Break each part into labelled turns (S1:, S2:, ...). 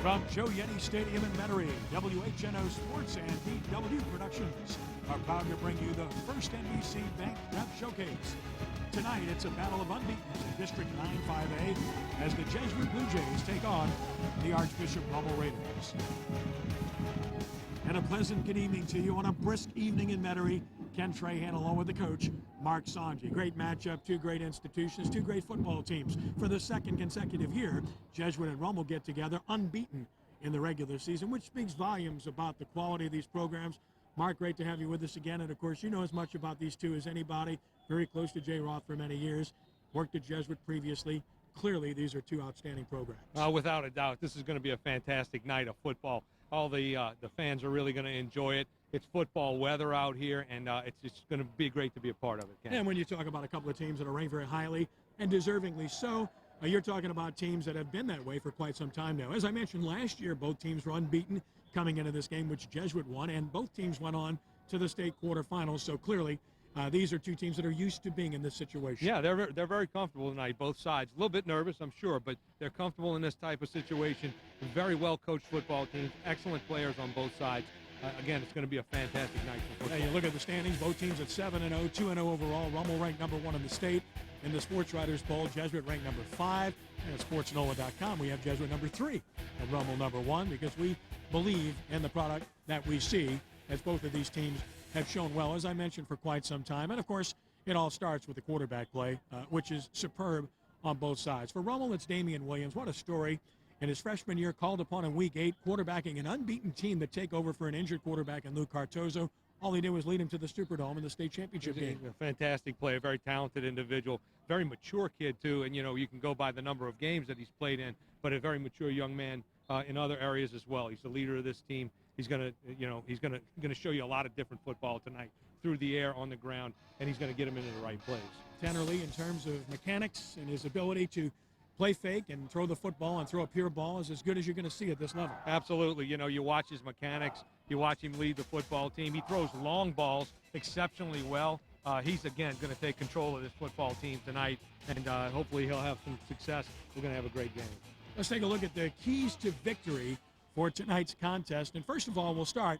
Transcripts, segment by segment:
S1: From Joe Yeti Stadium in Metairie, WHNO Sports and DW Productions are proud to bring you the first NBC Bank Draft Showcase. Tonight, it's a battle of unbeatens in District 9-5A as the Jesuit Blue Jays take on the Archbishop Rummel Raiders. And a pleasant good evening to you on a brisk evening in Metairie. Ken Trahan along with the coach, Mark Sanji. Great matchup, two great institutions, two great football teams. For the second consecutive year, Jesuit and Rummel get together unbeaten in the regular season, which speaks volumes about the quality of these programs. Mark, great to have you with us again. And, of course, you know as much about these two as anybody. Very close to Jay Roth for many years. Worked at Jesuit previously. Clearly, these are two outstanding programs.
S2: Without a doubt, this is going to be a fantastic night of football. All the fans are really going to enjoy it. It's football weather out here, and it's going to be great to be a part of it, Ken.
S1: And when you talk about a couple of teams that are ranked very highly, and deservingly so, you're talking about teams that have been that way for quite some time now. As I mentioned last year, both teams were unbeaten coming into this game, which Jesuit won, and both teams went on to the state quarterfinals. So clearly, these are two teams that are used to being in this situation.
S2: Yeah, they're very comfortable tonight, both sides. A little bit nervous, I'm sure, but they're comfortable in this type of situation. Very well-coached football teams, excellent players on both sides. Again, it's going to be a fantastic night for football.
S1: Yeah, you look at the standings, both teams at 7-0, 2-0 overall. Rummel ranked number 1 in the state. In the Sports Writers Poll, Jesuit ranked number 5. And at SportsNola.com, we have Jesuit number 3 and Rummel number 1 because we believe in the product that we see, as both of these teams have shown well, as I mentioned, for quite some time. And, of course, it all starts with the quarterback play, which is superb on both sides. For Rummel, it's Damian Williams. What a story. In his freshman year, called upon in Week 8, quarterbacking an unbeaten team to take over for an injured quarterback in Luke Cartozo. All he did was lead him to the Superdome in the state championship game.
S2: A fantastic player, very talented individual, very mature kid, too. And, you know, you can go by the number of games that he's played in, but a very mature young man in other areas as well. He's the leader of this team. He's going to show you a lot of different football tonight, through the air, on the ground, and he's going to get him into the right place.
S1: Tanner Lee, in terms of mechanics and his ability to play fake and throw the football and throw a pure ball, is as good as you're going to see at this level.
S2: Absolutely. You know, you watch his mechanics. You watch him lead the football team. He throws long balls exceptionally well. He's, again, going to take control of this football team tonight, and hopefully he'll have some success. We're going to have a great game.
S1: Let's take a look at the keys to victory for tonight's contest. And first of all, we'll start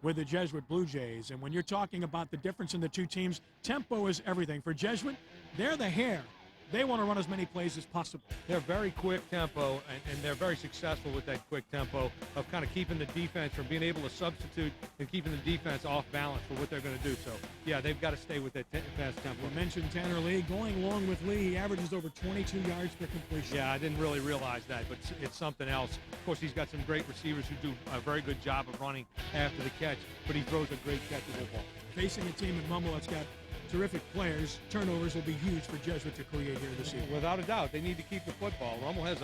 S1: with the Jesuit Blue Jays. And when you're talking about the difference in the two teams, tempo is everything. For Jesuit, they're the hare. They want to run as many plays as possible.
S2: They're very quick tempo, and they're very successful with that quick tempo of kind of keeping the defense from being able to substitute and keeping the defense off balance for what they're going to do. So, yeah, they've got to stay with that fast tempo.
S1: You mentioned Tanner Lee. Going along with Lee, he averages over 22 yards per completion.
S2: Yeah, I didn't really realize that, but it's something else. Of course, he's got some great receivers who do a very good job of running after the catch, but he throws a great catch of the ball.
S1: Facing a team in Rummel that's got terrific players, turnovers will be huge for Jesuit to create here this evening.
S2: Without a doubt, they need to keep the football. Rummel has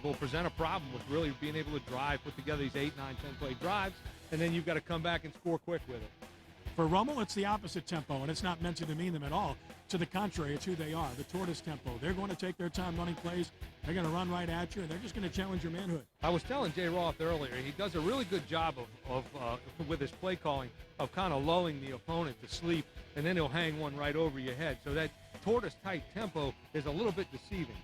S2: will present a problem with really being able to drive, put together these 8, 9, 10-play drives, and then you've got to come back and score quick with it.
S1: For Rummel, it's the opposite tempo, and it's not meant to demean them at all. To the contrary, it's who they are, the tortoise tempo. They're going to take their time running plays. They're going to run right at you, and they're just going to challenge your manhood.
S2: I was telling Jay Roth earlier, he does a really good job of with his play calling, of kind of lulling the opponent to sleep, and then he'll hang one right over your head. So that tortoise-type tempo is a little bit deceiving.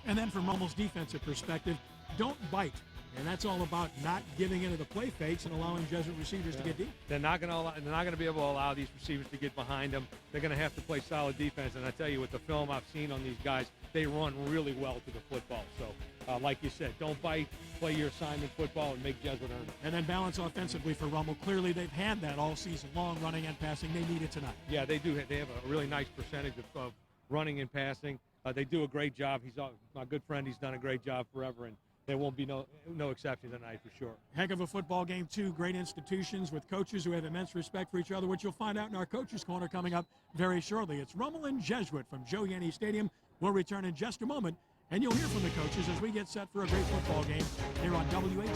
S1: And then from Rummel's defensive perspective, don't bite. And that's all about not giving into the play fakes and allowing Jesuit receivers to get deep.
S2: They're not going to be able to allow these receivers to get behind them. They're going to have to play solid defense. And I tell you, with the film I've seen on these guys, they run really well to the football. So, like you said, don't bite, play your assignment football, and make Jesuit earn it.
S1: And then balance offensively for Rummel. Clearly, they've had that all season long, running and passing. They need it tonight.
S2: Yeah, they do. They have a really nice percentage of running and passing. They do a great job. He's my good friend. He's done a great job forever, and there won't be no exception tonight for sure.
S1: Heck of a football game, two great institutions with coaches who have immense respect for each other, which you'll find out in our Coaches Corner coming up very shortly. It's Rummel and Jesuit from Joe Yeti Stadium. We'll return in just a moment, and you'll hear from the coaches as we get set for a great football game here on WHNO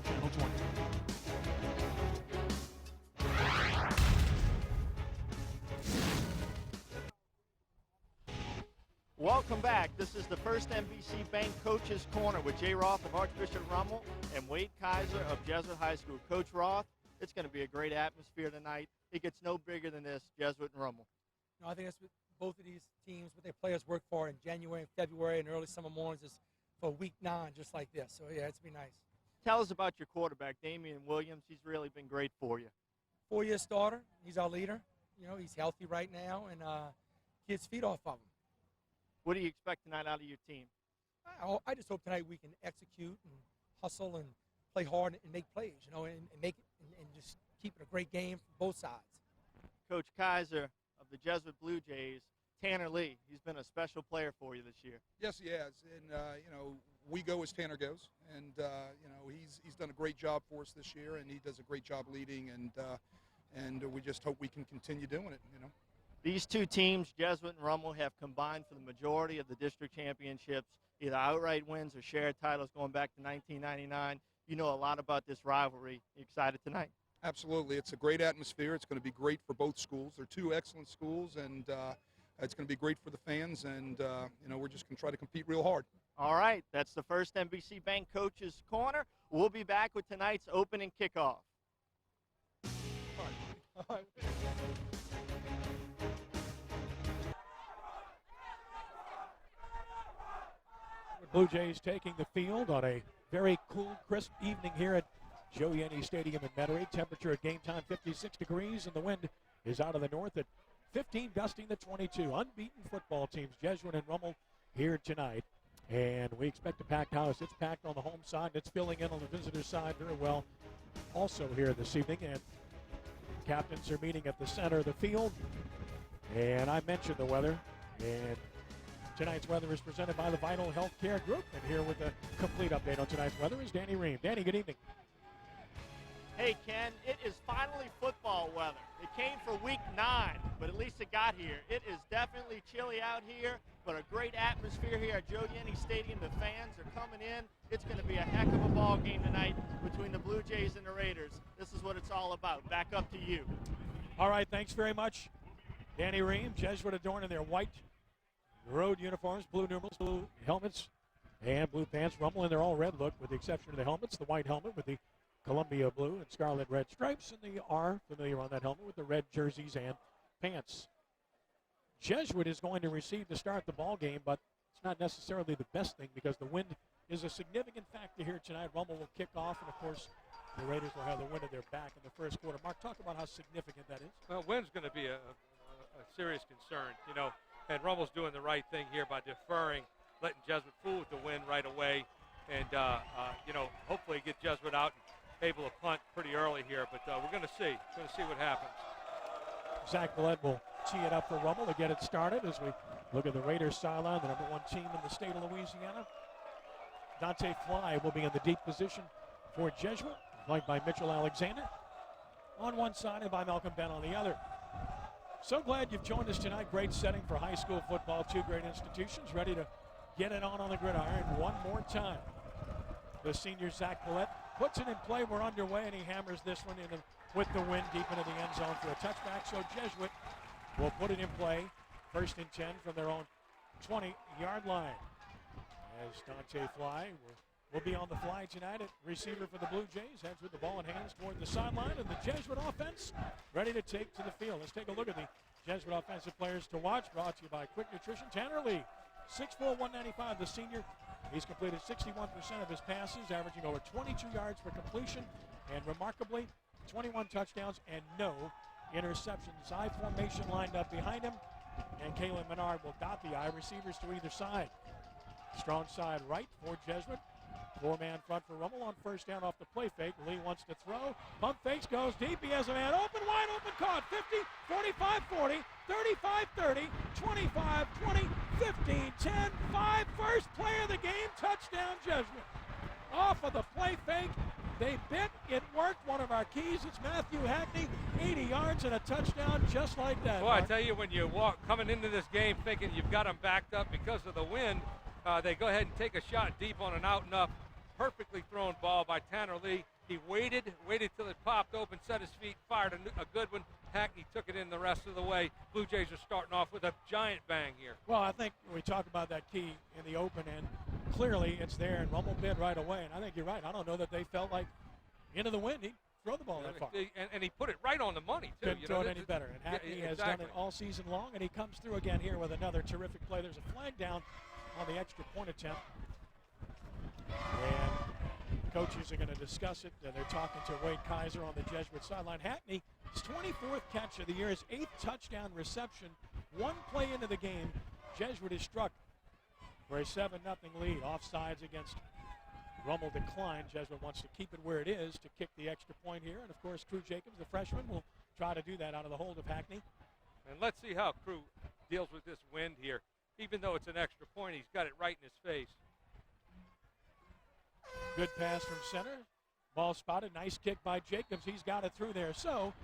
S1: Channel 20.
S3: Welcome back. This is the first NBC Bank Coaches Corner with Jay Roth of Archbishop Rummel and Wade Kaiser of Jesuit High School. Coach Roth, it's going to be a great atmosphere tonight. It gets no bigger than this, Jesuit and Rummel.
S4: No, I think that's what both of these teams, what their players work for in January and February and early summer mornings is for week 9 just like this. So, yeah, it's been nice.
S3: Tell us about your quarterback, Damian Williams. He's really been great for you.
S4: 4-year starter. He's our leader. You know, he's healthy right now, and kids feed off of him.
S3: What do you expect tonight out of your team?
S4: I just hope tonight we can execute and hustle and play hard and make plays, you know, and make it and just keep it a great game for both sides.
S3: Coach Kaiser of the Jesuit Blue Jays, Tanner Lee, he's been a special player for you this year.
S5: Yes, he has, and you know, we go as Tanner goes, and you know, he's done a great job for us this year, and he does a great job leading, and we just hope we can continue doing it, you know.
S3: These two teams, Jesuit and Rummel, have combined for the majority of the district championships, either outright wins or shared titles going back to 1999. You know a lot about this rivalry. You excited tonight?
S5: Absolutely. It's a great atmosphere. It's going to be great for both schools. They're two excellent schools, and it's going to be great for the fans, and you know, we're just going to try to compete real hard.
S3: All right, that's the first NBC Bank Coaches Corner. We'll be back with tonight's opening kickoff.
S4: All right.
S1: Blue Jays taking the field on a very cool, crisp evening here at Joe Yenny Stadium in Metairie. Temperature at game time 56 degrees, and the wind is out of the north at 15, gusting to 22. Unbeaten football teams, Jesuit and Rummel, here tonight. And we expect a packed house. It's packed on the home side. It's filling in on the visitor side very well also here this evening. And captains are meeting at the center of the field. And I mentioned the weather. And tonight's weather is presented by the Vital Healthcare Group. And here with a complete update on tonight's weather is Danny Ream. Danny, good evening.
S3: Hey, Ken, it is finally football weather. It came for week 9, but at least it got here. It is definitely chilly out here, but a great atmosphere here at Joe Yenny Stadium. The fans are coming in. It's going to be a heck of a ball game tonight between the Blue Jays and the Raiders. This is what it's all about. Back up to you.
S1: All right, thanks very much, Danny Ream. Jesuit adorned in their white road uniforms, blue numerals, blue helmets, and blue pants. Rummel in their all red look with the exception of the helmets, the white helmet with the Columbia blue and scarlet red stripes, and the R familiar on that helmet with the red jerseys and pants. Jesuit is going to receive to start the ball game, but it's not necessarily the best thing because the wind is a significant factor here tonight. Rummel will kick off, and of course the Raiders will have the wind at their back in the first quarter. Mark, talk about how significant that is.
S2: Well, wind's going to be a serious concern, you know, and Rummel's doing the right thing here by deferring, letting Jesuit fool with the wind right away, and you know, hopefully get Jesuit out and able to punt pretty early here, but we're going to see. Going to see what happens.
S1: Zach Millett will tee it up for Rummel to get it started as we look at the Raiders sideline, the number 1 team in the state of Louisiana. Dante Fly will be in the deep position for Jesuit, flanked by Mitchell Alexander on one side and by Malcolm Bent on the other. So glad you've joined us tonight. Great setting for high school football. 2 great institutions ready to get it on the gridiron one more time. The senior Zach Millett puts it in play. We're underway, and he hammers this one in with the wind deep into the end zone for a touchback. So Jesuit will put it in play. 1st and 10 from their own 20-yard line. As Dante Fly will be on the fly tonight at receiver for the Blue Jays. Heads with the ball in hands toward the sideline, and the Jesuit offense ready to take to the field. Let's take a look at the Jesuit offensive players to watch. Brought to you by Quick Nutrition. Tanner Lee, 6'4", 195, the senior. He's completed 61% of his passes, averaging over 22 yards per completion, and remarkably, 21 touchdowns and no interceptions. I formation lined up behind him, and Kalen Menard will dot the I. Receivers to either side. Strong side right for Jesuit. 4-man front for Rummel on 1st down off the play fake. Lee wants to throw. Pump fakes, goes deep. He has a man open, wide open, caught. 50, 45, 40, 35, 30, 25, 20, 15, 10, 5. First play of the game, touchdown Jesuit. Off of the play fake. They bit, it worked. One of our keys, it's Matthew Hackney, 80 yards and a touchdown just like that.
S2: Boy, I tell you, when you walk coming into this game thinking you've got them backed up because of the wind, they go ahead and take a shot deep on an out and up. Perfectly thrown ball by Tanner Lee. He waited till it popped open, set his feet, fired a good one. Hackney took it in the rest of the way. Blue Jays are starting off with a giant bang here.
S1: Well, I think we talked about that key in the open, and clearly it's there, and Rummel bid right away. And I think you're right. I don't know that they felt like into the wind he'd throw the ball that far.
S2: And he put it right on the money, too.
S1: Couldn't throw it any better. And Hackney has done it all season long, and he comes through again here with another terrific play. There's a flag down on the extra point attempt. And coaches are going to discuss it. They're talking to Wade Kaiser on the Jesuit sideline. Hackney, his 24th catch of the year, his 8th touchdown reception. One play into the game, Jesuit is struck for a 7-0 lead. Offsides against Rummel declined. Jesuit wants to keep it where it is to kick the extra point here. And, of course, Crew Jacobs, the freshman, will try to do that out of the hold of Hackney.
S2: And let's see how Crew deals with this wind here. Even though it's an extra point, he's got it right in his face.
S1: Good pass from center. Ball spotted. Nice kick by Jacobs. He's got it through there. So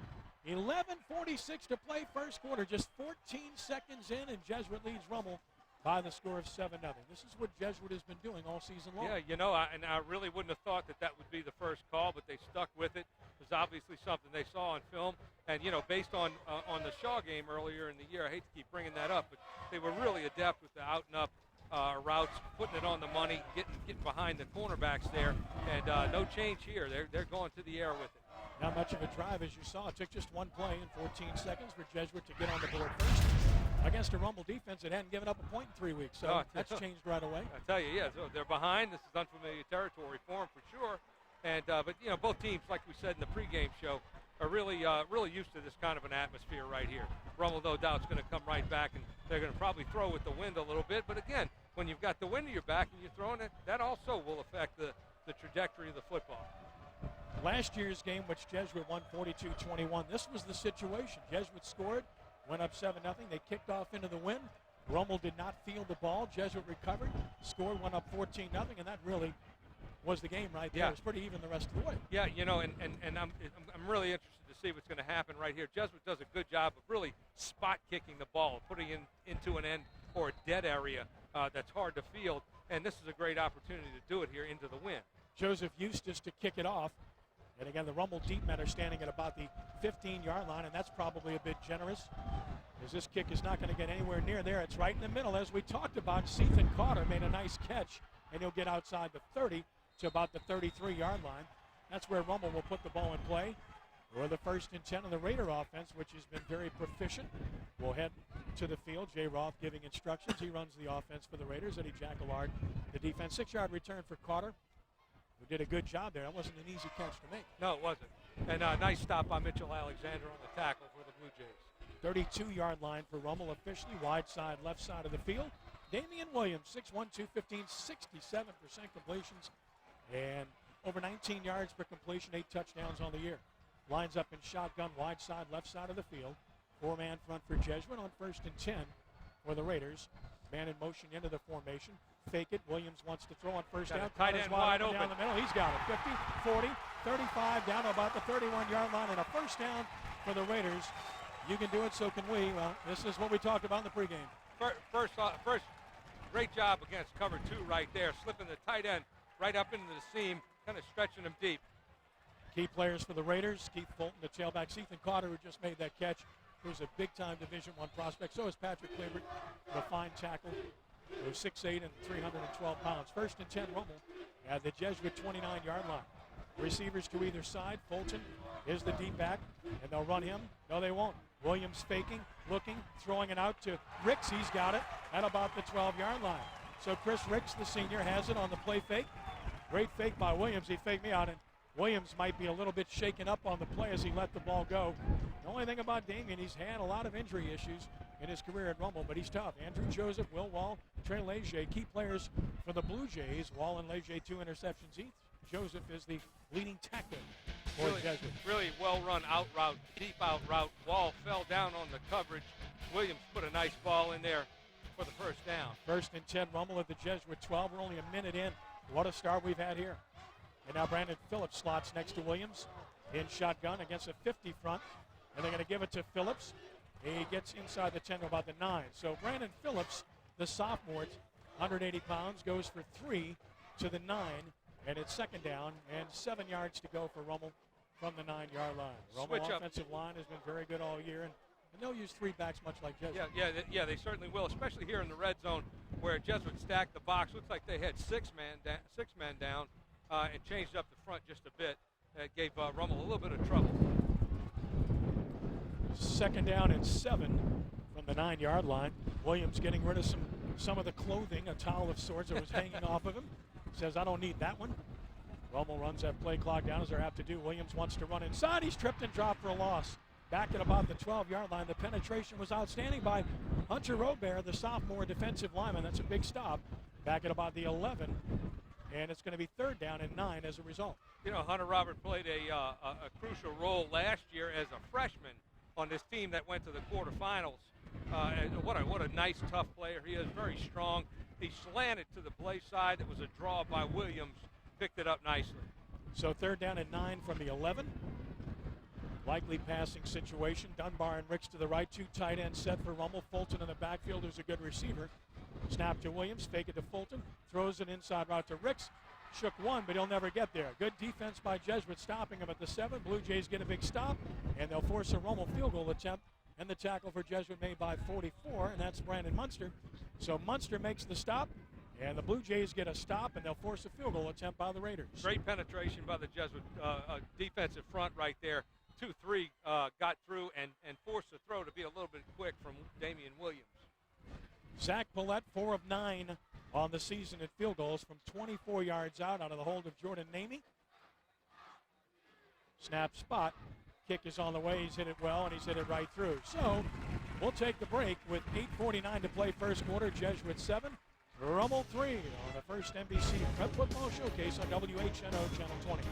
S1: 11:46 to play first quarter. Just 14 seconds in, and Jesuit leads Rummel by the score of 7-0. This is what Jesuit has been doing all season long.
S2: Yeah, you know, I really wouldn't have thought that would be the first call, but they stuck with it. It was obviously something they saw on film. And, you know, based on the Shaw game earlier in the year, I hate to keep bringing that up, but they were really adept with the out-and-up routes, putting it on the money, getting behind the cornerbacks there. And no change here. They're going to the air with it.
S1: Not much of a drive, as you saw. It took just one play in 14 seconds for Jesuit to get on the board first against a Rummel defense that hadn't given up a point in 3 weeks. So that's changed right away.
S2: I tell you, yeah, so they're behind. This is unfamiliar territory for them for sure. And but you know, both teams, like we said in the pregame show, are really used to this kind of an atmosphere right here. Rummel, no doubt, is going to come right back, and they're going to probably throw with the wind a little bit. But again, when you've got the wind at your back and you're throwing it, that also will affect the trajectory of the football.
S1: Last year's game, which Jesuit won 42-21, this was the situation. Jesuit scored, went up 7-0. They kicked off into the wind. Rummel did not field the ball. Jesuit recovered, scored, went up 14-0, and that really was the game right there.
S2: Yeah.
S1: It was pretty even the rest of the way.
S2: Yeah, you know, and I'm really interested to see what's going to happen right here. Jesuit does a good job of really spot kicking the ball, putting it into an end or a dead area that's hard to field, and this is a great opportunity to do it here into the wind.
S1: Joseph Eustace to kick it off. And again, the Rummel deep men are standing at about the 15-yard line, and that's probably a bit generous, as this kick is not going to get anywhere near there. It's right in the middle. As we talked about, Ethan Carter made a nice catch, and he'll get outside the 30 to about the 33-yard line. That's where Rummel will put the ball in play. Or the 1st and 10 of the Raider offense, which has been very proficient. We'll head to the field. Jay Roth giving instructions. He runs the offense for the Raiders. Eddie Jacquillard, the defense. 6-yard return for Carter, who did a good job there. That wasn't an easy catch to make.
S2: No, it wasn't. And nice stop by Mitchell Alexander on the tackle for the Blue Jays.
S1: 32-yard line for Rummel officially. Wide side, left side of the field. Damian Williams, 6'1", 215, 67% completions. And over 19 yards per completion, 8 touchdowns on the year. Lines up in shotgun, wide side, left side of the field. 4-man front for Jesuit on 1st and 10 for the Raiders. Man in motion into the formation. Fake it. Williams wants to throw on first down.
S2: Tight end wide open
S1: down the middle. He's got it. 50, 40, 35, down to about the 31-yard line, and a first down for the Raiders. You can do it, so can we. Well, this is what we talked about in the pregame.
S2: First, great job against cover 2 right there, slipping the tight end right up into the seam, kind of stretching him deep.
S1: Key players for the Raiders: Keith Fulton, the tailback. Ethan Carter, who just made that catch, who's a big-time Division I prospect. So is Patrick Kleibert, the fine tackle, who's 6'8" and 312 pounds. 1st and 10, Rummel at the Jesuit 29-yard line. Receivers to either side. Fulton is the deep back, and they'll run him. No, they won't. Williams faking, looking, throwing it out to Ricks. He's got it at about the 12-yard line. So Chris Ricks, the senior, has it on the play fake. Great fake by Williams. He faked me out, and Williams might be a little bit shaken up on the play as he let the ball go. The only thing about Damian, he's had a lot of injury issues in his career at Rummel, but he's tough. Andrew Joseph, Will Wall, Trey Leger, key players for the Blue Jays. Wall and Leger, 2 interceptions each. Joseph is the leading tackler for Jesuit.
S2: Really well-run out route, deep out route. Wall fell down on the coverage. Williams put a nice ball in there for the first down.
S1: 1st and 10, Rummel at the Jesuit 12. We're only a minute in. What a start we've had here. And now Brandon Phillips slots next to Williams in shotgun against a 50 front. And they're going to give it to Phillips. He gets inside the 10 to about the 9. So Brandon Phillips, the sophomore, 180 pounds, goes for 3 to the 9. And it's 2nd down and 7 yards to go for Rummel from the 9-yard line. Rummel offensive line has been very good all year. And they'll use 3 backs much like Jesuit.
S2: Yeah, they certainly will, especially here in the red zone where Jesuit stacked the box. Looks like they had 6 men down. And changed up the front just a bit. It gave Rummel a little bit of trouble.
S1: 2nd down and 7 from the 9-yard line. Williams getting rid of some of the clothing, a towel of sorts that was hanging off of him. says, I don't need that one. Rummel runs that play clock down as they're apt to do. Williams wants to run inside. He's tripped and dropped for a loss. Back at about the 12-yard line. The penetration was outstanding by Hunter Robert, the sophomore defensive lineman. That's a big stop. Back at about the 11. And it's going to be 3rd down and 9 as a result.
S2: You know, Hunter Robert played a crucial role last year as a freshman on this team that went to the quarterfinals. What a nice, tough player he is. Very strong. He slanted to the play side. It was a draw by Williams. Picked it up nicely.
S1: So 3rd down and 9 from the 11. Likely passing situation. Dunbar and Ricks to the right. 2 tight ends set for Rummel. Fulton in the backfield, who's a good receiver. Snap to Williams. Fake it to Fulton. Throws an inside route to Ricks. Shook one, but he'll never get there. Good defense by Jesuit, stopping him at the 7. Blue Jays get a big stop, and they'll force a Rummel field goal attempt. And the tackle for Jesuit made by 44, and that's Brandon Munster. So Munster makes the stop, and the Blue Jays get a stop, and they'll force a field goal attempt by the Raiders.
S2: Great penetration by the Jesuit defensive front right there. 2-3 got through and forced the throw to be a little bit quick from Damian Williams.
S1: Zach Paulette, 4 of 9 on the season at field goals from 24 yards out of the hold of Jordan Namey. Snap spot. Kick is on the way. He's hit it well, and he's hit it right through. So we'll take the break with 8:49 to play first quarter. Jesuit 7, Rummel 3 on the first NBC Prep Football Showcase on WHNO Channel 20.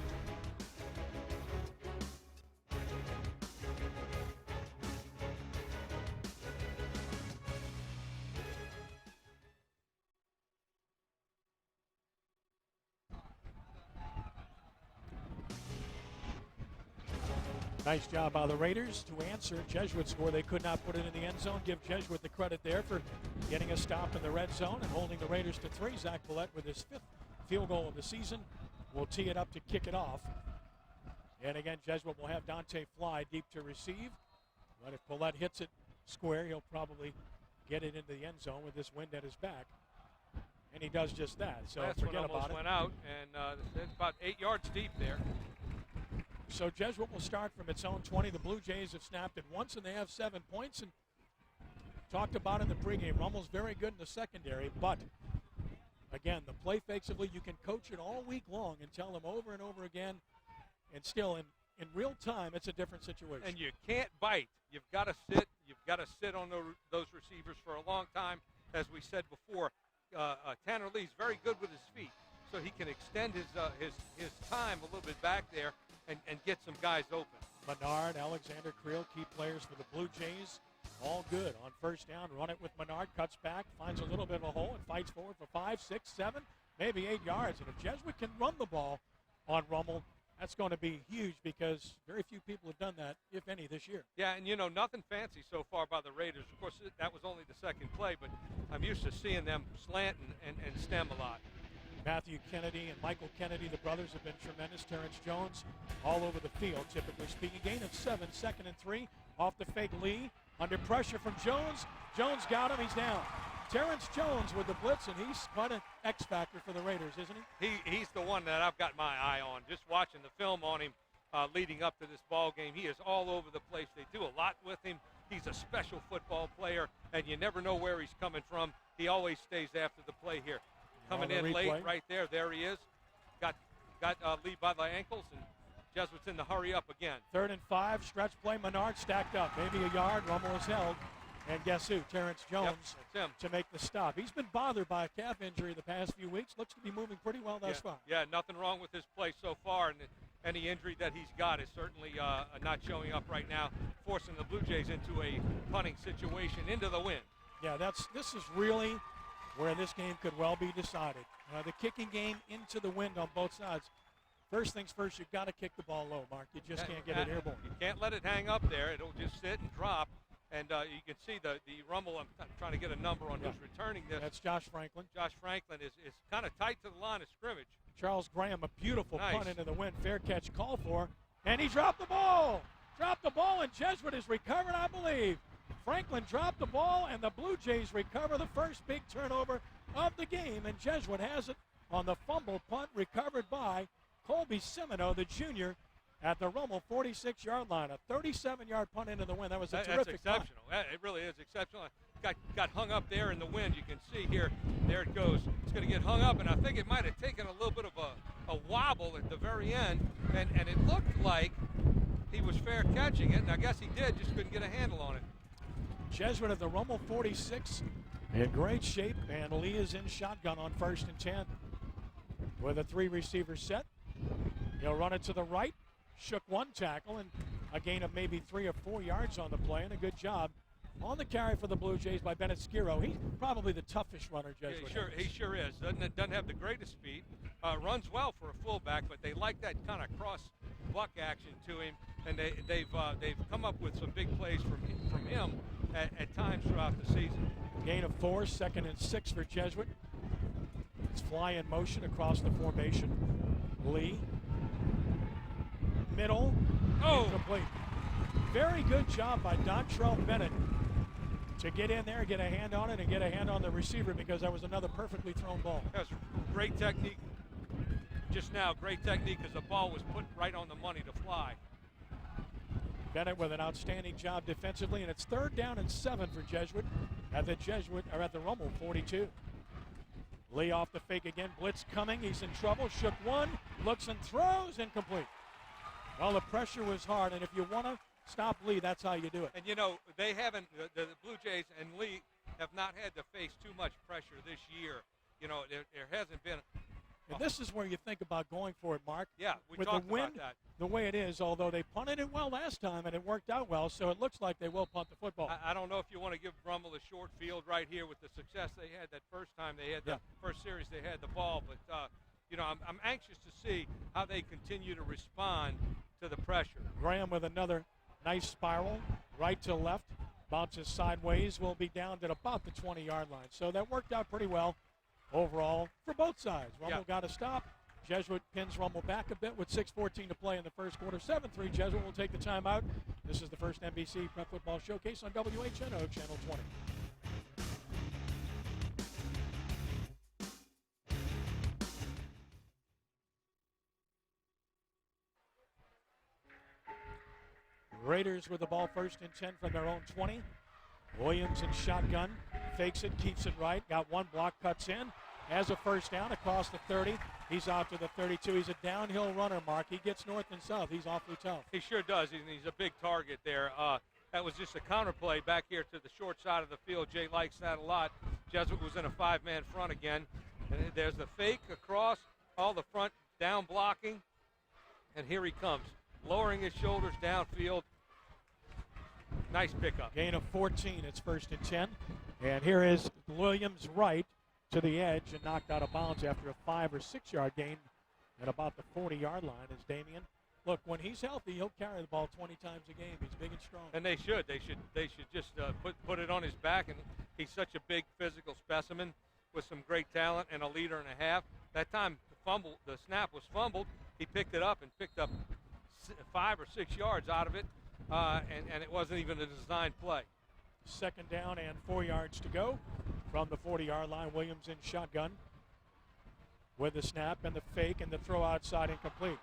S1: Nice job by the Raiders to answer Jesuit's score. They could not put it in the end zone. Give Jesuit the credit there for getting a stop in the red zone and holding the Raiders to 3. Zach Paulette with his 5th field goal of the season will tee it up to kick it off. And again, Jesuit will have Dante Fly deep to receive. But if Paulette hits it square, he'll probably get it into the end zone with this wind at his back. And he does just that. So
S2: Last
S1: forget
S2: one
S1: about
S2: almost
S1: it.
S2: went out, and it's about 8 yards deep there.
S1: So Jesuit will start from its own 20. The Blue Jays have snapped it once, and they have 7 points. And talked about in the pregame, Rummel's very good in the secondary. But, again, the play fakes of you can coach it all week long and tell them over and over again. And still, in real time, it's a different situation.
S2: And you can't bite. You've got to sit. You've got to sit on those receivers for a long time. As we said before, Tanner Lee's very good with his feet, so he can extend his time a little bit back there and get some guys open.
S1: Menard, Alexander Creel, key players for the Blue Jays. All good on first down. Run it with Menard, cuts back, finds a little bit of a hole, and fights forward for 5, 6, 7, maybe 8 yards. And if Jesuit can run the ball on Rummel, that's going to be huge because very few people have done that, if any, this year.
S2: Yeah, and nothing fancy so far by the Raiders. Of course, that was only the second play, but I'm used to seeing them slant and stem a lot.
S1: Matthew Kennedy and Michael Kennedy, the brothers, have been tremendous. Terrence Jones all over the field, typically speaking. Gain of 7, 2nd and 3. Off the fake Lee. Under pressure from Jones. Jones got him. He's down. Terrence Jones with the blitz, and he's quite an X factor for the Raiders, isn't he?
S2: He's the one that I've got my eye on. Just watching the film on him leading up to this ball game. He is all over the place. They do a lot with him. He's a special football player, and you never know where he's coming from. He always stays after the play here. Coming in late right there. There he is. Got Lee by the ankles, and Jesuit's in the hurry up again.
S1: 3rd and 5, stretch play. Menard stacked up. Maybe a yard. Rummel is held. And guess who? Terrence Jones to make the stop. He's been bothered by a calf injury the past few weeks. Looks to be moving pretty well thus far.
S2: Yeah, nothing wrong with his play so far. And any injury that he's got is certainly not showing up right now, forcing the Blue Jays into a punting situation into the wind.
S1: Yeah, this is really where this game could well be decided. The kicking game into the wind on both sides. First things first, you've got to kick the ball low, Mark. You just can't get it airborne.
S2: You can't let it hang up there. It'll just sit and drop. And you can see the Rummel. I'm trying to get a number on who's returning this.
S1: That's Josh Franklin.
S2: Josh Franklin is kind of tight to the line of scrimmage.
S1: Charles Graham, a beautiful punt into the wind. Fair catch call for. And he dropped the ball. And Jesuit is recovered, I believe. Franklin dropped the ball, and the Blue Jays recover the first big turnover of the game. And Jesuit has it on the fumble punt recovered by Colby Semino, the junior, at the Rummel 46-yard line. A 37-yard punt into the wind. That was a terrific
S2: That's exceptional. It really is exceptional. got hung up there in the wind. You can see here, there it goes. It's going to get hung up, and I think it might have taken a little bit of a wobble at the very end, and it looked like he was fair catching it, and I guess he did, just couldn't get a handle on it.
S1: Jesuit at the Rummel 46 in great shape, and Lee is in shotgun on 1st and 10 with a 3-receiver set. He'll run it to the right, shook one tackle, and a gain of maybe 3 or 4 yards on the play, and a good job on the carry for the Blue Jays by Bennett Skiro. He's probably the toughest runner Jesuit has.
S2: He sure is. Doesn't have the greatest speed. Runs well for a fullback, but they like that kind of cross buck action to him, and they've come up with some big plays from him at times throughout the season.
S1: Gain of 4, 2nd and 6 for Jesuit. It's fly in motion across the formation. Lee. Middle. Incomplete. Very good job by Dontrell Bennett to get in there, get a hand on it, and get a hand on the receiver, because that was another perfectly thrown ball.
S2: That was great technique just now. Great technique, because the ball was put right on the money to fly.
S1: Bennett with an outstanding job defensively, and it's 3rd down and 7 for Jesuit at the Rummel 42. Lee off the fake again. Blitz coming. He's in trouble. Shook one. Looks and throws. Incomplete. Well, the pressure was hard, and if you want to stop Lee, that's how you do it.
S2: And, they haven't, the Blue Jays and Lee have not had to face too much pressure this year. There hasn't been.
S1: And this is where you think about going for it, Mark.
S2: Yeah, we
S1: with
S2: talked
S1: the wind
S2: about that.
S1: The way it is, although they punted it well last time and it worked out well, so it looks like they will punt the football.
S2: I don't know if you want to give Rummel a short field right here with the success they had that first time they had the first series they had the ball, but I'm anxious to see how they continue to respond to the pressure.
S1: Graham with another nice spiral, right to left, bounces sideways, will be down at about the 20-yard line. So that worked out pretty well overall for both sides. Rummel got a stop. Jesuit pins Rummel back a bit with 6:14 to play in the first quarter. 7-3, Jesuit will take the timeout. This is the first NBC Prep Football Showcase on WHNO Channel 20. Raiders with the ball 1st and 10 from their own 20. Williams in shotgun, fakes it, keeps it right, got one block, cuts in, has a first down across the 30. He's out to the 32. He's a downhill runner, Mark. He gets north and south. He's awfully tough.
S2: He sure does. He's a big target there. That was just a counter play back here to the short side of the field. Jay likes that a lot. Jesuit was in a 5-man front again. And there's the fake across, all the front down blocking. And here he comes, lowering his shoulders downfield. Nice pickup.
S1: Gain of 14. It's 1st and 10. And here is Williams right to the edge and knocked out of bounds after a 5 or 6 yard gain at about the 40-yard line. As Damian, look, when he's healthy, he'll carry the ball 20 times a game. He's big and strong.
S2: And they should just put it on his back. And he's such a big physical specimen with some great talent and a leader and a half. That time the snap was fumbled. He picked it up and picked up 5 or 6 yards out of it. And it wasn't even a designed play.
S1: 2nd down and 4 yards to go from the 40-yard line. Williams in shotgun with the snap and the fake and the throw outside, incomplete.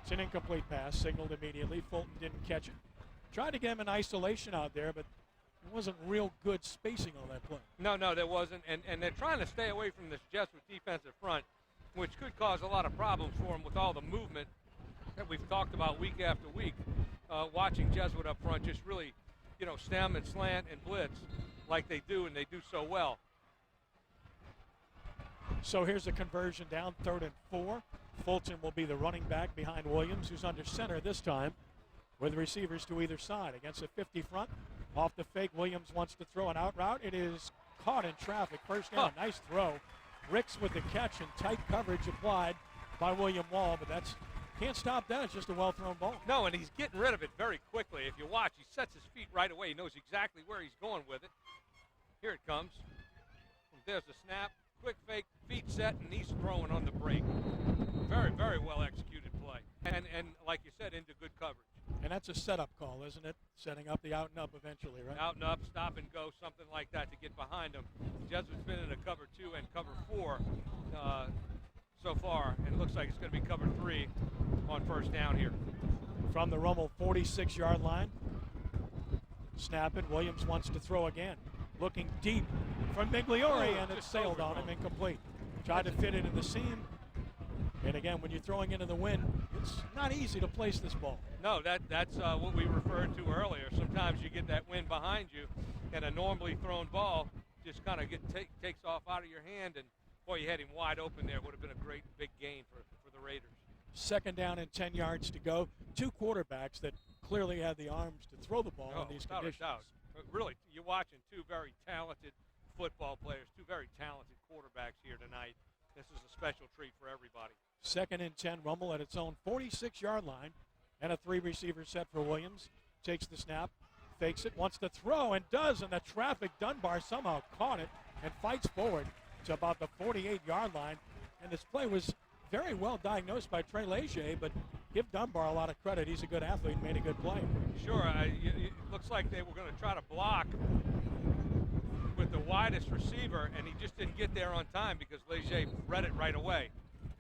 S1: It's an incomplete pass, signaled immediately. Fulton didn't catch it. Tried to get him in isolation out there, but it wasn't real good spacing on that play.
S2: No, there wasn't. And they're trying to stay away from this Jesuit defensive front, which could cause a lot of problems for them with all the movement that we've talked about week after week. Watching Jesuit up front just really, stem and slant and blitz like they do, and they do so well.
S1: So here's a conversion down, 3rd and 4. Fulton will be the running back behind Williams, who's under center this time, with receivers to either side. Against a 50 front, off the fake, Williams wants to throw an out route. It is caught in traffic. First down, Nice throw. Ricks with the catch and tight coverage applied by William Wall, but can't stop that. It's just a well-thrown ball.
S2: No, and he's getting rid of it very quickly. If you watch, he sets his feet right away. He knows exactly where he's going with it. Here it comes. There's the snap. Quick fake, feet set, and he's throwing on the break. Very, very well executed play. And like you said, into good coverage.
S1: And that's a setup call, isn't it? Setting up the out and up eventually, right?
S2: Out and up, stop and go, something like that to get behind him. Jesuit's been in a cover 2 and cover 4 so far, and it looks like it's going to be cover 3 on first down here.
S1: From the Rummel 46-yard line. Snap it. Williams wants to throw again. looking deep from Migliore, and it
S2: just
S1: sailed on him,
S2: overthrown.
S1: incomplete. Tried to fit it in the seam. And again, when you're throwing into the wind, it's not easy to place this ball.
S2: No, that's what we referred to earlier. Sometimes you get that wind behind you, and a normally thrown ball just kind of takes off out of your hand, and boy, you had him wide open there. Would have been a great big gain for the Raiders.
S1: Second down and 10 yards to go. Two quarterbacks that clearly have the arms to throw the ball in these
S2: without
S1: conditions.
S2: a doubt. But really, you're watching two very talented football players, two very talented quarterbacks here tonight. This is a special treat for everybody.
S1: Second and 10, Rummel at its own 46-yard line, and a three-receiver set for Williams. Takes the snap, fakes it, wants to throw, and does, and the traffic Dunbar somehow caught it and fights forward to about the 48-yard line. And this play was very well diagnosed by Trey Leger, but give Dunbar a lot of credit. He's a good athlete and made a good play.
S2: Sure, it looks like they were going to try to block with the widest receiver, and he just didn't get there on time because Leger read it right away.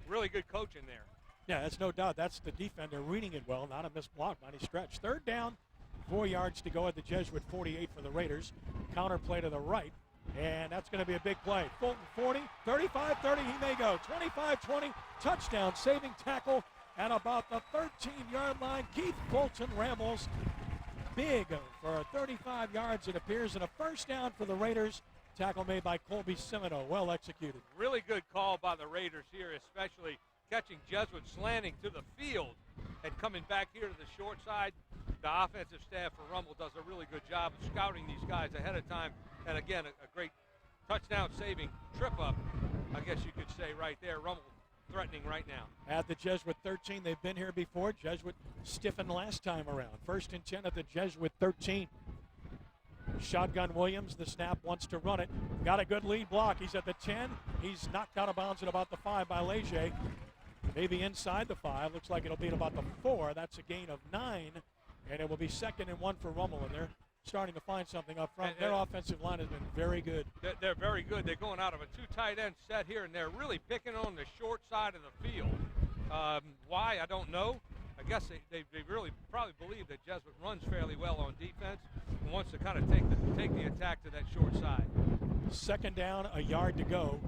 S2: Really good coaching there.
S1: Yeah, that's no doubt. That's the defender reading it well, not a missed block by any stretch. Third down, 4 yards to go at the Jesuit 48 for the Raiders. Counter play to the right, and that's going to be a big play. Fulton 40, 35-30, he may go. 25-20, touchdown, saving tackle at about the 13-yard line. Keith Fulton Rummels, big for 35 yards, it appears, and a first down for the Raiders. Tackle made by Colby Semino, well executed.
S2: Really good call by the Raiders here, especially catching Jesuit slanting to the field and coming back here to the short side. The offensive staff for Rummel does a really good job of scouting these guys ahead of time. And again, a great touchdown-saving trip up, I guess you could say right there. Rummel threatening right now.
S1: At the Jesuit 13, they've been here before. Jesuit stiffened last time around. First and 10 at the Jesuit 13. Shotgun Williams, the snap, wants to run it. Got a good lead block. He's at the 10. He's knocked out of bounds at about the 5 by Leger. Maybe inside the 5. Looks like it'll be at about the 4. That's a gain of 9. And it will be 2nd and 1 for Rummel. And they're starting to find something up front. Their offensive line has been very good.
S2: They're very good. They're going out of a two tight end set here, and they're really picking on the short side of the field. Why, I don't know. I guess they really probably believe that Jesuit runs fairly well on defense and wants to kind of take the attack to that short side.
S1: Second down, a yard to go.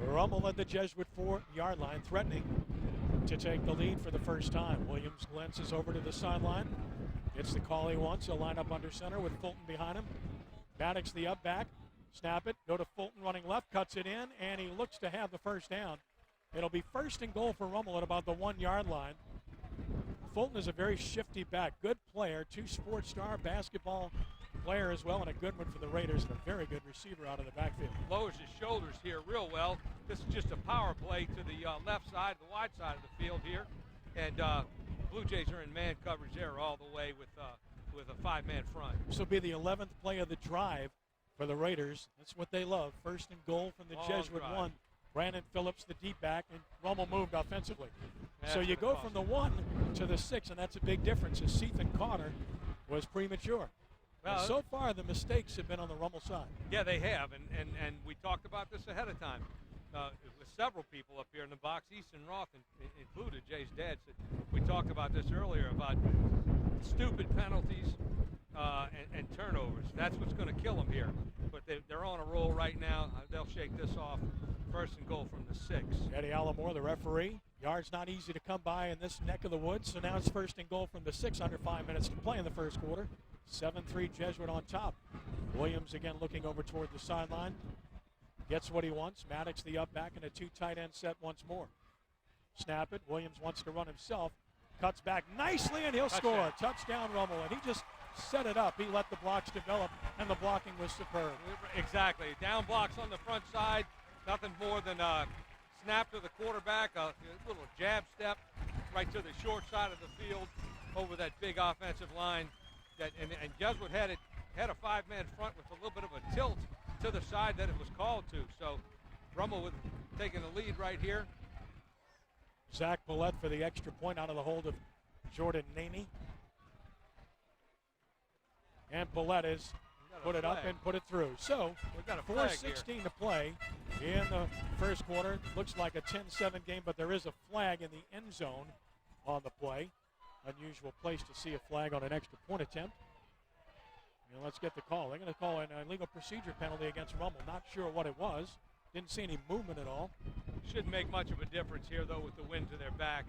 S1: Rummel at the Jesuit 4-yard line, threatening to take the lead for the first time. Williams glances over to the sideline. Gets the call he wants. He'll line up under center with Fulton behind him. Maddox the up back. Snap it. Go to Fulton running left. Cuts it in. And he looks to have the first down. It'll be first and goal for Rummel at about the 1-yard line. Fulton is a very shifty back. Good player. 2 sports star basketball player as well. And a good one for the Raiders. And a very good receiver out of the backfield.
S2: Lowers his shoulders here real well. This is just a power play to the left side, the wide side of the field here. And Blue Jays are in man coverage there all the way with a 5-man front.
S1: This will be the 11th play of the drive for the Raiders. That's what they love. First and goal from the
S2: Long
S1: Jesuit
S2: drive.
S1: 1. Brandon Phillips, the deep back, and Rummel moved offensively.
S2: That's
S1: so you
S2: what
S1: go
S2: it
S1: from the
S2: costs.
S1: 1 to the 6, and that's a big difference. As Ethan Carter was premature.
S2: Well,
S1: And so far, the mistakes have been on the Rummel side.
S2: Yeah, they have, and we talked about this ahead of time with several people up here in the box. Easton Roth included, Jay's dad said we talked about this earlier about stupid penalties and turnovers. That's what's going to kill them here. But they're on a roll right now. They'll shake this off. First and goal from the 6.
S1: Eddie Allamore, the referee. Yards not easy to come by in this neck of the woods. So now it's first and goal from the 6 under 5 minutes to play in the first quarter. 7-3 Jesuit on top. Williams again looking over toward the sideline. Gets what he wants. Maddox the up back in a 2 tight end set once more. Snap it. Williams wants to run himself. Cuts back nicely and he'll score. Touchdown Rummel. And he just set it up. He let the blocks develop and the blocking was superb.
S2: Exactly. Down blocks on the front side. Nothing more than a snap to the quarterback, a little jab step right to the short side of the field over that big offensive line. And Jesuit had a 5-man front with a little bit of a tilt to the side that it was called to. So Rummel with taking the lead right here.
S1: Zach Paulette for the extra point out of the hold of Jordan Naney. And Paulette has put it up and put it through. So
S2: We've got a flag here.
S1: 4:16 to play in the first quarter. Looks like a 10-7 game, but there is a flag in the end zone on the play. Unusual place to see a flag on an extra point attempt. let's get the call. They're going to call an illegal procedure penalty against Rummel. Not sure what it was. Didn't see any movement at all.
S2: Shouldn't make much of a difference here, though, with the wind to their back.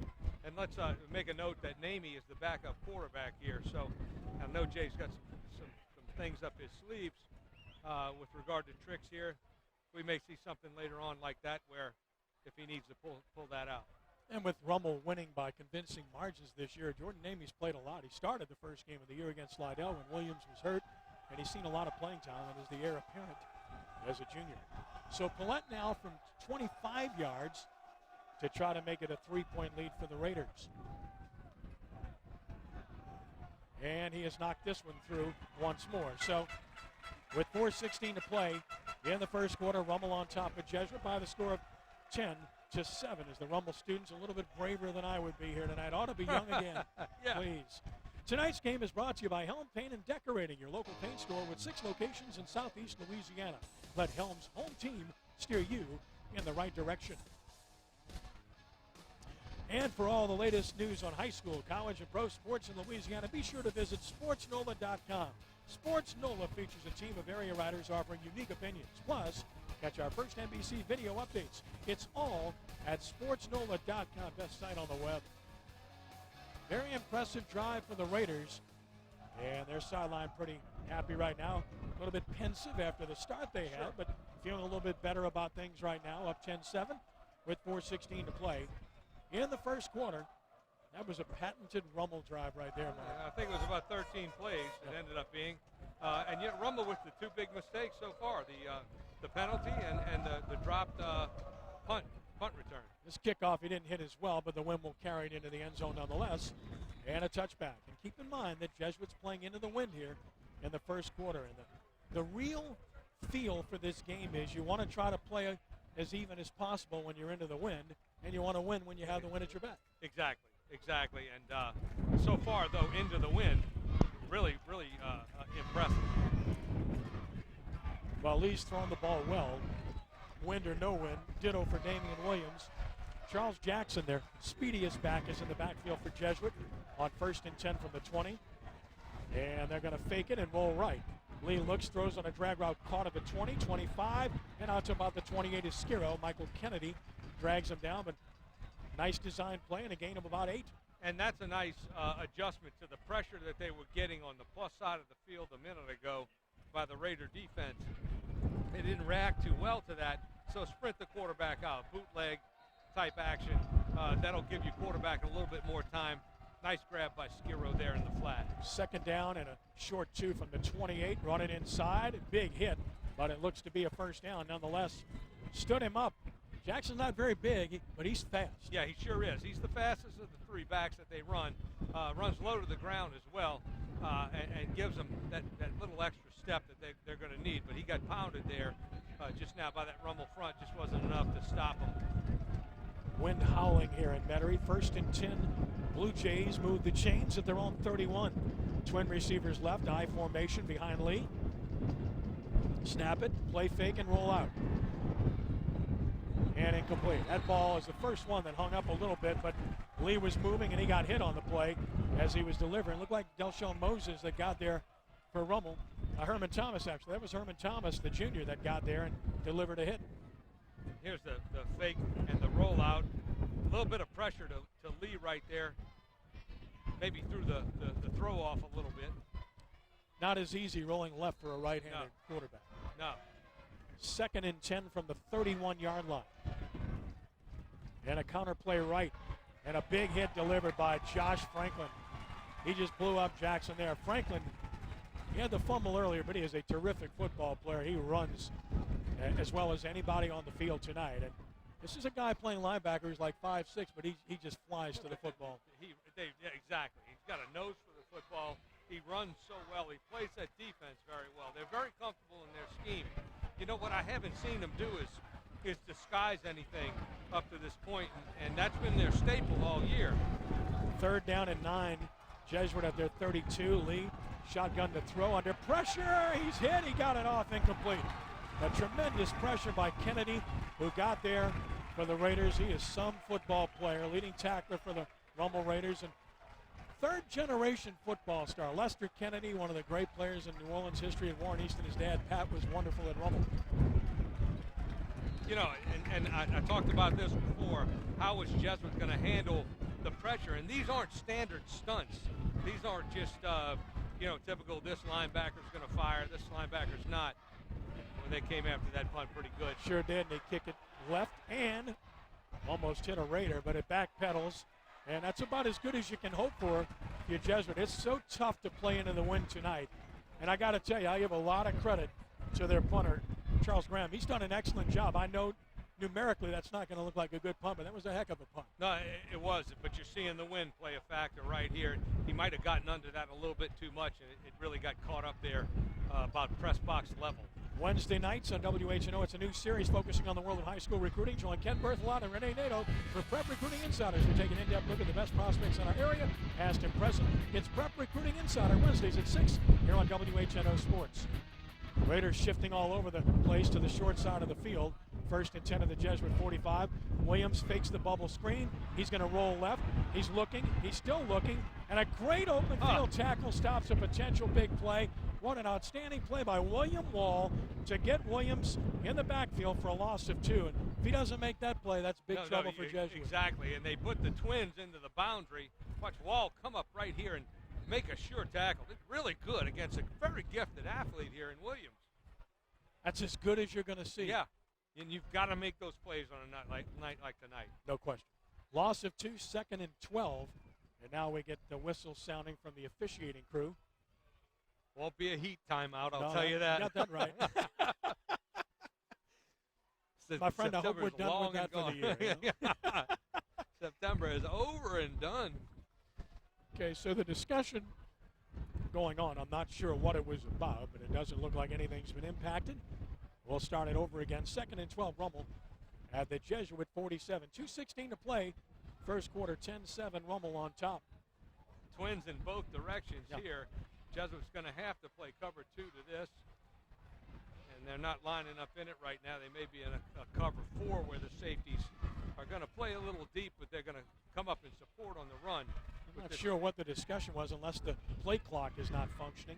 S2: And let's make a note that Namey is the backup quarterback here. So I know Jay's got some things up his sleeves with regard to tricks here. We may see something later on like that where if he needs to pull that out.
S1: And with Rummel winning by convincing margins this year, Jordan Namey's played a lot. He started the first game of the year against Slidell when Williams was hurt, and he's seen a lot of playing time and is the heir apparent as a junior. So Paulette now from 25 yards to try to make it a 3-point lead for the Raiders. And he has knocked this one through once more. So with 4:16 to play in the first quarter, Rummel on top of Jesuit by the score of 10-7 as the Rummel students a little bit braver than I would be here tonight. Ought to be young again,
S2: yeah.
S1: Please. Tonight's game is brought to you by Helm Paint and Decorating, your local paint store with 6 locations in southeast Louisiana. Let Helm's home team steer you in the right direction. And for all the latest news on high school, college, and pro sports in Louisiana, be sure to visit SportsNola.com. Sports Nola features a team of area writers offering unique opinions. Plus, catch our first NBC video updates. It's all at SportsNola.com, best site on the web. Very impressive drive for the Raiders. And their sideline pretty happy right now. A little bit pensive after the start they had, but feeling a little bit better about things right now. Up 10-7 with 4:16 to play. In the first quarter, that was a patented Rummel drive right there, Mike.
S2: Yeah, I think it was about 13 plays it ended up being. And yet Rummel with the 2 big mistakes so far, the penalty and the dropped punt return.
S1: This kickoff he didn't hit as well, but the wind will carry it into the end zone nonetheless. And a touchback. And keep in mind that Jesuit's playing into the wind here in the first quarter. And the real feel for this game is you want to try to play as even as possible when you're into the wind, and you want to win when you have the wind at your back.
S2: Exactly. And so far, though, into the wind, really impressive.
S1: Well, Lee's thrown the ball well, wind or no wind. Ditto for Damian Williams. Charles Jackson, their speediest back, is in the backfield for Jesuit on 1st and 10 from the 20. And they're going to fake it and roll right. Lee looks, throws on a drag route, caught at the 20, 25, and out to about the 28 is Skiro. Michael Kennedy drags him down, but nice design play and a gain of about 8.
S2: And that's a nice adjustment to the pressure that they were getting on the plus side of the field a minute ago by the Raider defense. They didn't react too well to that, so sprint the quarterback out. Bootleg type action. That'll give your quarterback a little bit more time. Nice grab by Skiro there in the flat. 2nd
S1: down and a short 2 from the 28. Run it inside. Big hit, but it looks to be a 1st down nonetheless. Stood him up. Jackson's not very big, but he's fast.
S2: Yeah, he sure is. He's the fastest of the 3 backs that they run. Runs low to the ground as well, and gives them that little extra step that they're going to need. But he got pounded there just now by that Rummel front. Just wasn't enough to stop him.
S1: Wind howling here in Metairie. 1st and 10. Blue Jays move the chains at their own 31. Twin receivers left, I formation behind Lee. Snap it, play fake, and roll out. And incomplete. That ball is the first one that hung up a little bit, but Lee was moving and he got hit on the play as he was delivering. Looked like Delshon Moses that got there for Rummel. Herman Thomas, actually. That was Herman Thomas, the junior, that got there and delivered a hit.
S2: Here's the fake and the rollout. A little bit of pressure to Lee right there. Maybe threw the throw off a little bit.
S1: Not as easy rolling left for a right-handed quarterback.
S2: No.
S1: 2nd and 10 from the 31-yard line. And a counter play right. And a big hit delivered by Josh Franklin. He just blew up Jackson there. Franklin, he had the fumble earlier, but he is a terrific football player. He runs as well as anybody on the field tonight. And this is a guy playing linebacker who's like 5'6", but he just flies to the football.
S2: Yeah, exactly. He's got a nose for the football. He runs so well. He plays that defense very well. They're very comfortable in their scheme. You know, what I haven't seen them do is disguise anything up to this point, and that's been their staple all year.
S1: 3rd down and 9. Jesuit at their 32. Lee, shotgun to throw under pressure. He's hit. He got it off, incomplete. A tremendous pressure by Kennedy, who got there for the Raiders. He is some football player, leading tackler for the Rummel Raiders. And third-generation football star. Lester Kennedy, one of the great players in New Orleans history, and Warren Easton, his dad, Pat, was wonderful at Rummel.
S2: You know, and I talked about this before. How is Jesuit going to handle the pressure? And these aren't standard stunts. These aren't just, typical this linebacker's going to fire, this linebacker's not. When they came after that punt pretty good.
S1: Sure did, and they kick it left and almost hit a Raider, but it backpedals. And that's about as good as you can hope for your Jesuit. It's so tough to play into the wind tonight. And I got to tell you, I give a lot of credit to their punter, Charles Graham. He's done an excellent job. I know numerically that's not going to look like a good punt, but that was a heck of a punt.
S2: No, it was, but you're seeing the wind play a factor right here. He might have gotten under that a little bit too much, and it really got caught up there about press box level.
S1: Wednesday nights on WHNO, it's a new series focusing on the world of high school recruiting. Join Ken Berthelot and Renee Nato for Prep Recruiting Insiders. We take an in-depth look at the best prospects in our area, past and present. It's Prep Recruiting Insider Wednesdays at 6 here on WHNO Sports. Raiders shifting all over the place to the short side of the field. First and 10 of the Jesuit 45. Williams fakes the bubble screen. He's going to roll left. He's looking. He's still looking. And a great open field tackle stops a potential big play. What an outstanding play by William Wall to get Williams in the backfield for a loss of 2. And if he doesn't make that play, that's big trouble for Jesuit.
S2: Exactly, and they put the Twins into the boundary. Watch Wall come up right here and make a sure tackle. It's really good against a very gifted athlete here in Williams.
S1: That's as good as you're going to see.
S2: Yeah, and you've got to make those plays on a night like tonight.
S1: No question. Loss of 2, 2nd and 12. And now we get the whistle sounding from the officiating crew.
S2: Won't be a heat timeout, I'll tell you that.
S1: You got that right. My friend, I hope we're done with that for the year. You know?
S2: September is over and done.
S1: Okay, so the discussion going on, I'm not sure what it was about, but it doesn't look like anything's been impacted. We'll start it over again. 2nd and 12, Rummel at the Jesuit 47. 2:16 to play. First quarter, 10-7, Rummel on top.
S2: Twins in both directions here. Jesuit's going to have to play cover 2 to this. And they're not lining up in it right now. They may be in a cover 4 where the safeties are going to play a little deep, but they're going to come up and support on the run.
S1: I'm not sure what the discussion was unless the play clock is not functioning.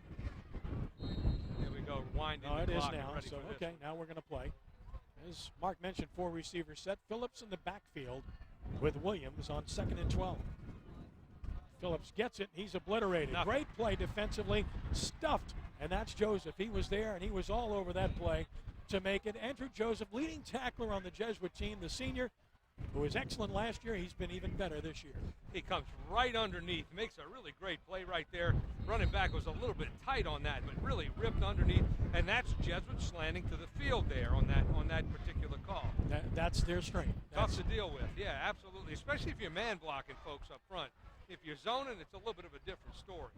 S2: Here we go, winding
S1: the
S2: clock.
S1: It is now, so okay, now we're going to play. As Mark mentioned, 4 receivers set. Phillips in the backfield with Williams on 2nd and 12. Phillips gets it. He's obliterated. Great play defensively. Stuffed. And that's Joseph. He was there, and he was all over that play to make it. Andrew Joseph, leading tackler on the Jesuit team, the senior, who was excellent last year. He's been even better this year.
S2: He comes right underneath. Makes a really great play right there. Running back was a little bit tight on that, but really ripped underneath. And that's Jesuit slanting to the field there on that particular call.
S1: That's their strength.
S2: Tough to deal with. Yeah, absolutely. Especially if you're man blocking folks up front. If you're zoning, it's a little bit of a different story.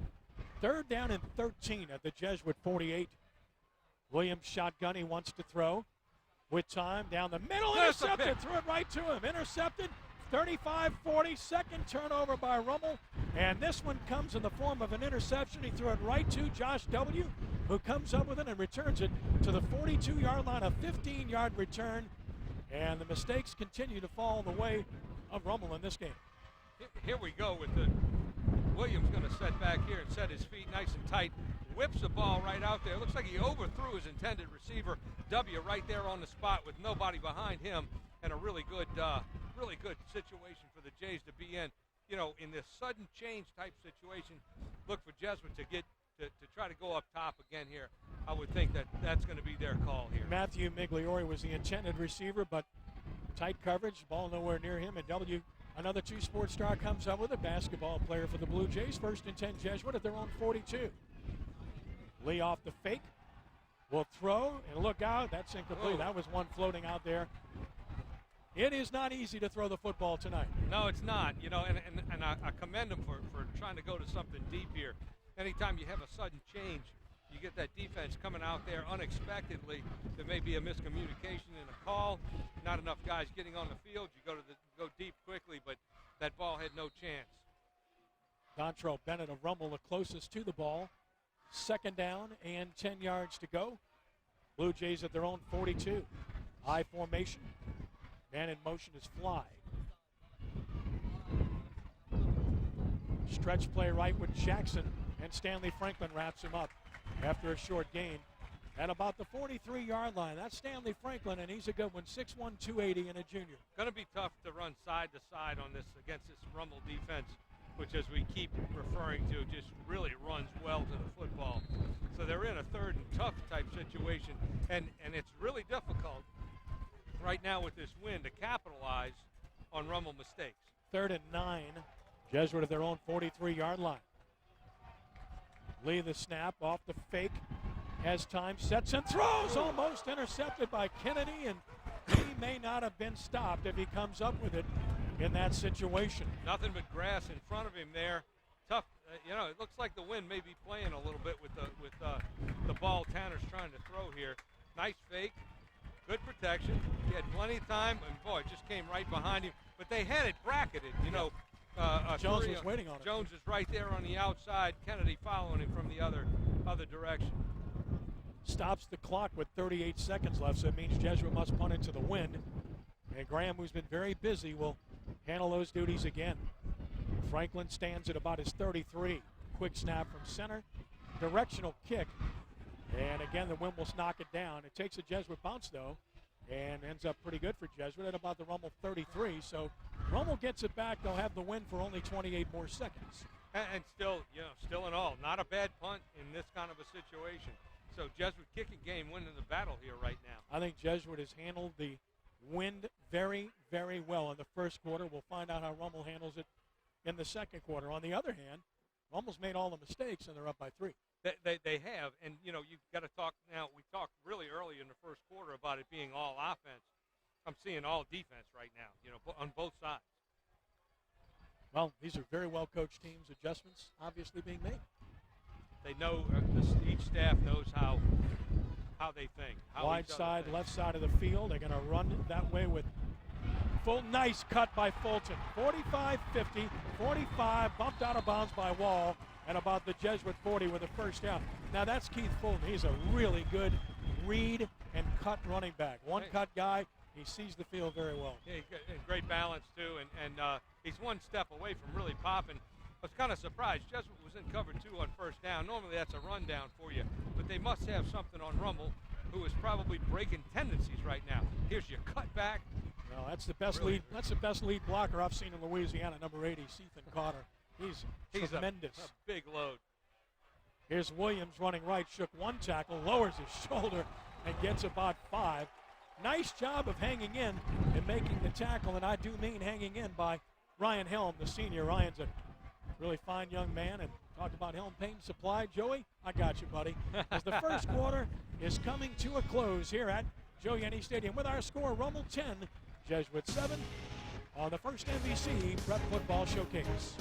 S1: 3rd down and 13 at the Jesuit 48. Williams shotgun. He wants to throw. With time down the middle. Intercepted. Threw it right to him. Intercepted. 35-40. Second turnover by Rummel. And this one comes in the form of an interception. He threw it right to Josh W., who comes up with it and returns it to the 42-yard line. A 15-yard return. And the mistakes continue to fall the way of Rummel in this game.
S2: Here we go with the Williams going to set back here and set his feet nice and tight. Whips the ball right out there. Looks like he overthrew his intended receiver, W, right there on the spot with nobody behind him, and a really good situation for the Jays to be in. You know, in this sudden change type situation, look for Jesuit to get to try to go up top again here. I would think that's going to be their call here.
S1: Matthew Migliori was the intended receiver, but tight coverage, ball nowhere near him, and W. Another 2-sport star comes up with a basketball player for the Blue Jays. 1st and 10 Jesuit at their own 42. Lee off the fake. Will throw and look out. That's incomplete. That was one floating out there. It is not easy to throw the football tonight.
S2: No, it's not. You know, and I commend him for trying to go to something deep here. Anytime you have a sudden change, you get that defense coming out there unexpectedly. There may be a miscommunication in a call, not enough guys getting on the field. You go deep quickly, but that ball had no chance.
S1: Dontrell Bennett of Rummel the closest to the ball. 2nd down and 10 yards to go. Blue Jays at their own 42. High formation. Man in motion is Fly. Stretch play right with Jackson, and Stanley Franklin wraps him up after a short gain at about the 43-yard line. That's Stanley Franklin, and he's a good one, 6'1", 280, and a junior.
S2: Going to be tough to run side to side on this against this Rummel defense, which, as we keep referring to, just really runs well to the football. So they're in a third and tough type situation, and it's really difficult right now with this win to capitalize on Rummel mistakes.
S1: 3rd and 9. Jesuit at their own 43-yard line. Lee the snap off the fake. Has time, sets and throws, almost intercepted by Kennedy, and he may not have been stopped if he comes up with it in that situation.
S2: Nothing but grass in front of him there. Tough, it looks like the wind may be playing a little bit with the ball Tanner's trying to throw here. Nice fake, good protection. He had plenty of time, and boy, it just came right behind him. But they had it bracketed,
S1: Jones was waiting on it.
S2: Jones is right there on the outside. Kennedy following him from the other direction.
S1: Stops the clock with 38 seconds left, so it means Jesuit must punt into the wind. And Graham, who's been very busy, will handle those duties again. Franklin stands at about his 33. Quick snap from center. Directional kick. And again, the wind will knock it down. It takes a Jesuit bounce, though, and ends up pretty good for Jesuit at about the Rummel 33. So Rummel gets it back. They'll have the win for only 28 more seconds.
S2: And still in all, not a bad punt in this kind of a situation. So Jesuit kicking game winning the battle here right now.
S1: I think Jesuit has handled the wind very, very well in the first quarter. We'll find out how Rummel handles it in the second quarter. On the other hand, Rummel's made all the mistakes, and they're up by 3.
S2: They have, and you've got to talk now. We talked really early in the first quarter about it being all offense. I'm seeing all defense right now, on both sides.
S1: Well, these are very well coached teams. Adjustments obviously being made.
S2: They know each staff knows how they think.
S1: Wide side, left side of the field. They're going to run that way with nice cut by Fulton. 45-50, 45, bumped out of bounds by Wall, and about the Jesuit 40 with a first down. Now that's Keith Fulton. He's a really good read and cut running back. One cut guy. He sees the field very well.
S2: Yeah, he's got great balance too, and he's one step away from really popping. I was kind of surprised. Jesuit was in cover 2 on first down. Normally that's a rundown for you, but they must have something on Rummel, who is probably breaking tendencies right now. Here's your cut back.
S1: Well, that's the best lead. That's the best lead blocker I've seen in Louisiana. Number 80, Ethan Cotter. He's tremendous.
S2: A big load.
S1: Here's Williams running right. Shook one tackle, lowers his shoulder, and gets about 5. Nice job of hanging in and making the tackle, and I do mean hanging in by Ryan Helm, the senior. Ryan's a really fine young man, and talked about Helm Paint Supply. Joey, I got you, buddy. As the first quarter is coming to a close here at Joe Yenny Stadium with our score, Rummel 10, Jesuit 7, on the first NBC Prep Football Showcase.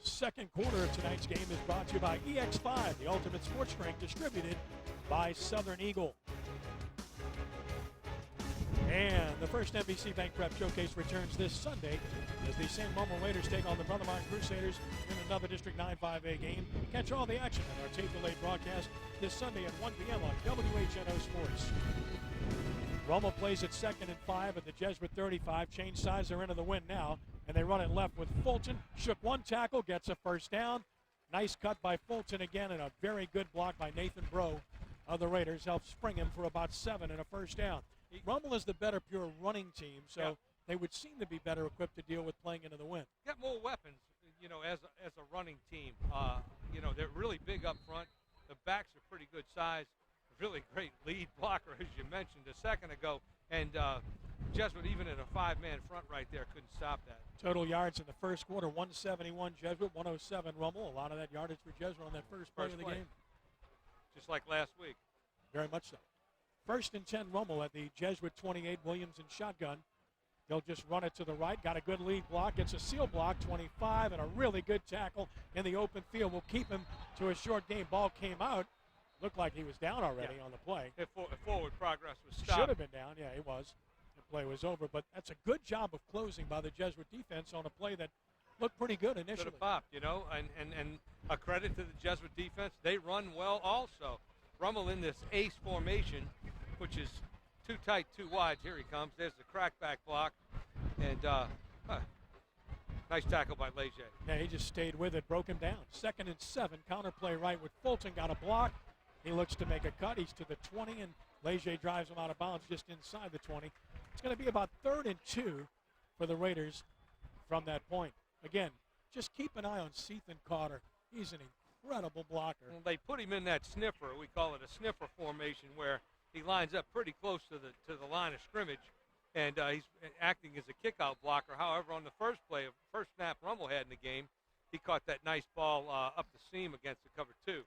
S1: Second quarter of tonight's game is brought to you by EX5, the ultimate sports drink, distributed by Southern Eagle. And the first NBC Bank Prep Showcase returns this Sunday as the San Momo Raiders take on the Brother Martin Crusaders in another District 9-5A game. Catch all the action on our tape-delayed broadcast this Sunday at 1 p.m. on WHNO Sports. Rummel plays at 2nd and 5 at the Jesuit 35. Change sides are into the win now, and they run it left with Fulton. Shook one tackle, gets a first down. Nice cut by Fulton again, and a very good block by Nathan Bro of the Raiders helps spring him for about 7 and a first down. Rummel is the better pure running team, so they would seem to be better equipped to deal with playing into the wind.
S2: Got more weapons, as a running team. They're really big up front. The backs are pretty good size. Really great lead blocker, as you mentioned a second ago. And Jesuit, even in a 5-man front right there, couldn't stop that.
S1: Total yards in the first quarter, 171 Jesuit, 107 Rummel. A lot of that yardage for Jesuit on that first play of the game.
S2: Just like last week.
S1: Very much so. 1st and 10 Rummel at the Jesuit 28, Williams in shotgun. They'll just run it to the right. Got a good lead block. It's a seal block, 25, and a really good tackle in the open field. Will keep him to a short game. Ball came out. Looked like he was down already on the play.
S2: If forward progress was stopped.
S1: Should have been down. Yeah, he was. The play was over. But that's a good job of closing by the Jesuit defense on a play that looked pretty good initially.
S2: Could have popped, and a credit to the Jesuit defense. They run well also. Rummel in this ace formation, which is too tight, too wide. Here he comes. There's the crackback block. And nice tackle by Leger.
S1: Yeah, he just stayed with it, broke him down. 2nd and 7, counterplay right with Fulton, got a block. He looks to make a cut. He's to the 20, and Leger drives him out of bounds just inside the 20. It's going to be about 3rd and 2 for the Raiders from that point. Again, just keep an eye on Sethan Carter. He's an incredible blocker.
S2: Well, they put him in that sniffer. We call it a sniffer formation, where he lines up pretty close to the line of scrimmage, and he's acting as a kickout blocker. However, on the first snap Rummel had in the game, he caught that nice ball up the seam against the cover 2.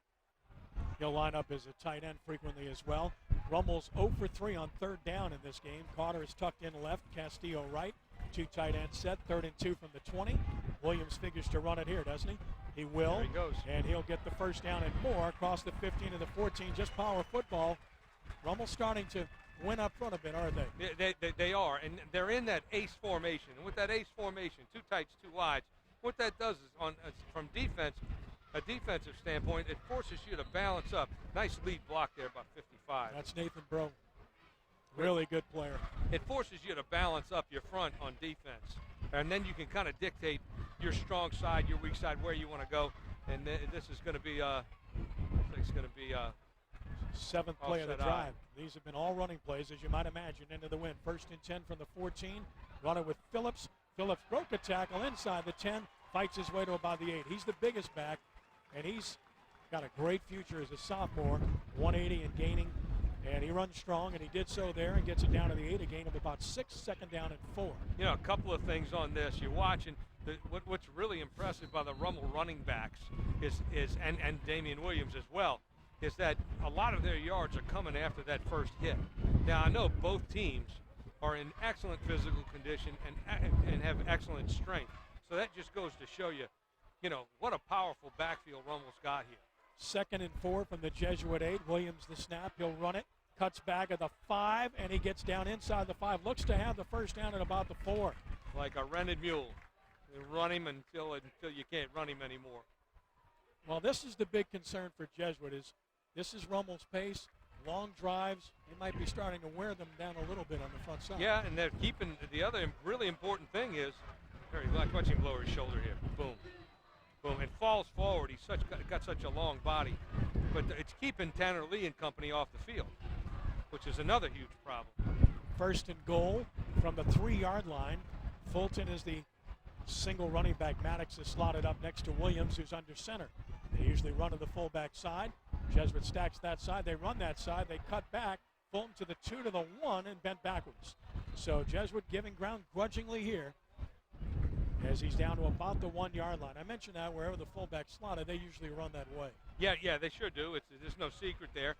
S1: He'll line up as a tight end frequently as well. Rummel's 0 for 3 on 3rd down in this game. Carter is tucked in left, Castillo right. 2 tight end set, 3rd and 2 from the 20. Williams figures to run it here, doesn't he? He will.
S2: There he goes.
S1: And he'll get the first down and more across the 15 to the 14. Just power football. Rummel's starting to win up front a bit, aren't they?
S2: They are, and they're in that ace formation. And with that ace formation, 2 tights, 2 wides, what that does is, from a defensive standpoint, it forces you to balance up. Nice lead block there, about 55.
S1: That's Nathan Bro. Really good player.
S2: It forces you to balance up your front on defense, and then you can kind of dictate your strong side, your weak side, where you want to go. And this is going to be,
S1: 7th play of the drive. These have been all running plays, as you might imagine, into the win. 1st and 10 from the 14. Running with Phillips. Phillips broke a tackle inside the 10, fights his way to about the 8. He's the biggest back, and he's got a great future as a sophomore, 180 and gaining. And he runs strong, and he did so there and gets it down to the 8, a gain of about 6, 2nd down and 4.
S2: You know, a couple of things on this. You're watching. What's really impressive by the Rummel running backs and Damian Williams as well, is that a lot of their yards are coming after that first hit. Now, I know both teams are in excellent physical condition and have excellent strength. So that just goes to show you, what a powerful backfield Rummel's got here.
S1: 2nd and 4 from the Jesuit 8. Williams the snap. He'll run it. Cuts back at the 5, and he gets down inside the 5. Looks to have the first down at about the 4.
S2: Like a rented mule. You run him until you can't run him anymore.
S1: Well, this is the big concern for Jesuit. This is Rummel's pace. Long drives. They might be starting to wear them down a little bit on the front side.
S2: Yeah, and they're keeping the other really important thing is, watch him lower his shoulder here. Boom. Boom. It falls forward. He's got such a long body. But it's keeping Tanner Lee and company off the field, which is another huge problem.
S1: 1st and goal from the 3-yard line. Fulton is the single running back. Maddox is slotted up next to Williams, who's under center. They usually run to the fullback side. Jesuit stacks that side. They run that side. They cut back. Fulton to the 2 to the 1 and bent backwards. So Jesuit giving ground grudgingly here as he's down to about the 1-yard line. I mentioned that wherever the fullback slotted, they usually run that way.
S2: Yeah, they sure do. There's no secret there.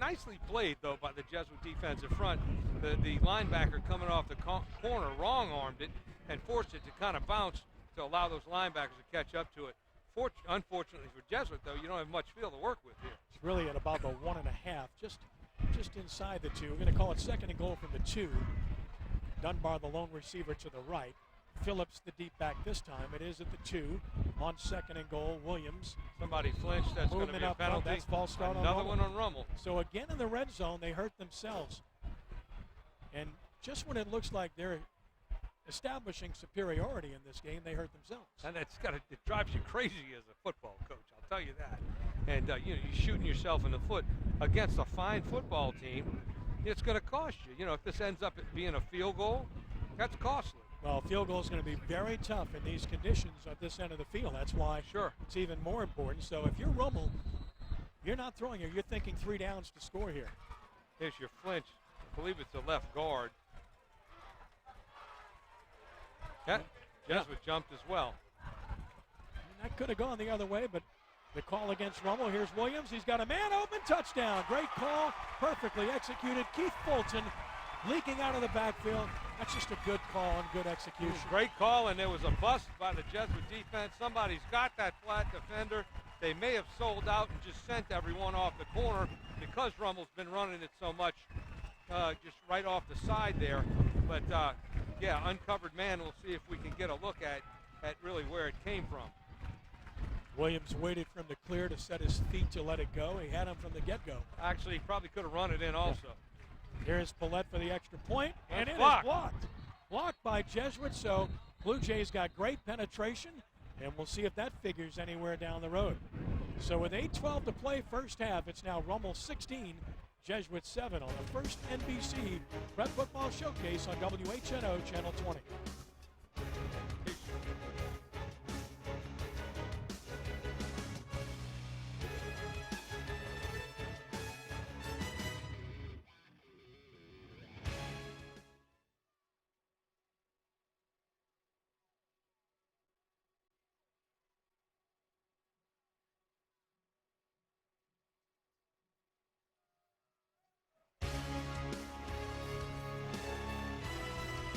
S2: Nicely played, though, by the Jesuit defensive front. The linebacker coming off the corner wrong-armed it and forced it to kind of bounce to allow those linebackers to catch up to it. Unfortunately for Jesuit, though, you don't have much field to work with here.
S1: It's really at about the 1.5, just inside the 2. We're going to call it 2nd and goal from the 2. Dunbar, the lone receiver, to the right. Phillips, the deep back this time. It is at the 2 on 2nd and goal. Williams.
S2: Somebody flinched. That's going to be a penalty.
S1: That's false start.
S2: Another one on Rummel.
S1: So again in the red zone, they hurt themselves. And just when it looks like they're establishing superiority in this game, they hurt themselves.
S2: And it drives you crazy as a football coach, I'll tell you that. And you're shooting yourself in the foot against a fine football team. It's going to cost you. If this ends up being a field goal, that's costly.
S1: Well, field goal is going to be very tough in these conditions at this end of the field. That's why it's even more important. So if you're Rummel, you're not throwing it. You're thinking 3 downs to score here.
S2: Here's your flinch. I believe it's a left guard. Yeah, Jesuit jumped as well.
S1: That could have gone the other way, but the call against Rummel. Here's Williams. He's got a man open. Touchdown. Great call. Perfectly executed. Keith Fulton leaking out of the backfield. That's just a good call and good execution.
S2: Great call, and there was a bust by the Jesuit defense. Somebody's got that flat defender. They may have sold out and just sent everyone off the corner because Rummel's been running it so much just right off the side there. But, uncovered man. We'll see if we can get a look at really where it came from.
S1: Williams waited for him to clear to set his feet to let it go. He had him from the get-go.
S2: Actually, he probably could have run it in also.
S1: Here's Paulette for the extra point, and it
S2: blocked.
S1: is blocked. Blocked by Jesuit, so Blue Jays got great penetration, and we'll see if that figures anywhere down the road. So with 8:12 to play first half, it's now Rummel 16, Jesuit 7 on the first NBC Prep Football Showcase on WHNO Channel 20.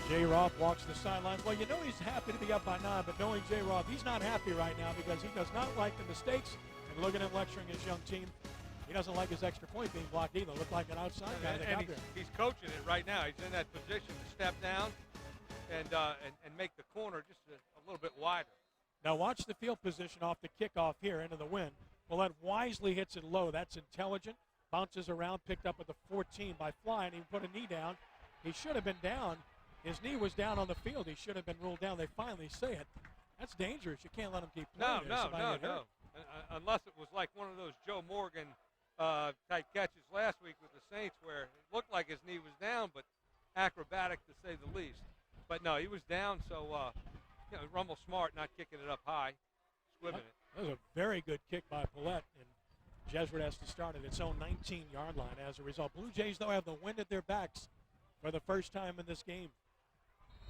S1: J. Roth walks the sidelines. Well, you know he's happy to be up by 9, but knowing J. Roth, he's not happy right now because he does not like the mistakes. And look at him lecturing his young team. He doesn't like his extra point being blocked either. Looked like an outside guy that got there.
S2: He's coaching it right now. He's in that position to step down and make the corner just a little bit wider.
S1: Now watch the field position off the kickoff here into the wind. Well, that wisely hits it low. That's intelligent. Bounces around, picked up at the 14 by Fly, and he put a knee down. He should have been down. His knee was down on the field. He should have been ruled down. They finally say it. That's dangerous. You can't let him keep playing.
S2: No. Unless it was like one of those Joe Morgan type catches last week with the Saints where it looked like his knee was down, but acrobatic to say the least. But no, he was down, so Rummel smart not kicking it up high, swimming it.
S1: That was a very good kick by Paulette, and Jesuit has to start at its own 19-yard line as a result. Blue Jays, though, have the wind at their backs for the first time in this game.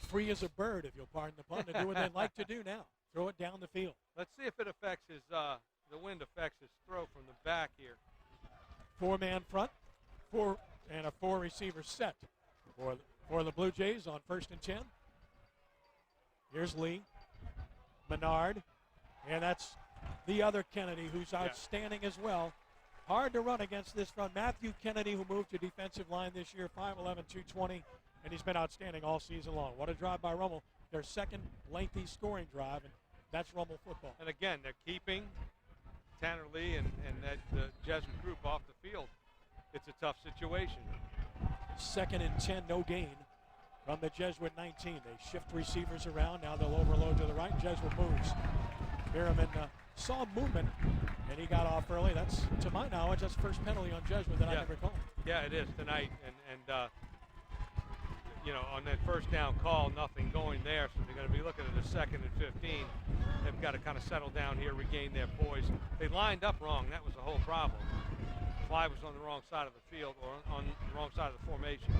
S1: Free as a bird, if you'll pardon the pun, to do what they like to do now. Throw it down the field.
S2: Let's see if it affects his, the wind affects his throw from the back here.
S1: Four-man front, and a four-receiver set for the Blue Jays on 1st and 10. Here's Lee, Menard, and that's the other Kennedy who's outstanding as well. Hard to run against this front. Matthew Kennedy, who moved to defensive line this year, 5'11", 220, and he's been outstanding all season long. What a drive by Rummel. Their second lengthy scoring drive, and that's Rummel football.
S2: And again, they're keeping Tanner Lee and the Jesuit group off the field. It's a tough situation.
S1: 2nd and 10, no gain from the Jesuit 19. They shift receivers around. Now they'll overload to the right. Jesuit moves. Merriman saw movement, and he got off early. That's, to my knowledge, that's the first penalty on Jesuit that I can recall.
S2: Yeah, it is tonight. And on that first down call, nothing going there, so they're going to be looking at a 2nd and 15. They've got to kind of settle down here, regain their poise. They lined up wrong. That was the whole problem. Fly was on the wrong side of the field or on the wrong side of the formation.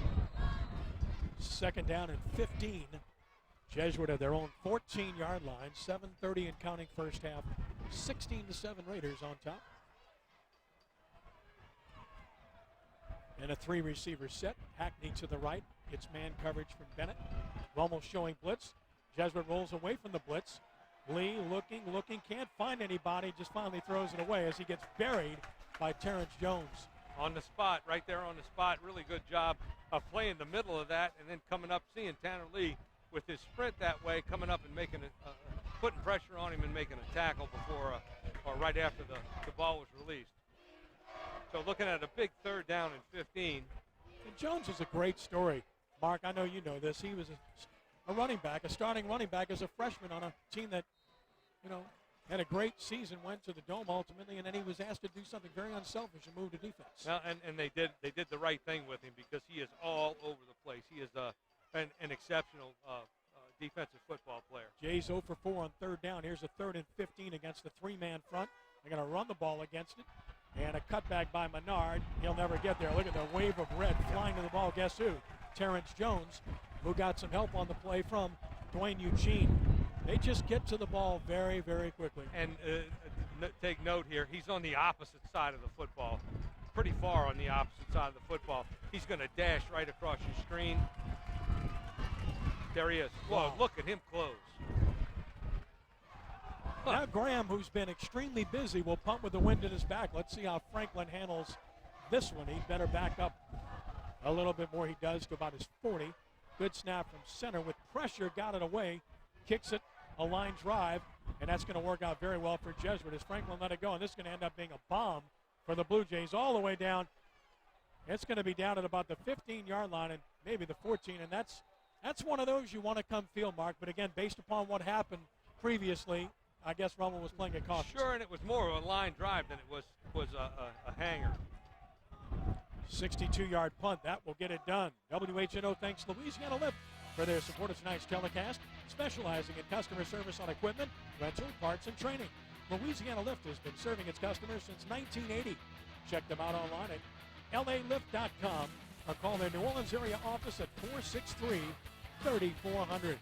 S1: 2nd down and 15. Jesuit at their own 14-yard line, 7:30 and counting first half, 16-7 Raiders on top. And a 3-receiver set. Hackney to the right. It's man coverage from Bennett. Rummel showing blitz. Jesuit rolls away from the blitz. Lee looking, can't find anybody, just finally throws it away as he gets buried by Terrence Jones.
S2: On the spot, right there on the spot. Really good job of playing the middle of that and then coming up, seeing Tanner Lee with his sprint that way, coming up and making putting pressure on him and making a tackle before or right after the ball was released. So looking at a big 3rd down and 15.
S1: And Jones is a great story. Mark, I know you know this. He was a running back, a starting running back as a freshman on a team that, had a great season, went to the Dome ultimately, and then he was asked to do something very unselfish and move to defense.
S2: Well, and they did the right thing with him because he is all over the place. He is an exceptional defensive football player.
S1: Jays 0 for 4 on 3rd down. Here's a 3rd and 15 against the 3-man front. They're going to run the ball against it. And a cutback by Menard. He'll never get there. Look at the wave of red flying to the ball. Guess who? Terrence Jones, who got some help on the play from Dwayne Eugene. They just get to the ball very, very quickly.
S2: And take note here, he's on the opposite side of the football, pretty far on the opposite side of the football. He's going to dash right across your screen. There he is. Whoa, look at him close.
S1: Now Graham, who's been extremely busy, will punt with the wind at his back. Let's see how Franklin handles this one. He better back up a little bit more. He does to about his 40. Good snap from center with pressure. Got it away. Kicks it a line drive, and that's going to work out very well for Jesuit as Franklin let it go. And this is going to end up being a bomb for the Blue Jays all the way down. It's going to be down at about the 15-yard line and maybe the 14, and that's one of those you want to come field, Mark. But again, based upon what happened previously, I guess Rummel was playing it cautious.
S2: Sure, and it was more of a line drive than it was a hanger.
S1: 62-yard punt. That will get it done. WHNO thanks Louisiana Lift for their support of tonight's telecast, specializing in customer service on equipment, rental, parts, and training. Louisiana Lift has been serving its customers since 1980. Check them out online at LALift.com or call their New Orleans area office at 463-3400.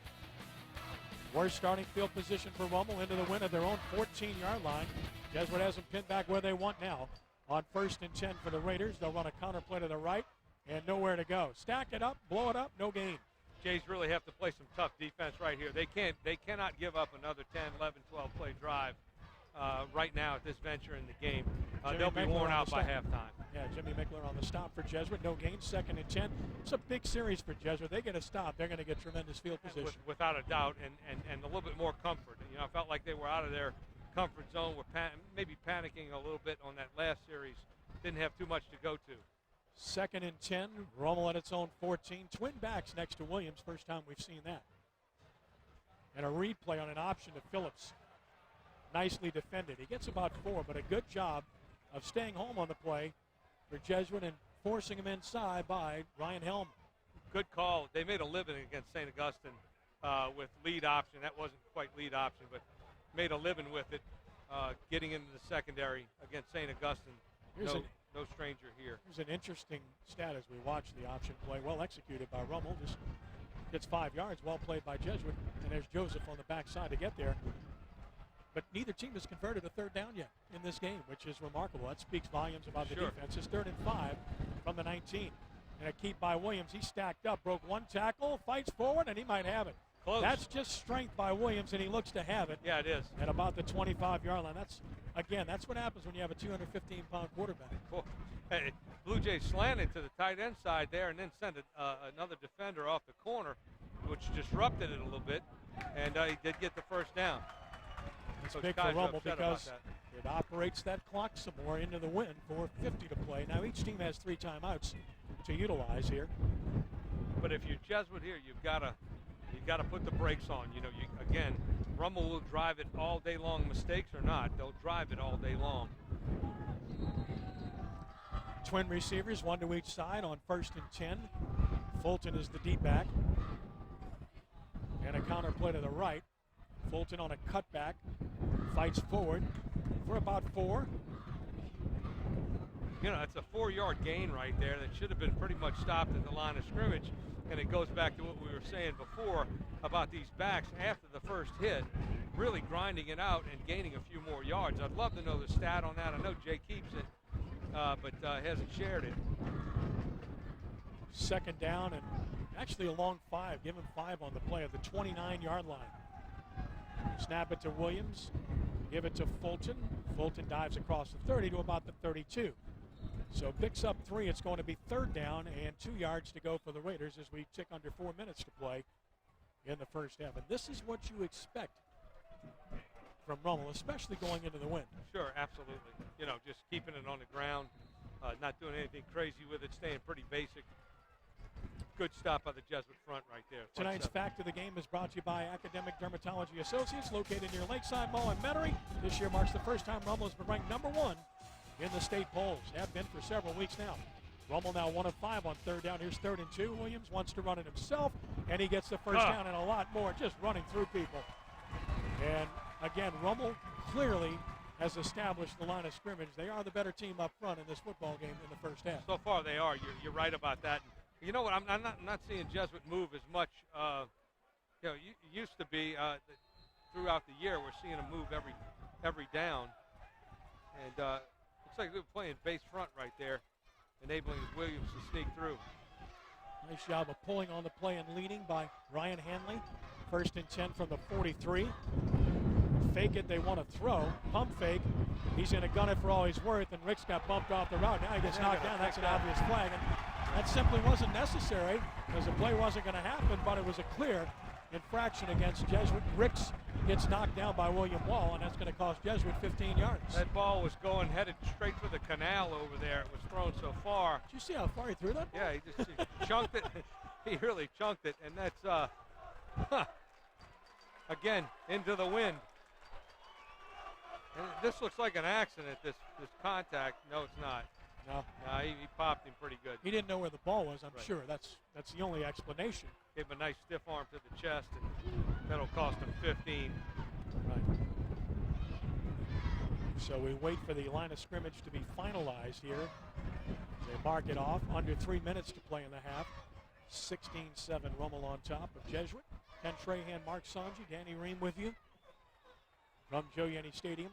S1: Worst starting field position for Rummel into the win at their own 14-yard line. Jesuit has them pinned back where they want now. On 1st and 10 for the Raiders, they'll run a counter play to the right and nowhere to go. Stack it up, blow it up, no gain.
S2: Jays really have to play some tough defense right here. They cannot give up another 10, 11, 12 play drive right now at this venture in the game. They'll be worn out by halftime.
S1: Yeah, Jimmy Mickler on the stop for Jesuit. No gain, 2nd and 10. It's a big series for Jesuit. They get a stop. They're going to get tremendous field position.
S2: Without a doubt, and a little bit more comfort. You know, I felt like they were out of their comfort zone. Were maybe panicking a little bit on that last series. Didn't have too much to go to.
S1: 2nd and 10. Rummel at its own 14. Twin backs next to Williams. First time we've seen that. And a read play on an option to Phillips. Nicely defended. He gets about 4, but a good job of staying home on the play for Jesuit and forcing him inside by Ryan Helm.
S2: Good call. They made a living against St. Augustine with lead option. That wasn't quite lead option, but made a living with it, getting into the secondary against St. Augustine. No stranger here.
S1: Here's an interesting stat as we watch the option play. Well executed by Rummel. Just gets 5 yards. Well played by Jesuit. And there's Joseph on the backside to get there. But neither team has converted a 3rd down yet in this game, which is remarkable. That speaks volumes about the defense. It's 3rd and 5 from the 19. And a keep by Williams. He stacked up, broke one tackle, fights forward, and he might have it.
S2: Close.
S1: That's just strength by Williams, and he looks to have it.
S2: Yeah, it is.
S1: At about the 25-yard line. That's what happens when you have a 215-pound quarterback.
S2: Well, hey, Blue Jays slanted to the tight end side there and then sent another defender off the corner, which disrupted it a little bit, and he did get the 1st down.
S1: It's big for Rummel because it operates that clock some more into the win. 4:50 to play. Now each team has 3 timeouts to utilize here.
S2: But if you're Jesuit here, you've got to put the brakes on. You know, again, Rummel will drive it all day long, mistakes or not. They'll drive it all day long.
S1: Twin receivers, 1 to each side on 1st and 10. Fulton is the deep back. And a counter play to the right. Fulton on a cutback, fights forward for about 4.
S2: You know, it's a 4-yard gain right there that should have been pretty much stopped at the line of scrimmage. And it goes back to what we were saying before about these backs after the first hit, really grinding it out and gaining a few more yards. I'd love to know the stat on that. I know Jay keeps it, but hasn't shared it.
S1: 2nd down and actually a long 5. Give him 5 on the play at the 29-yard line. Snap it to Williams. Give it to Fulton. Fulton dives across the 30 to about the 32. So picks up 3. It's going to be 3rd down and 2 yards to go for the Raiders as we tick under 4 minutes to play in the first half. And this is what you expect from Rummel, especially going into the win.
S2: Sure, absolutely. You know, just keeping it on the ground, not doing anything crazy with it, staying pretty basic. Good stop by the Jesuit front right there.
S1: Tonight's Fact of the Game is brought to you by Academic Dermatology Associates, located near Lakeside Mall in Metairie. This year marks the first time Rummel has been ranked number 1 in the state polls. Have been for several weeks now. Rummel now 1 of 5 on 3rd down. Here's 3rd and 2. Williams wants to run it himself, and he gets the 1st down and a lot more, just running through people. And again, Rummel clearly has established the line of scrimmage. They are the better team up front in this football game in the first half.
S2: So far they are. You're right about that. You know what? I'm not seeing Jesuit move as much. You know, it used to be throughout the year we're seeing them move every down, and looks like they're playing base front right there, enabling Williams to sneak through.
S1: Nice job of pulling on the play and leading by Ryan Hanley. 1st and 10 from the 43. Fake it, they want to throw. Pump fake. He's going to gun it for all he's worth, and Ricks got bumped off the route. Now he gets knocked down. That's an obvious flag. And that simply wasn't necessary because the play wasn't going to happen, but it was a clear. infraction against Jesuit. Ricks gets knocked down by William Wall, and that's going to cost Jesuit 15 yards.
S2: That ball was headed straight for the canal over there. It was thrown so far.
S1: Did you see how far he threw that ball?
S2: Yeah, he chunked it. He really chunked it, and that's, again, into the wind. And this looks like an accident, this contact. No, it's not.
S1: No.
S2: No, he popped him pretty good.
S1: He didn't know where the ball was, I'm
S2: Right.
S1: sure. That's the only explanation.
S2: Gave him a nice stiff arm to the chest, and that'll cost him 15.
S1: Right. So we wait for the line of scrimmage to be finalized here. They mark it off. Under 3 minutes to play in the half. 16-7 Rummel on top of Jesuit. Ken Trahan, Mark Sanji, Danny Ream with you from Joe Yenny Stadium.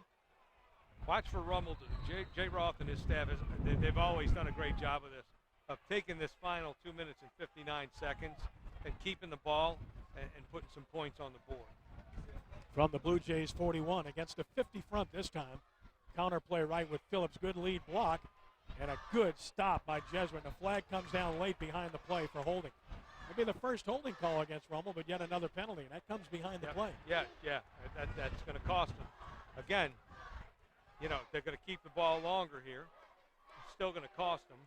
S2: Watch for Rummel. Jay Roth and his staff, they've always done a great job of this, of taking this final 2 minutes and 59 seconds and keeping the ball and putting some points on the board.
S1: From the Blue Jays 41 against a 50 front this time. Counter play right with Phillips. Good lead block and a good stop by Jesuit. The flag comes down late behind the play for holding. It'll be the first holding call against Rummel, but yet another penalty, and that comes behind the play.
S2: Yeah. That's going to cost them. Again, you know, they're going to keep the ball longer here. It's still going to cost them,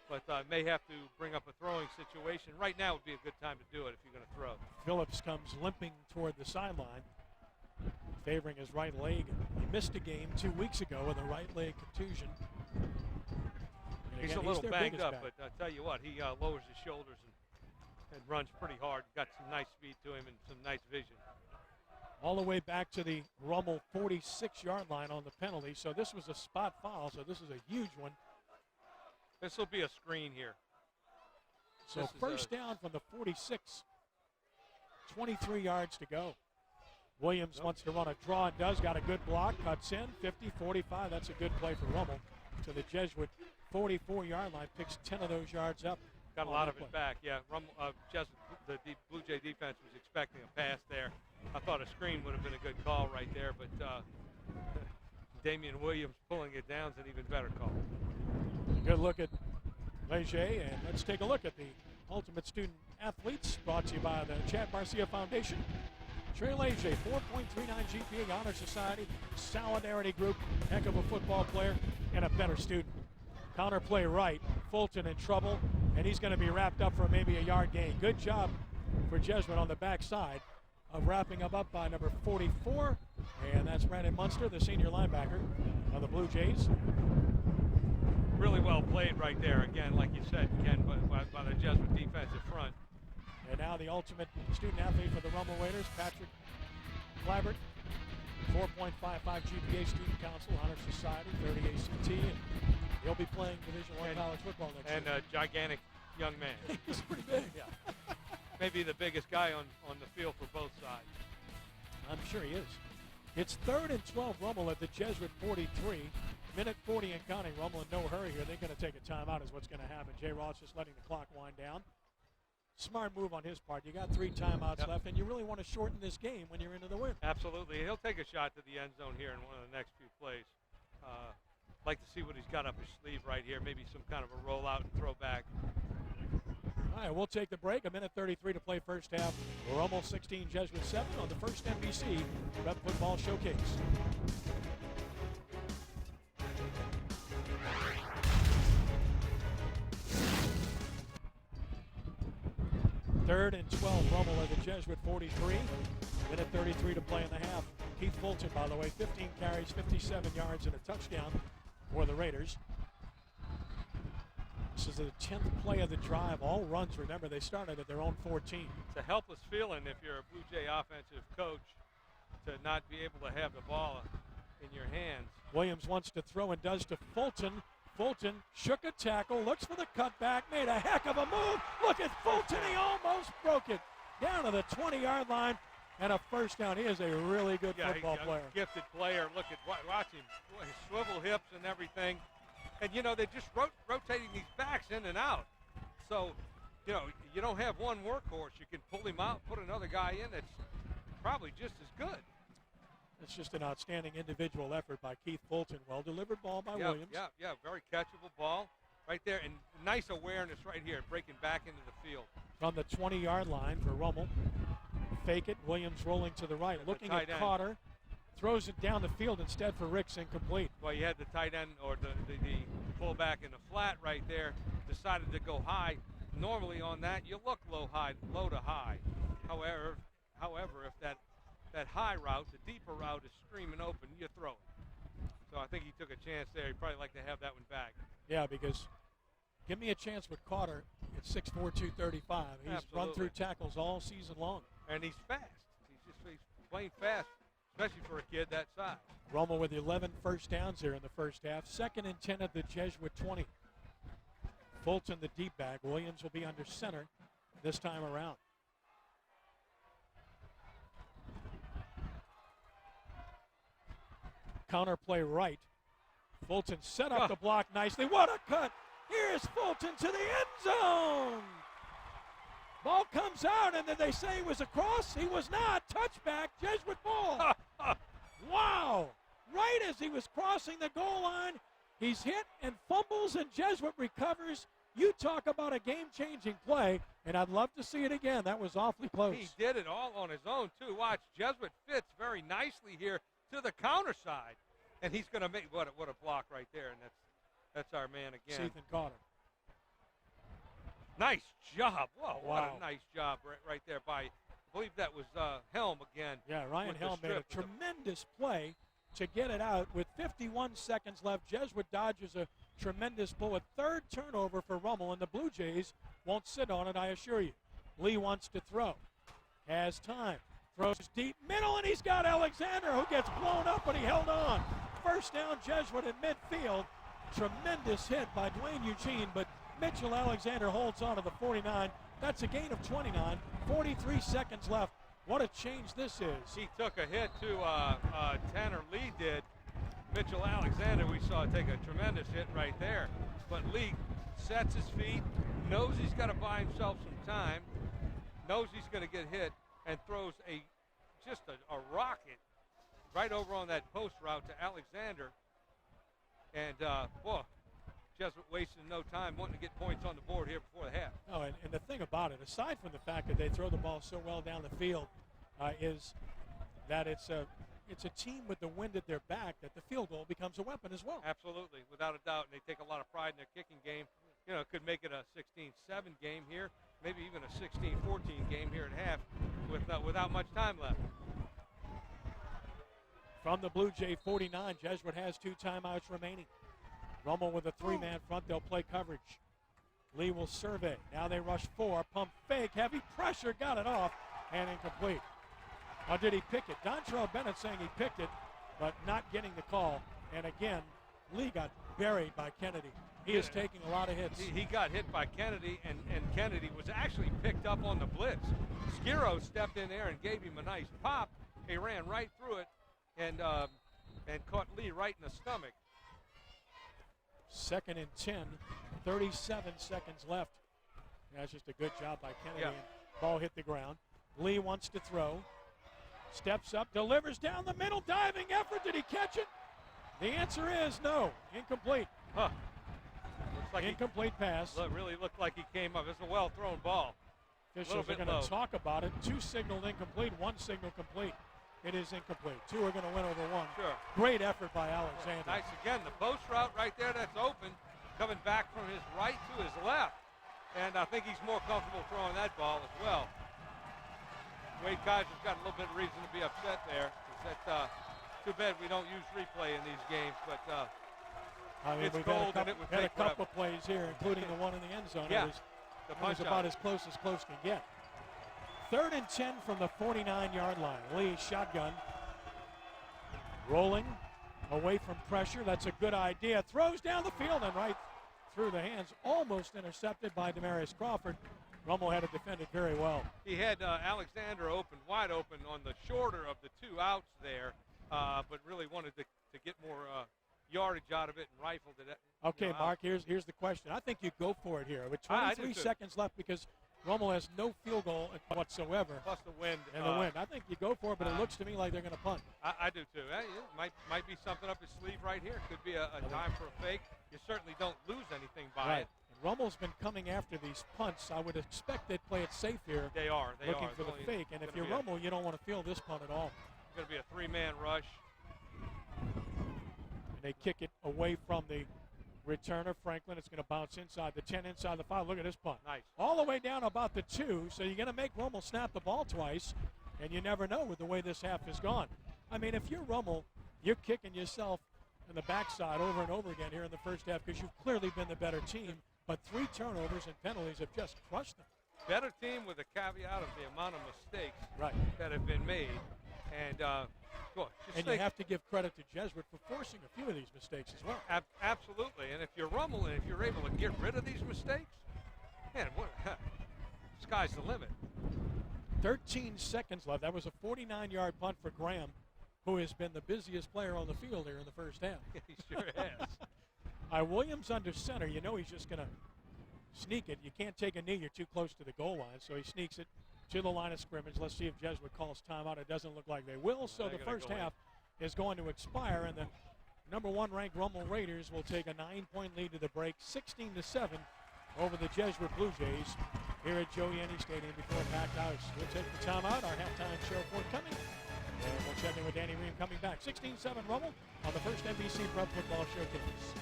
S2: but may have to bring up a throwing situation. Right now would be a good time to do it if you're going to throw.
S1: Phillips comes limping toward the sideline, favoring his right leg. He missed a game 2 weeks ago with a right leg contusion. And
S2: He's
S1: again,
S2: a little
S1: their
S2: banged
S1: biggest
S2: up,
S1: back.
S2: but I tell you what, he lowers his shoulders and runs pretty hard. Got some nice speed to him and some nice vision.
S1: All the way back to the Rummel 46-yard line on the penalty. So this was a spot foul, so this is a huge one.
S2: This will be a screen here.
S1: So
S2: This is
S1: first down from the 46. 23 yards to go. Williams wants to run a draw and does. Got a good block. Cuts in. 50, 45. That's a good play for Rummel. To the Jesuit 44-yard line. Picks 10 of those yards up.
S2: Got a lot of it back. Yeah, Rummel, the Blue Jay defense was expecting a pass there. I thought a screen would have been a good call right there, but Damian Williams pulling it down is an even better call.
S1: Good look at Leger, and let's take a look at the Ultimate Student Athletes, brought to you by the Chad Barcia Foundation. Trey Leger, 4.39 GPA, Honor Society, Solidarity Group, heck of a football player, and a better student. Counter play right, Fulton in trouble, and he's going to be wrapped up for maybe a yard gain. Good job for Jesuit on the backside of wrapping up by number 44, and that's Brandon Munster, the senior linebacker of the Blue Jays.
S2: Really well played right there, again, like you said, Ken, by the Jesuit defensive front.
S1: And now the ultimate student athlete for the Rummel Raiders, Patrick Clabbert, 4.55 GPA Student Council, Honor Society, 30 ACT, and he'll be playing Division I college football next year.
S2: And a gigantic young man.
S1: He's pretty big.
S2: Yeah. Maybe the biggest guy on the field for both sides.
S1: I'm sure he is. It's 3rd and 12, Rummel at the Jesuit 43. Minute 40 and counting. Rummel in no hurry here. They're going to take a timeout is what's going to happen. Jay Ross just letting the clock wind down. Smart move on his part. You got 3 timeouts left, and you really want to shorten this game when you're into the win.
S2: Absolutely. He'll take a shot to the end zone here in one of the next few plays. Like to see what he's got up his sleeve right here. Maybe some kind of a rollout and throwback.
S1: All right, we'll take the break. A minute 33 to play first half. Rummel 16, Jesuit 7 on the first NBC Prep Football Showcase. Third and 12, Rummel at the Jesuit 43. Minute 33 to play in the half. Keith Fulton, by the way, 15 carries, 57 yards, and a touchdown for the Raiders. This is the 10th play of the drive. All runs, remember, they started at their own 14.
S2: It's a helpless feeling if you're a Blue Jay offensive coach to not be able to have the ball in your hands.
S1: Williams wants to throw and does to Fulton. Fulton shook a tackle, looks for the cutback, made a heck of a move. Look at Fulton, he almost broke it. Down to the 20-yard line and a first down. He is a really good football player.
S2: Gifted player. Look at watch him. His swivel hips and everything. And, you know, they're just rotating these backs in and out. So, you know, you don't have one workhorse. You can pull him out, put another guy in that's probably just as good.
S1: It's just an outstanding individual effort by Keith Fulton. Well-delivered ball by Williams.
S2: Yeah, very catchable ball right there. And nice awareness right here, breaking back into the field.
S1: From the 20-yard line for Rummel. fake it. Williams rolling to the right,
S2: And
S1: looking
S2: the
S1: at
S2: tight end.
S1: Carter. Throws it down the field instead for Ricks, incomplete.
S2: Well, you had the tight end or the fullback in the flat right there, decided to go high. Normally on that, you look low to high. However, if that high route, the deeper route is screaming open, you throw it. So I think he took a chance there. He'd probably like to have that one back.
S1: Yeah, because give me a chance with Carter at 6'4", 235. He's
S2: Absolutely.
S1: run through tackles all season long.
S2: And he's fast. He's playing fast, especially for a kid that size.
S1: Rummel with 11 first downs here in the first half. 2nd and 10 at the Jesuit 20. Fulton the deep back. Williams will be under center this time around. Counter play right. Fulton set up the block nicely. What a cut! Here's Fulton to the end zone. Ball comes out, and then they say he was across. He was not. Touchback, Jesuit ball. Wow! Right as he was crossing the goal line, he's hit and fumbles, and Jesuit recovers. You talk about a game-changing play, and I'd love to see it again. That was awfully close.
S2: He did it all on his own, too. Watch, Jesuit fits very nicely here to the counter side, and he's going to make what a block right there, and that's our man again.
S1: Ethan Carter.
S2: Nice job. Whoa,
S1: Wow.
S2: what a nice job right there by, I believe that was Helm again.
S1: Yeah, Ryan
S2: with the
S1: Helm made a
S2: strip.
S1: tremendous play to get it out with 51 seconds left. Jesuit dodges a tremendous pull. A third turnover for Rummel, and the Blue Jays won't sit on it, I assure you. Lee wants to throw. Has time. Throws deep middle, and he's got Alexander, who gets blown up, but he held on. First down, Jesuit at midfield. Tremendous hit by Dwayne Eugene, but Mitchell Alexander holds on to the 49. That's a gain of 29. 43 seconds left. What a change this is.
S2: He took a hit to Tanner Lee did. Mitchell Alexander, we saw take a tremendous hit right there. But Lee sets his feet, knows he's got to buy himself some time, knows he's going to get hit, and throws just a rocket right over on that post route to Alexander. And, Jesuit wasting no time wanting to get points on the board here before the half.
S1: Oh, and the thing about it, aside from the fact that they throw the ball so well down the field, is that it's a team with the wind at their back that the field goal becomes a weapon as well.
S2: Absolutely, without a doubt. And they take a lot of pride in their kicking game. You know, could make it a 16-7 game here, maybe even a 16-14 game here at half without much time left.
S1: From the Blue Jay 49, Jesuit has 2 timeouts remaining. Rummel with a 3-man front. They'll play coverage. Lee will survey. Now they rush 4. Pump fake. Heavy pressure. Got it off. And incomplete. Or did he pick it? Dontrell Bennett saying he picked it, but not getting the call. And again, Lee got buried by Kennedy. He is taking a lot of hits.
S2: He got hit by Kennedy, and Kennedy was actually picked up on the blitz. Skiro stepped in there and gave him a nice pop. He ran right through it and caught Lee right in the stomach.
S1: 2nd and 10, 37 seconds left. That's just a good job by Kennedy.
S2: Yeah.
S1: And ball hit the ground. Lee wants to throw. Steps up, delivers down the middle, diving effort. Did he catch it? The answer is no. Incomplete.
S2: Huh. Looks like
S1: Incomplete pass.
S2: really looked like he came up. It's a well-thrown ball.
S1: Officials are going to talk about it. 2 signaled incomplete, 1 signal complete. It is incomplete. 2 are going to win over 1.
S2: Sure.
S1: Great effort by Alexander.
S2: Nice again. The post route right there that's open, coming back from his right to his left. And I think he's more comfortable throwing that ball as well. Wade Kaiser's got a little bit of reason to be upset there. Too bad we don't use replay in these games, but it's
S1: we've
S2: cold and it would
S1: had
S2: take
S1: a couple of plays here, including the one in the end zone.
S2: Yeah,
S1: It was about as close can get. 3rd and 10 from the 49-yard line. Lee shotgun. Rolling away from pressure. That's a good idea. Throws down the field and right through the hands. Almost intercepted by Demarius Crawford. Rummel had it defended very well.
S2: He had Alexander wide open on the shorter of the 2 outs there, but really wanted to get more yardage out of it and rifled it.
S1: Okay, Mark, here's the question. I think you go for it here with 23 seconds left because Rummel has no field goal whatsoever.
S2: Plus the wind.
S1: And the wind. I think you go for it, but it looks to me like they're going to punt.
S2: I do too. It might be something up his sleeve right here. Could be a dime for a fake. You certainly don't lose anything by it.
S1: And Rummel's been coming after these punts. I would expect they'd play it safe here.
S2: They are. They
S1: looking
S2: are.
S1: for the fake. And if you're Rummel, you don't want to feel this punt at all.
S2: It's going to be a three-man rush.
S1: And they kick it away from the returner, Franklin. It's going to bounce inside the 10, inside the 5. Look at this punt.
S2: Nice.
S1: All the way down about the 2. So you're going to make Rummel snap the ball twice. And you never know with the way this half has gone. I mean, if you're Rummel, you're kicking yourself in the backside over and over again here in the first half because you've clearly been the better team. But 3 turnovers and penalties have just crushed them.
S2: Better team with a caveat of the amount of mistakes
S1: right.
S2: that have been made. And
S1: you have to give credit to Jesuit for forcing a few of these mistakes as well.
S2: Absolutely. And if you're Rummel and if you're able to get rid of these mistakes, man, sky's the limit.
S1: 13 seconds left. That was a 49-yard punt for Graham, who has been the busiest player on the field here in the first half.
S2: He sure has.
S1: Williams under center. You know he's just going to sneak it. You can't take a knee. You're too close to the goal line. So he sneaks it to the line of scrimmage. Let's see if Jesuit calls timeout. It doesn't look like they will. So the first half is going to expire, and the number 1 ranked Rummel Raiders will take a 9-point lead to the break, 16-7 over the Jesuit Blue Jays here at Joe Yanni Stadium before a packed house. We'll take the timeout. Our halftime show forthcoming. And we'll check in with Danny Ream coming back. 16-7 Rummel on the first NBC Prep Football Showcase.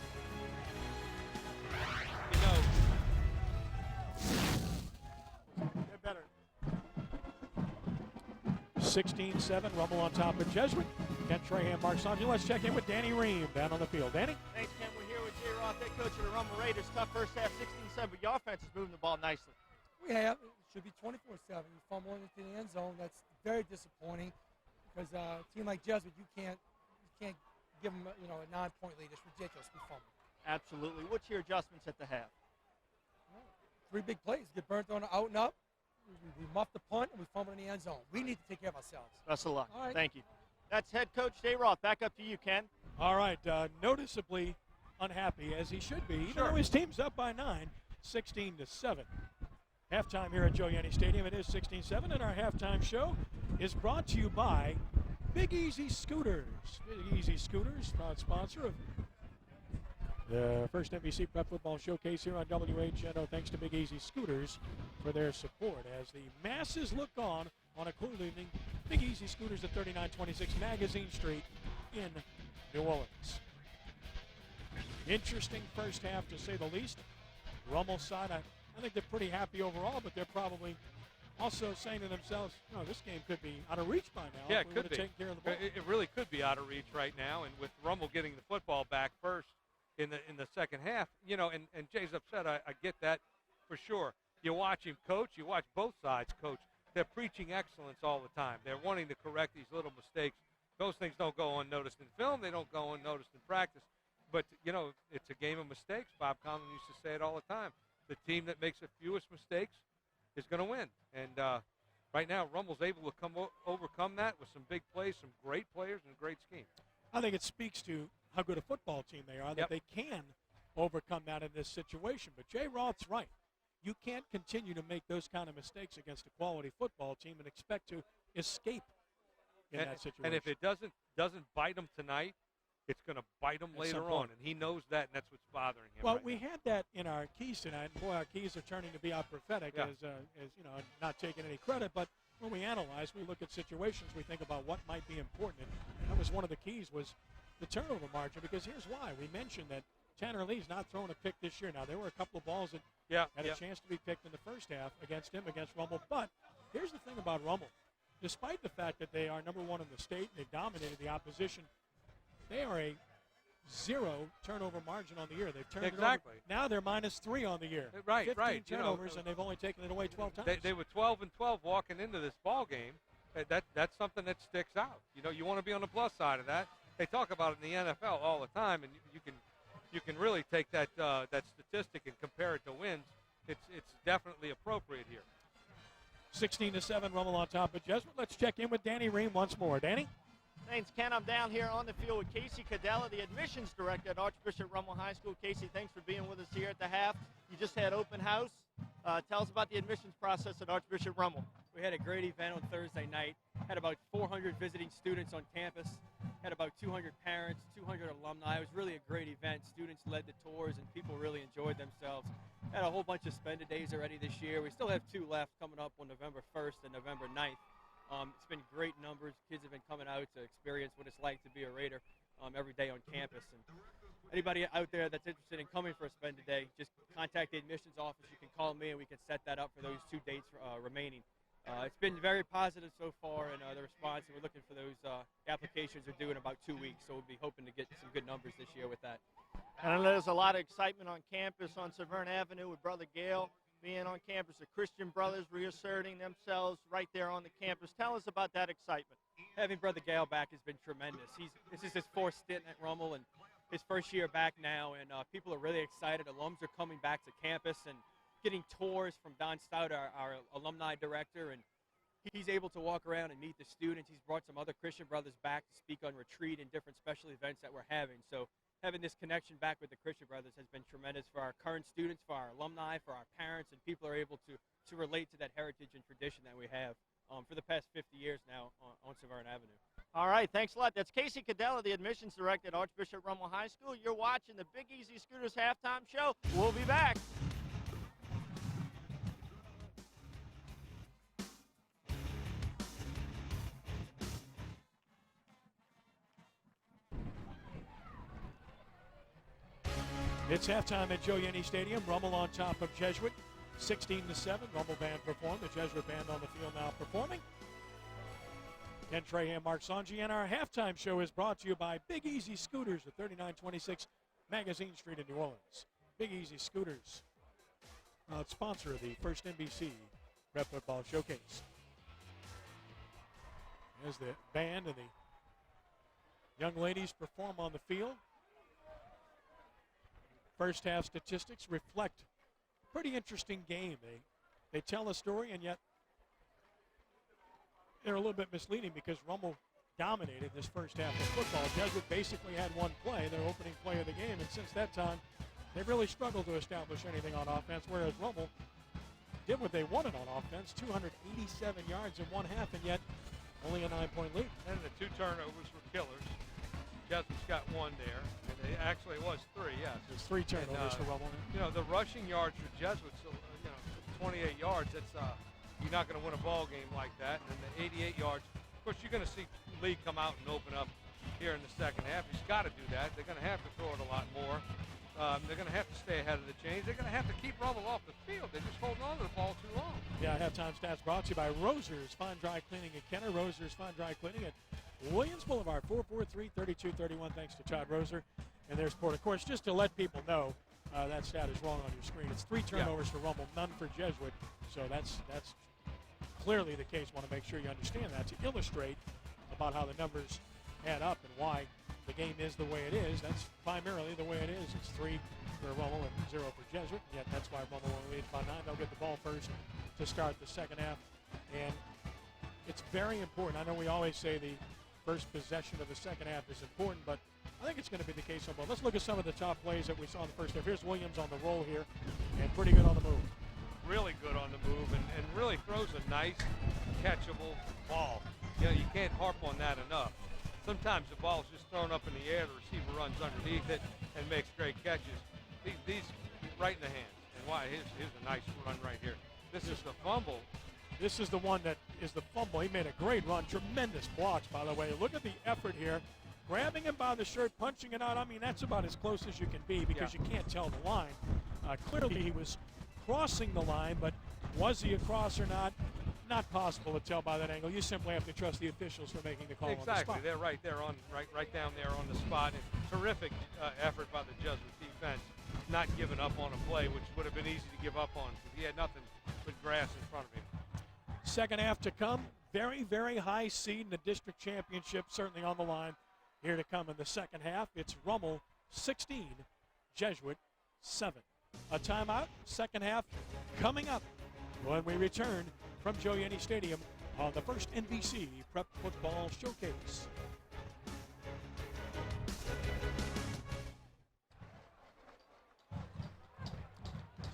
S1: They're better. 16-7 Rummel on top of Jesuit. Kent Trahan, Mark Sanju. Let's check in with Danny Ream down on the field. Danny?
S3: Thanks, Ken. We're here with Jay Roth, head coach of the Rummel Raiders. Tough first half, 16-7, but your offense is moving the ball nicely.
S4: We have. It should be 24-7. You fumble into the end zone. That's very disappointing because a team like Jesuit, you can't give them a 9-point lead. It's ridiculous. We fumble.
S3: Absolutely. What's your adjustments at the half?
S4: 3 big plays. Get burnt on the out and up. We muff the punt and we fumble in the end zone. We need to take care of ourselves.
S3: Best of luck.
S4: All right.
S3: Thank you. That's head coach Jay Roth. Back up to you, Ken.
S1: All right. Noticeably unhappy, as he should be, even though his team's up by 9, 16-7. Halftime here at Joe Yanni Stadium. It is 16-7, and our halftime show is brought to you by Big Easy Scooters. Big Easy Scooters, proud sponsor of the first NBC Prep Football Showcase here on WHNO. Thanks to Big Easy Scooters for their support. As the masses look on a cool evening, Big Easy Scooters at 3926 Magazine Street in New Orleans. Interesting first half, to say the least. Rummel's side, I think they're pretty happy overall, but they're probably also saying to themselves, this game could be out of reach by now.
S2: Yeah,
S1: if we
S2: it could
S1: would
S2: be.
S1: have taken care of the ball.
S2: It really could be out of reach right now, and with Rummel getting the football back first in the second half, and Jay's upset. I get that for sure. You watch him coach. You watch both sides coach. They're preaching excellence all the time. They're wanting to correct these little mistakes. Those things don't go unnoticed in film. They don't go unnoticed in practice. But, it's a game of mistakes. Bob Conlon used to say it all the time. The team that makes the fewest mistakes is going to win. And right now, Rummel's able to overcome that with some big plays, some great players, and a great scheme.
S1: I think it speaks to how good a football team they are, that they can overcome that in this situation. But Jay Roth's right. You can't continue to make those kind of mistakes against a quality football team and expect to escape in that situation.
S2: And if it doesn't bite them tonight, it's going to bite him later on, and he knows that, and that's what's bothering him.
S1: Well, we had that in our keys tonight, and boy, our keys are turning to be out prophetic, as not taking any credit. But when we analyze, we look at situations, we think about what might be important. And that was one of the keys, was the turnover margin, because here's why. We mentioned that Tanner Lee's not throwing a pick this year. Now, there were a couple of balls that had a chance to be picked in the first half against Rummel. But here's the thing about Rummel. Despite the fact that they are number 1 in the state, they've dominated the opposition, they are a 0 turnover margin on the year. They've turned it over. Now they're -3 on the year. 15 turnovers, and they've only taken it away 12 times.
S2: They were 12-12 walking into this ball game. That's something that sticks out. You want to be on the plus side of that. They talk about it in the NFL all the time, and you can really take that statistic and compare it to wins. It's definitely appropriate here.
S1: 16-7, Rummel on top of Jesuit. Let's check in with Danny Ream once more. Danny?
S3: Thanks, Ken. I'm down here on the field with Casey Cadella, the admissions director at Archbishop Rummel High School. Casey, thanks for being with us here at the half. You just had open house. Tell us about the admissions process at Archbishop Rummel.
S6: We had a great event on Thursday night. Had about 400 visiting students on campus. Had about 200 parents, 200 alumni. It was really a great event. Students led the tours, and people really enjoyed themselves. Had a whole bunch of spend-a-days already this year. We still have 2 left coming up on November 1st and November 9th. It's been great numbers. Kids have been coming out to experience what it's like to be a Raider every day on campus. And anybody out there that's interested in coming for a spend-a-day, just contact the admissions office. You can call me, and we can set that up for those 2 dates remaining. It's been very positive so far in the response, and we're looking for those applications are due in about 2 weeks, so we'll be hoping to get some good numbers this year with that.
S3: And there's a lot of excitement on campus on Severn Avenue with Brother Gale being on campus, the Christian brothers reasserting themselves right there on the campus. Tell us about that excitement.
S6: Having Brother Gale back has been tremendous. This is his 4th stint at Rummel and his 1st year back now, and people are really excited. Alums are coming back to campus and getting tours from Don Stout, our alumni director, and he's able to walk around and meet the students. He's brought some other Christian brothers back to speak on retreat and different special events that we're having. So having this connection back with the Christian brothers has been tremendous for our current students, for our alumni, for our parents, and people are able to relate to that heritage and tradition that we have for the past 50 years now on Severn Avenue.
S3: All right, thanks a lot. That's Casey Cadella, the admissions director at Archbishop Rummel High School. You're watching the Big Easy Scooters halftime show. We'll be back.
S1: It's halftime at Joe Yenny Stadium. Rummel on top of Jesuit, 16-7. Rummel band performed. The Jesuit band on the field now performing. Ken Trahan, Mark Songi, and our halftime show is brought to you by Big Easy Scooters at 3926 Magazine Street in New Orleans. Big Easy Scooters, sponsor of the first NBC Prep Football Showcase. As the band and the young ladies perform on the field. First half statistics reflect a pretty interesting game. They tell a story, and yet they're a little bit misleading because Rummel dominated this first half of football. Jesuit basically had one play, their opening play of the game, and since that time, they've really struggled to establish anything on offense, whereas Rummel did what they wanted on offense, 287 yards in one half, and yet only a 9-point lead.
S2: And the 2 turnovers were killers. Jesuit's got 1 there, and it actually was 3, yes.
S1: There's 3 turnovers for Rummel.
S2: You know, the rushing yards for Jesuit, 28 yards, that's you're not going to win a ball game like that. And the 88 yards, of course, you're going to see Lee come out and open up here in the second half. He's got to do that. They're going to have to throw it a lot more. They're going to have to stay ahead of the chains. They're going to have to keep Rummel off the field. They're just holding on to the ball too long.
S1: Yeah, halftime stats brought to you by Roser's Fine Dry Cleaning at Kenner. Roser's Fine Dry Cleaning at Williams Boulevard, 443-3231. Thanks to Todd Roser and their support. Of course, just to let people know, that stat is wrong on your screen. It's 3 turnovers for Rummel, none for Jesuit. So that's clearly the case. Want to make sure you understand that to illustrate about how the numbers add up and why the game is the way it is. That's primarily the way it is. It's 3 for Rummel and 0 for Jesuit. And yet that's why Rummel only leads by 9. They'll get the ball first to start the second half. And it's very important. I know we always say the first possession of the second half is important, but I think it's going to be the case on both. Let's look at some of the top plays that we saw in the first half. Here's Williams on the roll here, and pretty good on the move.
S2: Really good on the move, and really throws a nice, catchable ball. You know, you can't harp on that enough. Sometimes the ball's just thrown up in the air, the receiver runs underneath it and makes great catches. These right in the hands. And why? Here's a nice run right here. This is the fumble.
S1: This is the one that is the fumble. He made a great run. Tremendous blocks, by the way. Look at the effort here. Grabbing him by the shirt, punching it out. I mean, that's about as close as you can be because you can't tell the line. Clearly, he was crossing the line, but was he across or not? Not possible to tell by that angle. You simply have to trust the officials for making the call on the spot.
S2: Exactly. They're right there right down there on the spot. And terrific effort by the Jesuit defense, not giving up on a play, which would have been easy to give up on because he had nothing but grass in front of him.
S1: Second half to come. Very, very high seed in the district championship, certainly on the line. Here to come in the second half, it's Rummel 16, Jesuit 7. A timeout, second half coming up when we return from Joe Yenny Stadium on the first NBC Prep Football Showcase.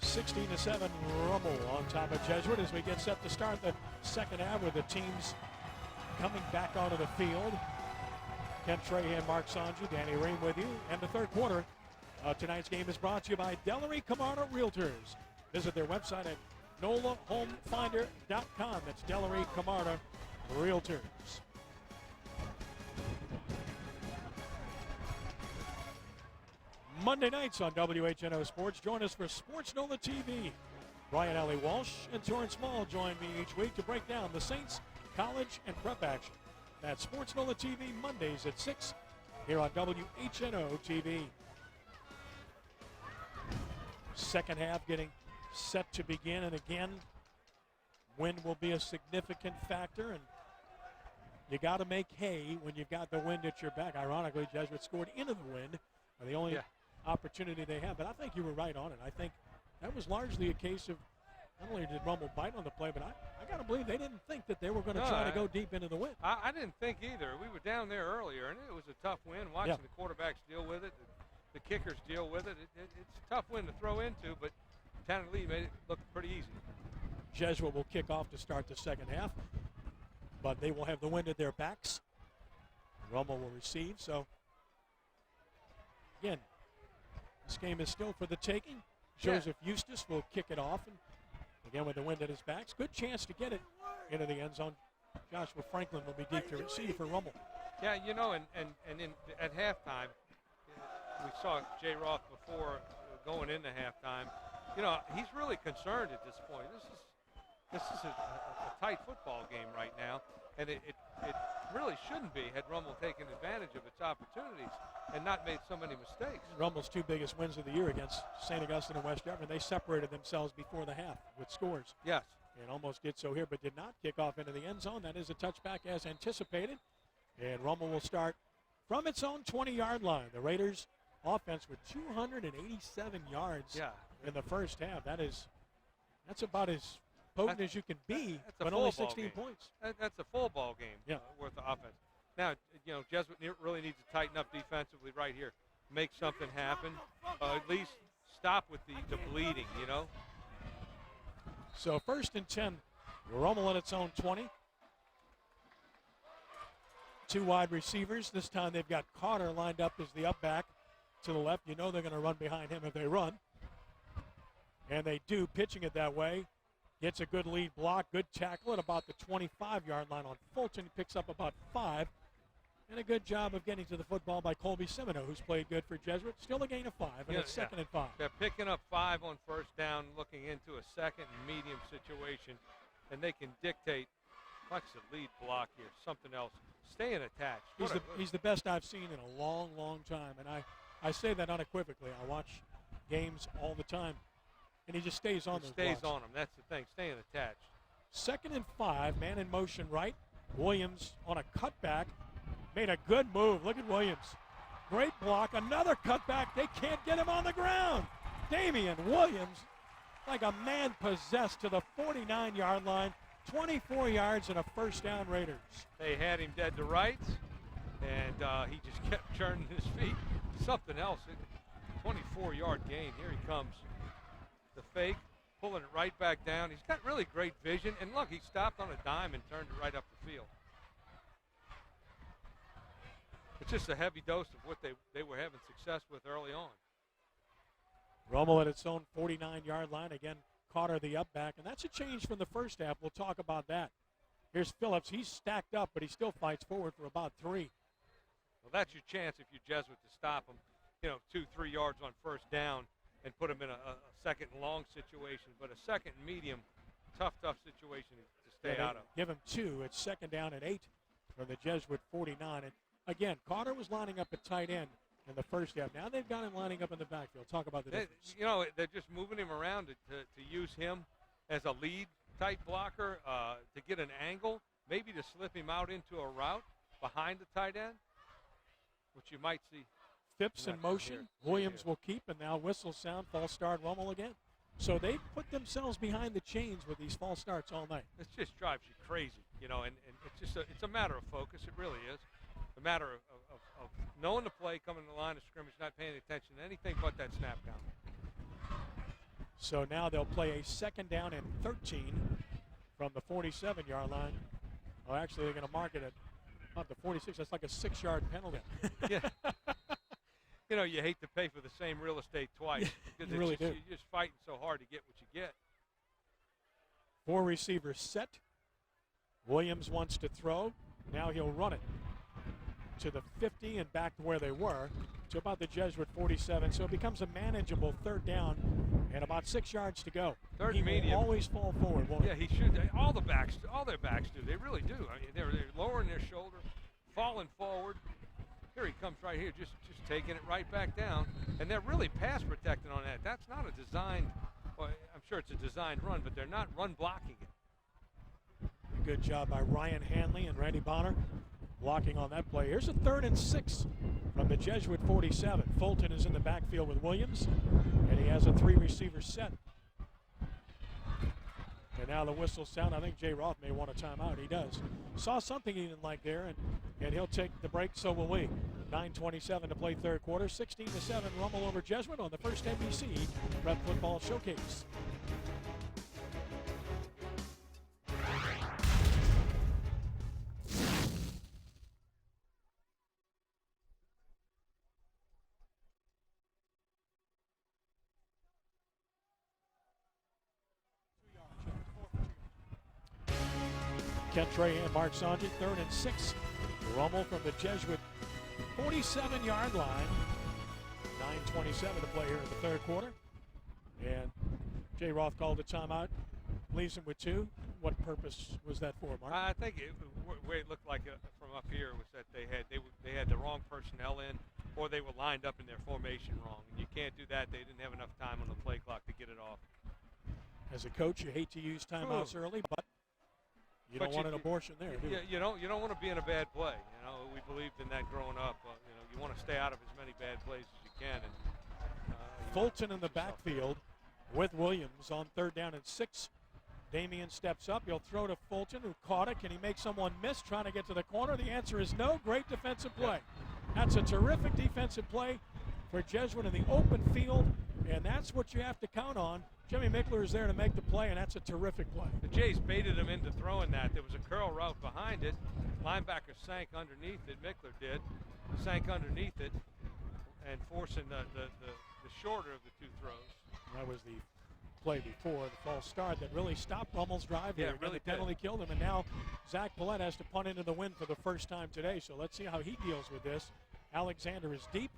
S1: (16-7) Rummel on top of Jesuit as we get set to start the second half with the teams coming back onto the field. Ken Trahan, Mark Sanji, Danny Ream with you. And the third quarter of tonight's game is brought to you by Delary Camarda Realtors. Visit their website at nolahomefinder.com. That's Delary Camarda Realtors. Monday nights on WHNO Sports. Join us for Sports Nola TV. Brian Ellie Walsh and Torrance Small join me each week to break down the Saints college and prep action. That's Sports Nola TV Mondays at 6 here on WHNO TV. Second half getting set to begin, and again, wind will be a significant factor, and you got to make hay when you've got the wind at your back. Ironically, Jesuit scored into the wind, the only opportunity they had, but I think you were right on it. I think that was largely a case of not only did Rummel bite on the play, but I got to believe they didn't think that they were going to try to go deep into the wind.
S2: I didn't think either. We were down there earlier, and it was a tough wind. Watching the quarterbacks deal with it, the kickers deal with it. It's a tough wind to throw into, but Tanner Lee made it look pretty easy.
S1: Jesuit will kick off to start the second half, but they will have the wind at their backs. Rummel will receive, so again, this game is still for the taking. Joseph Eustace will kick it off, and again with the wind at his backs, good chance to get it into the end zone. Joshua Franklin will be deep to receive for Rummel.
S2: Yeah, you know, and at halftime, we saw Jay Roth before going into halftime. You know, he's really concerned at this point. This is a tight football game right now, and it really shouldn't be had Rummel taken advantage of its opportunities and not made so many mistakes.
S1: Rummel's two biggest wins of the year against St. Augustine and West Jefferson, they separated themselves before the half with scores.
S2: Yes.
S1: And almost did so here, but did not kick off into the end zone. That is a touchback as anticipated. And Rummel will start from its own 20-yard line. The Raiders offense with 287 yards in the first half. That's about as potent as you can be, but only 16 points.
S2: That's a full ball game worth of offense. Now, you know, Jesuit really needs to tighten up defensively right here. Make something happen. At least stop with the bleeding, you know.
S1: So 1st and 10, Rummel at its own 20. Two wide receivers. This time they've got Carter lined up as the up back to the left. You know they're going to run behind him if they run. And they do, pitching it that way. Gets a good lead block, good tackle at about the 25-yard line on Fulton. He picks up about 5. And a good job of getting to the football by Colby Semino, who's played good for Jesuit. Still a gain of 5, and it's 2nd and 5.
S2: They're picking up 5 on first down, looking into a second and medium situation, and they can dictate, like I said, lead block here, something else. Staying attached.
S1: He's the best I've seen in a long, long time, and I say that unequivocally. I watch games all the time, and he just stays on those blocks.
S2: Stays on them. That's the thing, staying attached.
S1: 2nd and 5, man in motion right. Williams on a cutback. Made a good move. Look at Williams. Great block. Another cutback. They can't get him on the ground. Damian Williams, like a man possessed, to the 49-yard line. 24 yards and a first down, Raiders.
S2: They had him dead to rights, and he just kept turning his feet. Something else. 24-yard gain. Here he comes. The fake, pulling it right back down. He's got really great vision. And look, he stopped on a dime and turned it right up the field. It's just a heavy dose of what they were having success with early on.
S1: Rummel at its own 49-yard line. Again, Carter the up back, and that's a change from the first half. We'll talk about that. Here's Phillips. He's stacked up, but he still fights forward for about 3.
S2: Well, that's your chance if you're Jesuit to stop him, 2-3 yards on first down and put him in a second and long situation. But a second and medium, tough situation to stay out of.
S1: Give him 2. It's 2nd down and 8 from the Jesuit 49. And again, Carter was lining up at tight end in the first half. Now they've got him lining up in the backfield. Talk about the difference.
S2: They're just moving him around to use him as a lead-type blocker, to get an angle, maybe to slip him out into a route behind the tight end, which you might see.
S1: Phipps in motion. Williams will keep, and now whistle sound. False start, Rummel again. So they put themselves behind the chains with these false starts all night.
S2: This just drives you crazy, and it's a matter of focus. It really is. A matter of knowing the play, coming to the line of scrimmage, not paying attention to anything but that snap count.
S1: So now they'll play a 2nd down and 13 from the 47-yard line. Oh, actually, they're going to mark it at Up to 46. That's like a 6-yard penalty.
S2: Yeah. You know, you hate to pay for the same real estate twice. Because
S1: You really do.
S2: You're just fighting so hard to get what you get.
S1: 4 receivers set. Williams wants to throw. Now he'll run it to the 50 and back to where they were, to about the Jesuit 47. So it becomes a manageable 3rd down and about 6 yards to go.
S2: Third
S1: he
S2: medium.
S1: will always fall forward, won't
S2: Yeah, he should. All their backs do. They really do. I mean, they're lowering their shoulder, falling forward. Here he comes right here, just taking it right back down. And they're really pass protecting on that. That's not a designed, well, I'm sure it's a designed run, but they're not run blocking it.
S1: Good job by Ryan Hanley and Randy Bonner blocking on that play. Here's a 3rd and 6 from the Jesuit 47. Fulton is in the backfield with Williams, and he has a 3 receiver set. And now the whistle sound. I think Jay Roth may want a timeout. He does. Saw something he didn't like there, and he'll take the break. So will we. 9:27 to play 3rd quarter. 16-7 Rummel over Jesuit on the first NBC Prep Football Showcase. Kent Trey and Mark Sanjay, 3rd and 6. Rummel from the Jesuit 47-yard line. 9:27 to play here in the 3rd quarter. And Jay Roth called a timeout. Leaves him with 2. What purpose was that for, Mark?
S2: I think the way it looked like from up here was that they had the wrong personnel in, or they were lined up in their formation wrong. And you can't do that. They didn't have enough time on the play clock to get it off.
S1: As a coach, you hate to use timeouts early, but you don't want an abortion there, do you?
S2: You don't want to be in a bad play. You know, we believed in that growing up. You want to stay out of as many bad plays as you can. And
S1: Fulton in the backfield with Williams on 3rd down and 6. Damian steps up. He'll throw to Fulton, who caught it. Can he make someone miss trying to get to the corner? The answer is no. Great defensive play. That's a terrific defensive play for Jesuit in the open field, and that's what you have to count on. Jimmy Mickler is there to make the play, and that's a terrific play.
S2: The Jays baited him into throwing that. There was a curl route behind it. Linebacker sank underneath it. Mickler did. Sank underneath it and forcing the shorter of the 2 throws.
S1: That was the play before, the false start that really stopped Rummel's drive there.
S2: Yeah, it really
S1: the penalty killed him, and now Zach Paulette has to punt into the wind for the first time today. So let's see how he deals with this. Alexander is deep,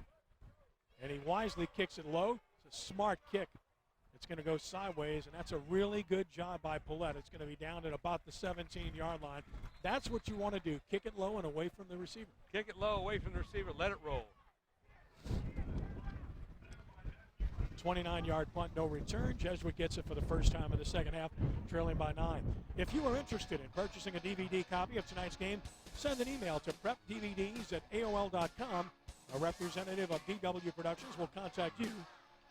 S1: and he wisely kicks it low. It's a smart kick. It's going to go sideways, and that's a really good job by Paulette. It's going to be down at about the 17-yard line. That's what you want to do. Kick it low and away from the receiver.
S2: Kick it low, away from the receiver. Let it roll.
S1: 29-yard punt, no return. Jesuit gets it for the first time in the second half, trailing by 9. If you are interested in purchasing a DVD copy of tonight's game, send an email to prepdvds@aol.com. A representative of DW Productions will contact you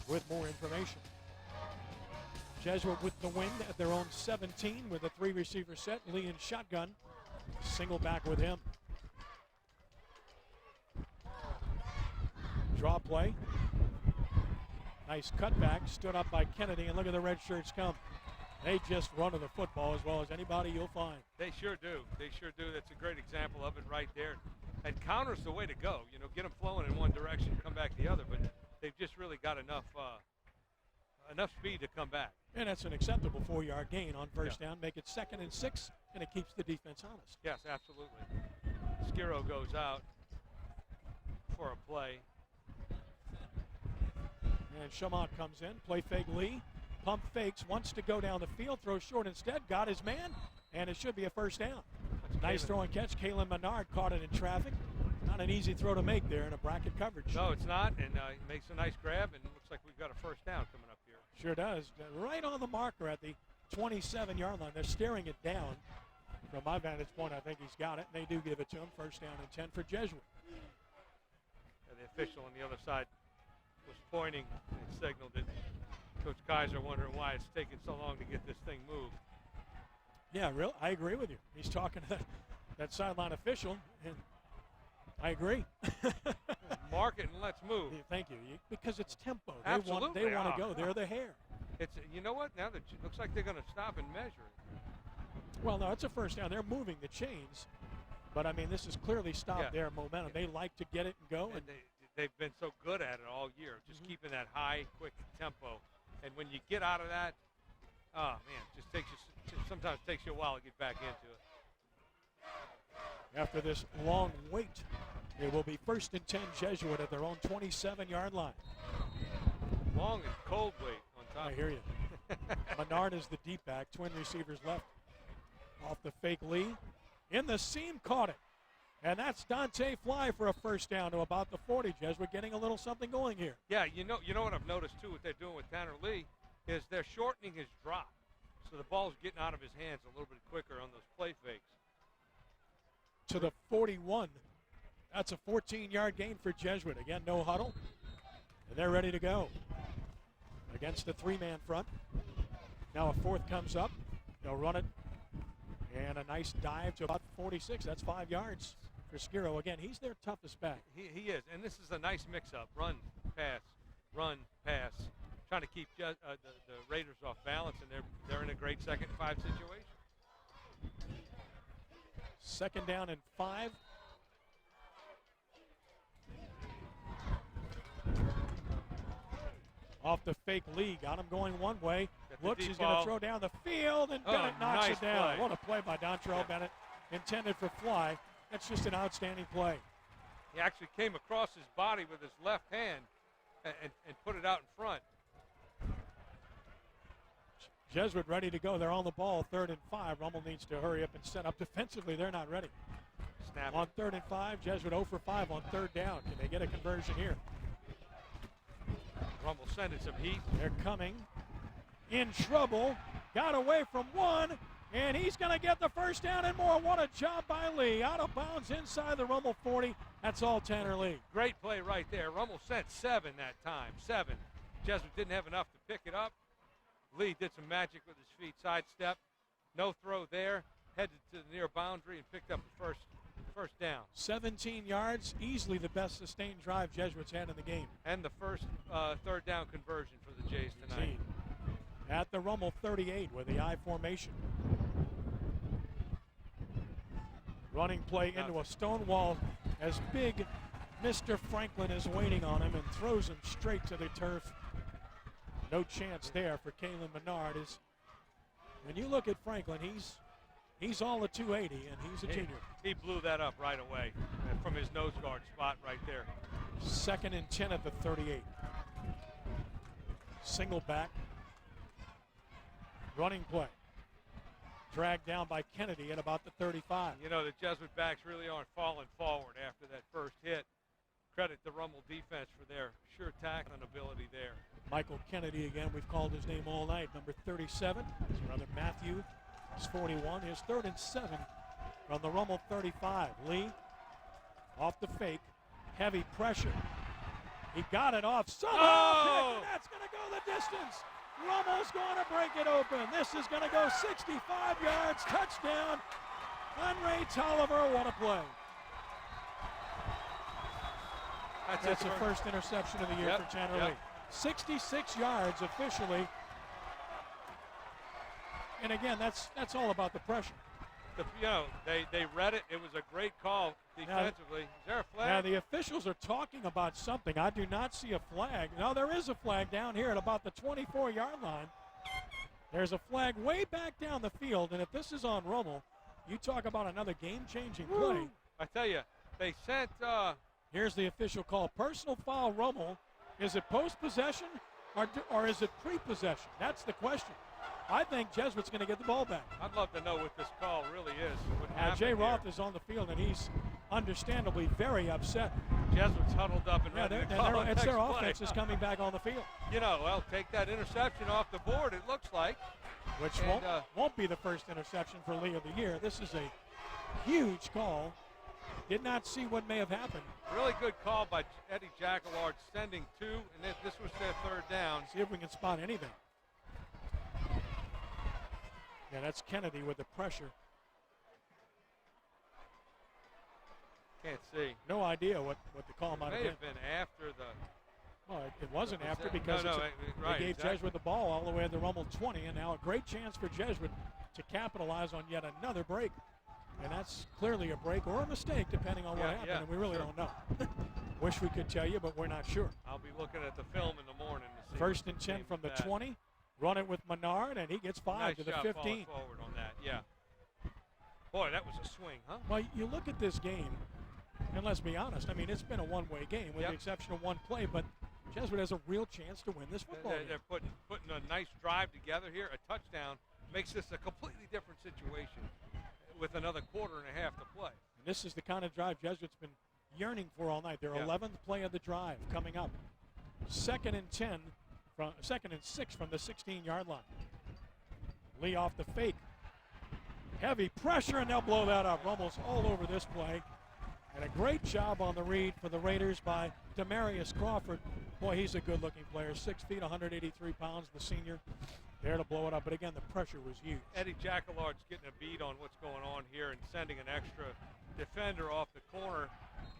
S1: with more information. Jesuit with the win at their own 17 with a 3-receiver set. Lee in shotgun. Single back with him. Draw play. Nice cutback. Stood up by Kennedy, and look at the red shirts come. They just run to the football as well as anybody you'll find.
S2: They sure do. They sure do. That's a great example of it right there. And counter's the way to go. You know, get them flowing in one direction, come back the other. But they've just really got enough speed to come back.
S1: And that's an acceptable 4-yard gain on first down. Make it 2nd and 6, and it keeps the defense honest.
S2: Yes, absolutely. Skiro goes out for a play.
S1: And Chamont comes in, play fake Lee, pump fakes, wants to go down the field, throws short instead, got his man, and it should be a first down. Nice throw and catch. Kalen Menard caught it in traffic. Not an easy throw to make there in a bracket coverage.
S2: No, it's not, and he makes a nice grab, and it looks like we've got a first down coming up here.
S1: Sure does. Right on the marker at the 27-yard line. They're staring it down. From my vantage point, I think he's got it, and they do give it to him. First down and 10 for Jesuit.
S2: And the official on the other side was pointing and signaled it. Coach Kaiser wondering why it's taking so long to get this thing moved.
S1: Yeah, I agree with you. He's talking to that sideline official, and I agree.
S2: Mark it and let's move.
S1: Thank you. Because it's tempo.
S2: Absolutely.
S1: They want to go. They're the hair.
S2: It's, you know what? Now that it looks like they're going to stop and measure it.
S1: Well, no, it's a first down. They're moving the chains. But, I mean, this has clearly stopped their momentum. They like to get it and go.
S2: And they've been so good at it all year, just keeping that high, quick tempo. And when you get out of that, oh, man, it just sometimes takes you a while to get back into it.
S1: After this long wait, it will be 1st and 10 Jesuit at their own 27-yard line.
S2: Long and cold wait on top.
S1: I hear you. Menard is the deep back. Twin receivers left. Off the fake Lee. In the seam, caught it. And that's Dante Fly for a first down to about the 40. Jesuit getting a little something going here.
S2: Yeah, you know what I've noticed, too, what they're doing with Tanner Lee is they're shortening his drop. So the ball's getting out of his hands a little bit quicker on those play fakes.
S1: To the 41. That's a 14-yard gain for Jesuit. Again, no huddle. And they're ready to go. Against the 3-man front. Now a fourth comes up. They'll run it. And a nice dive to about 46. That's 5 yards for Skiro. Again, he's their toughest back.
S2: He is. And this is a nice mix-up. Run, pass, trying to keep the Raiders off balance, and they're in a great 2nd and 5 situation.
S1: 2nd down and 5. Off the fake Lee. Got him going one way. Looks, he's going to throw down the field, and Bennett knocks it down.
S2: Play.
S1: What a play by Dontrell Bennett. Intended for Fly. That's just an outstanding play.
S2: He actually came across his body with his left hand and put it out in front.
S1: Jesuit ready to go. They're on the ball, 3rd and 5. Rummel needs to hurry up and set up defensively. They're not ready.
S2: Snap
S1: on 3rd and 5, Jesuit 0 for 5 on 3rd down. Can they get a conversion here?
S2: Rummel sending some heat.
S1: They're coming. In trouble. Got away from one. And he's going to get the first down and more. What a job by Lee. Out of bounds inside the Rummel 40. That's all Tanner Lee.
S2: Great play right there. Rummel sent 7 that time. 7. Jesuit didn't have enough to pick it up. Lee did some magic with his feet. Sidestep. No throw there. Headed to the near boundary and picked up the first down.
S1: 17 yards. Easily the best sustained drive Jesuits had in the game.
S2: And the first 3rd down conversion for the Jays tonight.
S1: Indeed. At the Rummel 38 with the I formation. Running play into a stone wall as big Mr. Franklin is waiting on him and throws him straight to the turf. No chance there for Kalen Menard. When you look at Franklin, he's all of 280, and he's a junior.
S2: He blew that up right away from his nose guard spot right there.
S1: 2nd and 10 at the 38. Single back. Running play. Dragged down by Kennedy at about the 35.
S2: You know, the Jesuit backs really aren't falling forward after that first hit. Credit the Rummel defense for their sure tackling ability there.
S1: Michael Kennedy again. We've called his name all night. Number 37. His brother Matthew is 41. His 3rd and 7 from the Rummel 35. Lee off the fake. Heavy pressure. He got it off. Somehow and that's going to go the distance. Rummel's going to break it open. This is going to go 65 yards. Touchdown. Henry Tolliver. What a play. That's the first interception of the year for Tanner Lee. 66 yards officially. And again, that's all about the pressure.
S2: They read it. It was a great call defensively. Is there a flag?
S1: Now, the officials are talking about something. I do not see a flag. No, there is a flag down here at about the 24-yard line. There's a flag way back down the field, and if this is on Rummel, you talk about another game-changing play.
S2: I tell you, they sent
S1: here's the official call. Personal foul, Rummel. Is it post-possession or is it pre-possession? That's the question. I think Jesuit's going to get the ball back.
S2: I'd love to know what this call really is.
S1: Jay Roth is on the field, and he's understandably very upset.
S2: Jesuit's huddled up and ready to call
S1: it's their offense is coming back on the field.
S2: Take that interception off the board, it looks like.
S1: Which won't be the first interception for Lee of the year. This is a huge call. Did not see what may have happened.
S2: Really good call by Eddie Jacquelard, sending 2, and this was their 3rd down.
S1: See if we can spot anything. Yeah, that's Kennedy with the pressure.
S2: Can't see.
S1: No idea what the call might have been.
S2: May have been after the.
S1: Well, it wasn't after because they gave Jesuit the ball all the way at the Rummel 20, and now a great chance for Jesuit to capitalize on yet another break. And that's clearly a break or a mistake, depending on what happened, and we really don't know. Wish we could tell you, but we're not sure.
S2: I'll be looking at the film in the morning to see.
S1: First and 10 from the 20. Run it with Menard, and he gets 5
S2: nice
S1: to the
S2: job
S1: 15.
S2: Forward on that, yeah. Boy, that was a swing, huh?
S1: Well, you look at this game, and let's be honest. I mean, it's been a one-way game with the exception of one play, but Jesuit has a real chance to win this football game.
S2: They're putting a nice drive together here. A touchdown makes this a completely different situation with another quarter and a half to play.
S1: And this is the kind of drive Jesuit's been yearning for all night. Their 11th play of the drive coming up. Second and 6 from the 16-yard line. Lee off the fake. Heavy pressure, and they'll blow that up. Rummel's all over this play. And a great job on the read for the Raiders by Demarius Crawford. Boy, he's a good-looking player. 6 feet, 183 pounds, the senior. There to blow it up. But again, the pressure was huge.
S2: Eddie Jacquelard's getting a beat on what's going on here and sending an extra defender off the corner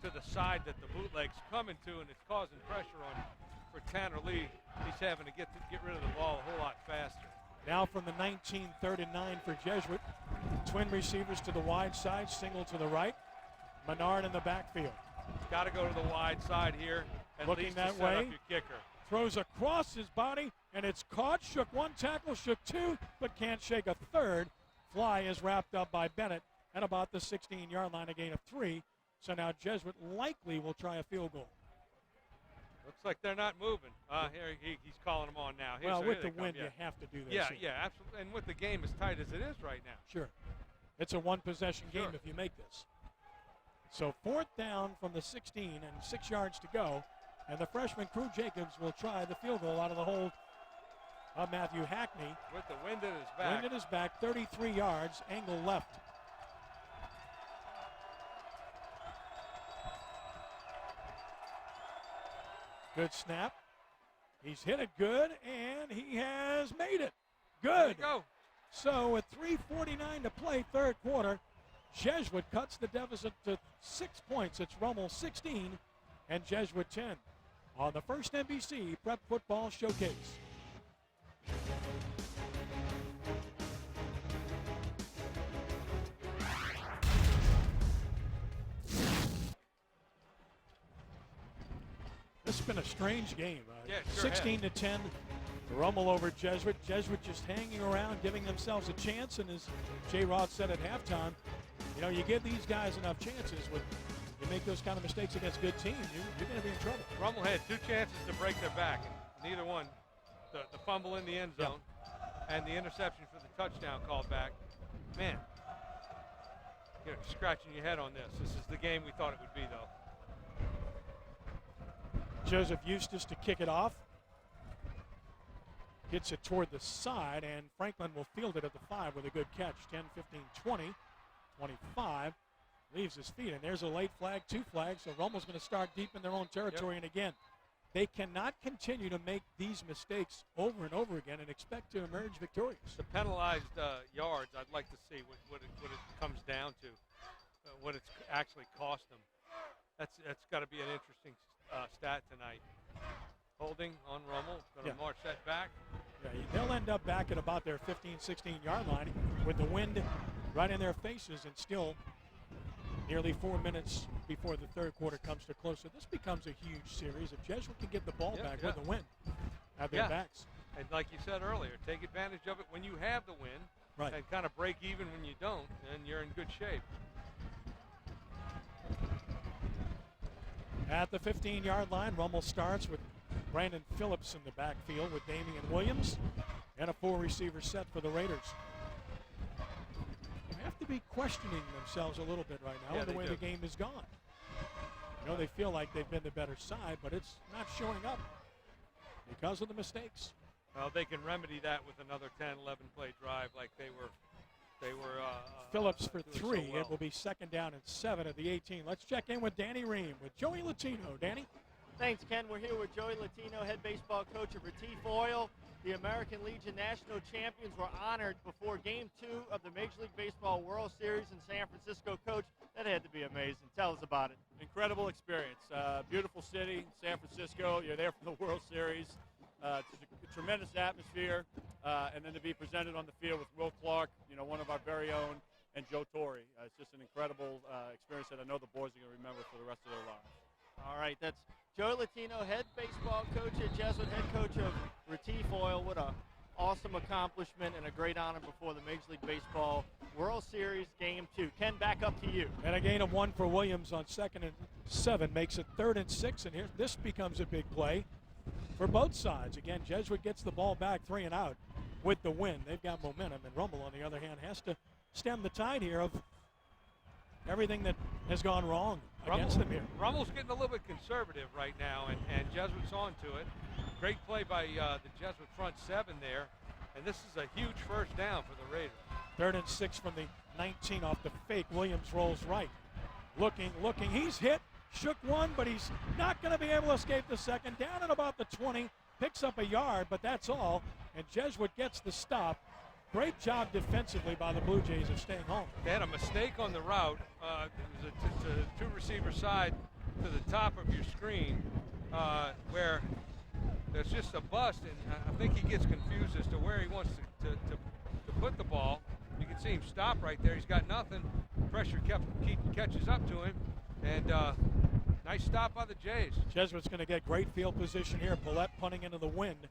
S2: to the side that the bootleg's coming to, and it's causing pressure on for Tanner Lee. He's having to get rid of the ball a whole lot faster.
S1: Now from the 1939 for Jesuit. Twin receivers to the wide side, single to the right. Menard in the backfield.
S2: Got to go to the wide side here. At
S1: Looking
S2: least
S1: that
S2: to set
S1: way.
S2: Up your kicker.
S1: Throws across his body, and it's caught. Shook one tackle, shook two, but can't shake a third. Fly is wrapped up by Bennett at about the 16-yard line, a gain of 3. So now Jesuit likely will try a field goal.
S2: Looks like they're not moving. Here he's calling them on now.
S1: Well, with the wind, you have to do this.
S2: Yeah, absolutely. And with the game as tight as it is right now.
S1: Sure. It's a one-possession game if you make this. So 4th down from the 16 and 6 yards to go. And the freshman Crew Jacobs will try the field goal out of the hold of Matthew Hackney.
S2: With the wind at his back.
S1: Wind at his back, 33 yards, angle left. Good snap. He's hit it good, and he has made it. Good.
S2: There you go.
S1: So with 3:49 to play, third quarter, Jesuit cuts the deficit to 6 points. It's Rummel 16 and Jesuit 10 on the first NBC Prep Football Showcase. This has been a strange game.
S2: Yeah, sure
S1: 16 to 10, Rummel over Jesuit. Jesuit just hanging around, giving themselves a chance. And as Jay Roth said at halftime, you know, you give these guys enough chances. When you make those kind of mistakes against good teams, you're going to be in trouble.
S2: Rummel had 2 chances to break their back. Neither one. The fumble in the end zone and the interception for the touchdown called back. Man, you're scratching your head on this. This is the game we thought it would be, though.
S1: Joseph Eustace to kick it off. Gets it toward the side, and Franklin will field it at the 5 with a good catch. 10, 15, 20, 25. Leaves his feet, and there's a late flag, 2 flags, so Rummel's going to start deep in their own territory. And again, they cannot continue to make these mistakes over and over again and expect to emerge victorious.
S2: The penalized yards, I'd like to see what it comes down to, what it's actually cost them. That's got to be an interesting stat tonight. Holding on Rummel, going to march that back.
S1: Yeah, they'll end up back at about their 15, 16-yard line with the wind right in their faces, and still nearly 4 minutes before the third quarter comes to close. So this becomes a huge series. If Jesuit can get the ball back with the wind at their backs.
S2: And like you said earlier, take advantage of it when you have the win, and kind of break even when you don't, and you're in good shape.
S1: At the 15-yard line, Rummel starts with Brandon Phillips in the backfield with Damian Williams and a 4-receiver set for the Raiders. They have to be questioning themselves a little bit right now with the way the game is gone. You know, they feel like they've been the better side, but it's not showing up because of the mistakes.
S2: Well, they can remedy that with another 10, 11 play drive like they were
S1: Phillips for 3.
S2: so well.
S1: It will be 2nd down and 7 at the 18. Let's check in with Danny Ream with Joey Latino. Danny?
S3: Thanks, Ken. We're here with Joey Latino, head baseball coach of Retief Oil. The American Legion National Champions were honored before Game 2 of the Major League Baseball World Series in San Francisco. Coach, that had to be amazing. Tell us about it.
S7: Incredible experience. Beautiful city, San Francisco. You're there for the World Series. It's a tremendous atmosphere. And then to be presented on the field with Will Clark, you know, one of our very own. and Joe Torre. It's just an incredible experience that I know the boys are going to remember for the rest of their lives.
S3: All right, that's Joe Latino, head baseball coach at Jesuit, head coach of Retief Oil. What a awesome accomplishment and a great honor before the Major League Baseball World Series Game 2. Ken, back up to you.
S1: And a gain of 1 for Williams on 2nd and 7 makes it 3rd and 6. And here, this becomes a big play for both sides. Again, Jesuit gets the ball back 3 and out with the win. They've got momentum. And Rummel, on the other hand, has to stem the tide here of everything that has gone wrong against them here.
S2: Rummel's getting a little bit conservative right now, and Jesuit's on to it. Great play by the Jesuit front 7 there. And this is a huge first down for the Raiders.
S1: 3rd and 6 from the 19 off the fake. Williams rolls right. Looking. He's hit. Shook one, but he's not going to be able to escape the second. Down at about the 20. Picks up a yard, but that's all. And Jesuit gets the stop. Great job defensively by the Blue Jays of staying home.
S2: They had a mistake on the route. It was a two-receiver side to the top of your screen where there's just a bust, and I think he gets confused as to where he wants to put the ball. You can see him stop right there. He's got nothing. Pressure catches up to him, and nice stop by the Jays.
S1: Jesuit's going to get great field position here. Paulette punting into the wind.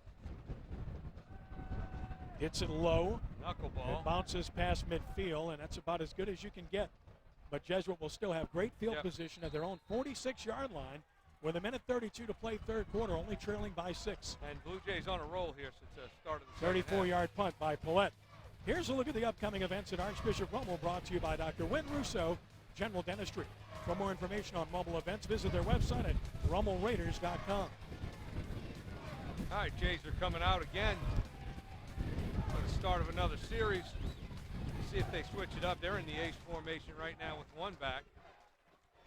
S1: Hits it low.
S2: Knuckleball.
S1: It bounces past midfield, and that's about as good as you can get. But Jesuit will still have great field position at their own 46-yard line with 1:32 to play third quarter, only trailing by 6.
S2: And Blue Jays on a roll here since the start of the
S1: 34-yard punt by Paulette. Here's a look at the upcoming events at Archbishop Rummel, brought to you by Dr. Wynn Russo, General Dentistry. For more information on Rummel events, visit their website at rummelraiders.com.
S2: All right, Jays are coming out again for the start of another series. See if they switch it up. They're in the ace formation right now with one back,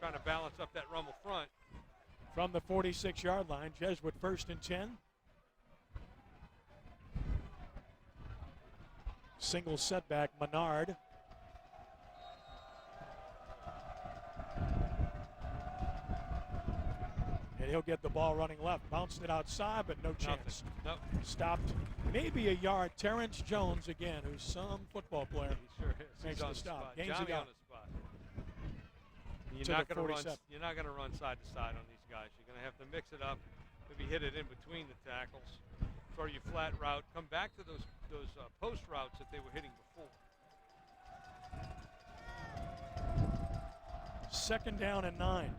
S2: trying to balance up that Rummel front.
S1: From the 46-yard line, Jesuit 1st and 10. Single setback, Menard. And he'll get the ball running left. Bounced it outside, but no chance.
S2: Nope.
S1: Stopped maybe a yard. Terrence Jones again, who's some football player.
S2: He sure is.
S1: Makes
S2: He's
S1: the
S2: on
S1: stop.
S2: The spot.
S1: Gains
S2: Johnny
S1: it
S2: on
S1: out.
S2: the spot. You're not going to run side to side on these guys. You're going to have to mix it up, maybe hit it in between the tackles, throw your flat route, come back to those post routes that they were hitting before.
S1: 2nd down and 9.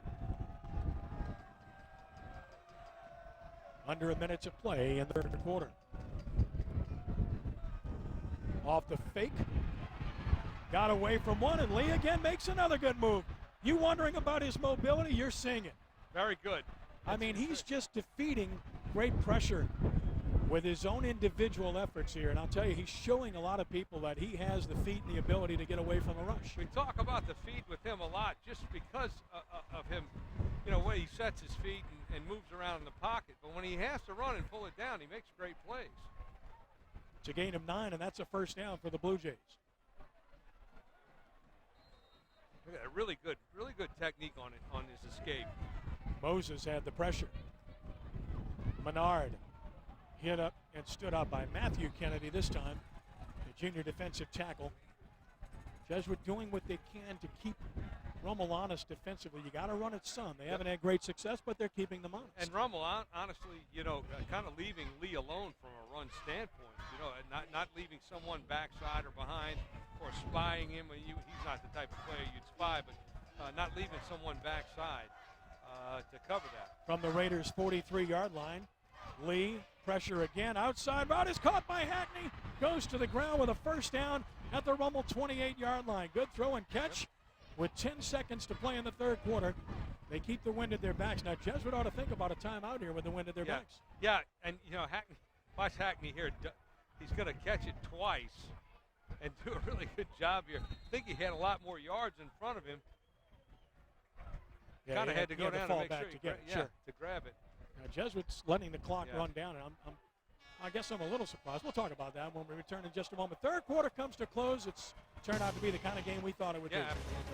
S1: Under a minute to play in the third quarter. Off the fake. Got away from one, and Lee again makes another good move. You wondering about his mobility? You're seeing it.
S2: Very good.
S1: I mean, he's just defeating great pressure with his own individual efforts here. And I'll tell you, he's showing a lot of people that he has the feet and the ability to get away from a rush.
S2: We talk about the feet with him a lot just because of him, you know, when he sets his feet and moves around in the pocket. But when he has to run and pull it down, he makes great plays.
S1: It's a gain of 9, and that's a first down for the Blue Jays.
S2: Look at that, really good technique on his escape.
S1: Moses had the pressure. Menard hit up and stood up by Matthew Kennedy this time, the junior defensive tackle. Jesuit doing what they can to keep Rummel honest defensively. You got to run it some. They haven't had great success, but they're keeping them honest.
S2: And Rummel, honestly, you know, kind of leaving Lee alone from a run standpoint. You know, not leaving someone backside or behind or spying him. He's not the type of player you'd spy, but not leaving someone backside to cover that.
S1: From the Raiders' 43-yard line, Lee, pressure again. Outside route is caught by Hackney. Goes to the ground with a first down at the Rummel 28-yard line. Good throw and catch with 10 seconds to play in the third quarter. They keep the wind at their backs. Now, Jesuit ought to think about a timeout here with the wind at their backs.
S2: Yeah, and, you know, watch Hackney here. He's going to catch it twice and do a really good job here. I think he had a lot more yards in front of him.
S1: Yeah,
S2: kind of had to go down and make sure to grab it.
S1: Now, Jesuit's letting the clock run down, and I guess I'm a little surprised. We'll talk about that when we return in just a moment. Third quarter comes to close. It's turned out to be the kind of game we thought it would be.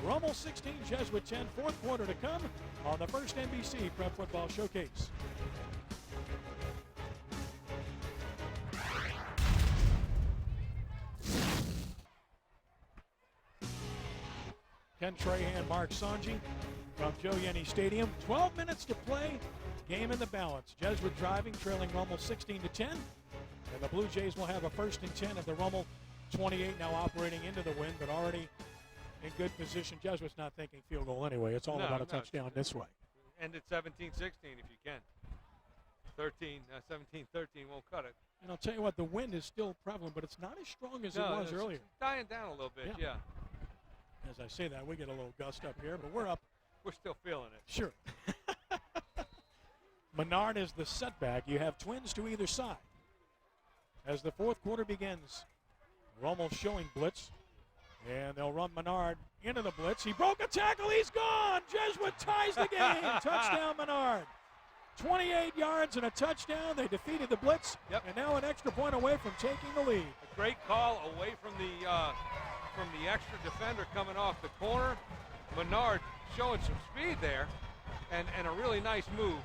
S1: Rummel 16, Jesuit 10. Fourth quarter to come on the first NBC Prep Football Showcase. Ken Trahan, Mark Sanji from Joe Yenny Stadium. 12 minutes to play. Game in the balance. Jesuit driving, trailing Rummel 16-10. And the Blue Jays will have a 1st and 10 at the Rummel 28, now operating into the wind, but already in good position. Jesuit's not thinking field goal anyway. It's all about a touchdown this way.
S2: End at 17-16 if you can. 17-13 won't cut it.
S1: And I'll tell you what, the wind is still prevalent, but it's not as strong as it was earlier.
S2: It's dying down a little bit, yeah.
S1: As I say that, we get a little gust up here, but we're up.
S2: We're still feeling it.
S1: Sure. Menard is the setback. You have twins to either side. As the fourth quarter begins, Rummel showing blitz, and they'll run Menard into the blitz. He broke a tackle. He's gone. Jesuit ties the game. Touchdown, Menard. 28 yards and a touchdown. They defeated the blitz, and now an extra point away from taking the lead.
S2: A great call away from the extra defender coming off the corner. Menard showing some speed there, and a really nice move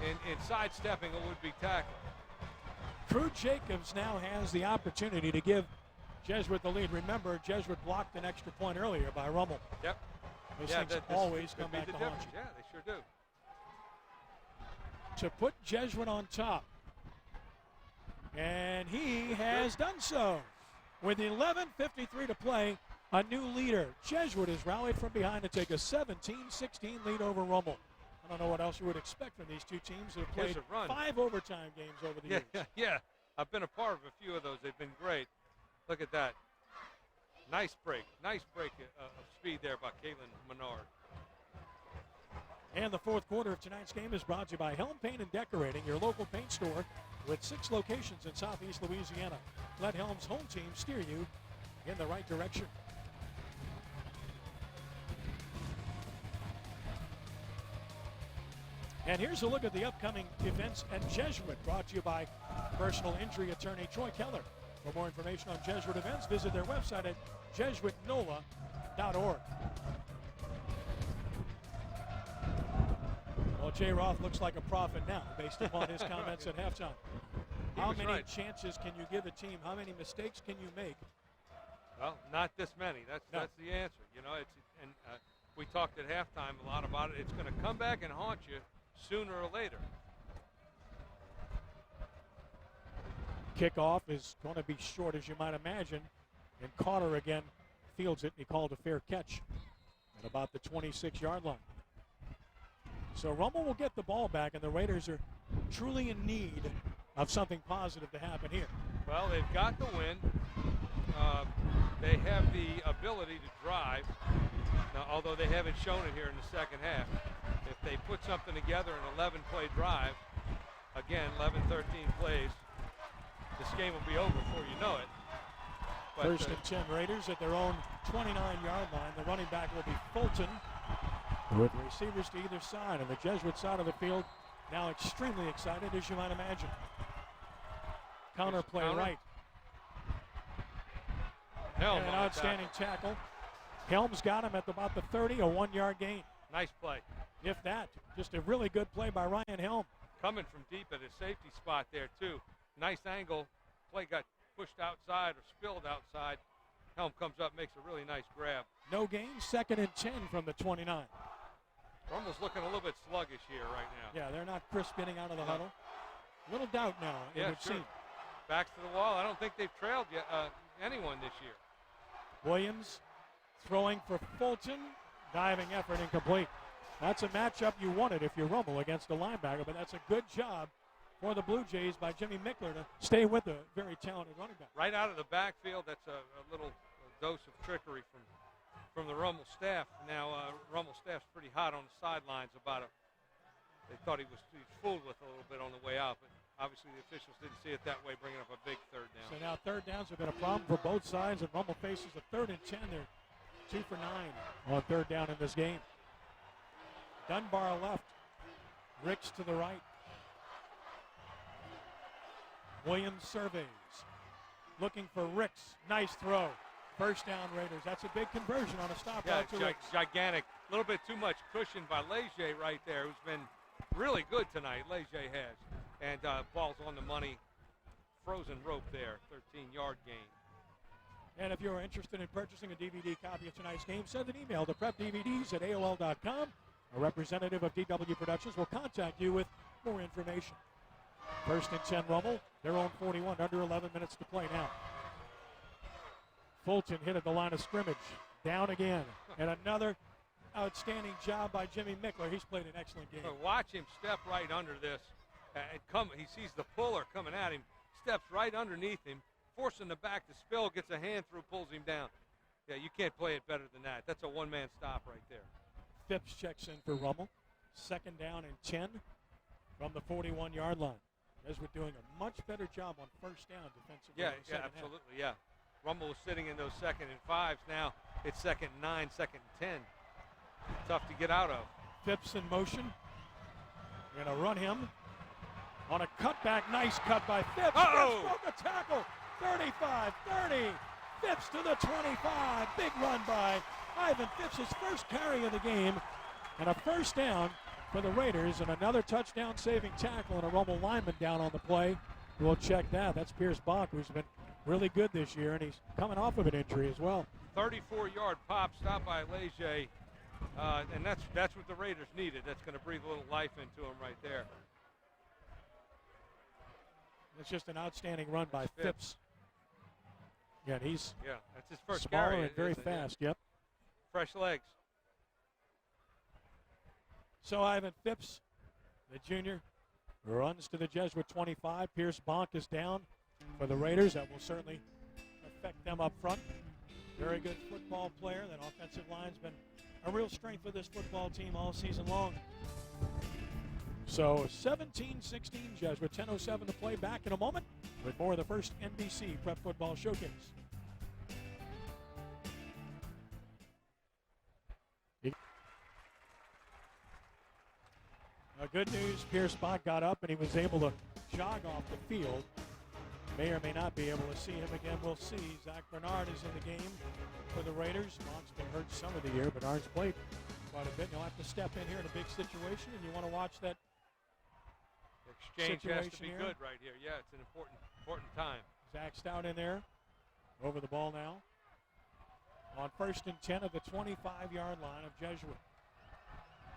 S2: in sidestepping a would-be tackle.
S1: Drew Jacobs now has the opportunity to give Jesuit the lead. Remember, Jesuit blocked an extra point earlier by Rummel.
S2: Yep.
S1: Those things always come back to haunt you.
S2: Yeah, they sure do.
S1: To put Jesuit on top. And he has done so. With 11:53 to play, a new leader. Jesuit has rallied from behind to take a 17-16 lead over Rummel. I don't know what else you would expect from these two teams that have played 5 overtime games over the years.
S2: Yeah. I've been a part of a few of those. They've been great. Look at that. Nice break of speed there by Caitlin Menard.
S1: And the fourth quarter of tonight's game is brought to you by Helm Paint and Decorating, your local paint store with 6 locations in southeast Louisiana. Let Helm's home team steer you in the right direction. And here's a look at the upcoming events at Jesuit, brought to you by personal injury attorney Troy Keller. For more information on Jesuit events, visit their website at jesuitnola.org. Well, Jay Roth looks like a prophet now, based upon his comments at halftime. How many chances can you give a team? How many mistakes can you make?
S2: Well, not this many. That's the answer. You know, we talked at halftime a lot about it. It's going to come back and haunt you sooner or later.
S1: Kickoff is going to be short, as you might imagine. And Carter again fields it. He called a fair catch at about the 26-yard line. So Rummel will get the ball back, and the Raiders are truly in need of something positive to happen here.
S2: Well, they've got the win. They have the ability to drive, now, although they haven't shown it here in the second half. If they put something together, an 11-play drive, again, 11, 13 plays, this game will be over before you know it. But,
S1: 1st and 10 Raiders at their own 29-yard line. The running back will be Fulton, with receivers to either side. And the Jesuit side of the field now extremely excited, as you might imagine. Counter play right.
S2: Helm,
S1: and an outstanding tackle. Helm's got him at about the 30, a 1-yard gain.
S2: Nice play.
S1: If that, just a really good play by Ryan Helm.
S2: Coming from deep at his safety spot there, too. Nice angle. Play got pushed outside or spilled outside. Helm comes up, makes a really nice grab.
S1: No gain, 2nd and 10 from the 29.
S2: Rummel's looking a little bit sluggish here right now.
S1: Yeah, they're not crisp getting out of the huddle. Little doubt now, it would seem.
S2: Backs to the wall. I don't think they've trailed yet, anyone this year.
S1: Williams throwing for Fulton. Diving effort incomplete. That's a matchup you wanted if you're Rummel against a linebacker, but that's a good job for the Blue Jays by Jimmy Mickler to stay with a very talented running back.
S2: Right out of the backfield, that's a little dose of trickery from the Rummel staff. Now, Rummel staff's pretty hot on the sidelines about it. They thought he was fooled with a little bit on the way out, but obviously the officials didn't see it that way, bringing up a big 3rd down.
S1: So now 3rd downs have been a problem for both sides, and Rummel faces a 3rd and 10. They're 2 for 9 on 3rd down in this game. Dunbar left, Ricks to the right. Williams surveys, looking for Ricks. Nice throw. 1st down Raiders. That's a big conversion on a stop route to Ricks.
S2: Gigantic. A little bit too much cushion by Leger right there, who's been really good tonight. Leger has. And ball's on the money. Frozen rope there. 13-yard gain.
S1: And if you're interested in purchasing a DVD copy of tonight's game, send an email to prepdvds@aol.com. A representative of DW Productions will contact you with more information. First and 10 Rummel, their own 41, under 11 minutes to play now. Fulton hit at the line of scrimmage. Down again. And another outstanding job by Jimmy Mickler. He's played an excellent game.
S2: Watch him step right under this. He sees the puller coming at him, steps right underneath him, forcing the back to spill, gets a hand through, pulls him down. Yeah, you can't play it better than that. That's a one-man stop right there.
S1: Phipps checks in for Rummel. Second down and 10 from the 41-yard line. Jesuit doing a much better job on first down defensively.
S2: Yeah, absolutely, yeah. Rummel was sitting in those 2nd and 5s. Now it's 2nd and 9, 2nd and 10. Tough to get out of.
S1: Phipps in motion. We're going to run him on a cutback. Nice cut by Phipps.
S2: Uh-oh!
S1: Phipps broke a tackle. 35, 30. Phipps to the 25. Big run by Ivan Phipps, his first carry of the game. And a first down for the Raiders, and another touchdown-saving tackle, and a Rummel lineman down on the play. We'll check that. That's Pierce Bach, who's been really good this year, and he's coming off of an injury as well.
S2: 34-yard pop, stopped by LHSAA, and that's what the Raiders needed. That's going to breathe a little life into him right there.
S1: It's just an outstanding run by Phipps. Yeah,
S2: that's his first
S1: smaller
S2: carry.
S1: And very fast.
S2: Yeah.
S1: Yep.
S2: Fresh legs.
S1: So Ivan Phipps, the junior, runs to the Jesuit 25. Pierce Bonk is down for the Raiders. That will certainly affect them up front. Very good football player. That offensive line's been a real strength for this football team all season long. So 17-16 Jesuit, 10:07 to play. Back in a moment with more of the first NBC Prep Football Showcase. Good news, Pierce Bach got up and he was able to jog off the field. May or may not be able to see him again. We'll see. Zach Bernard is in the game for the Raiders. Bach's been hurt some of the year. Bernard's played quite a bit. He'll have to step in here in a big situation, and you want to watch that
S2: exchange has to be
S1: here.
S2: Good right here. Yeah, it's an important time.
S1: Zach's down in there. Over the ball now. On first and 10 of the 25-yard line of Jesuit.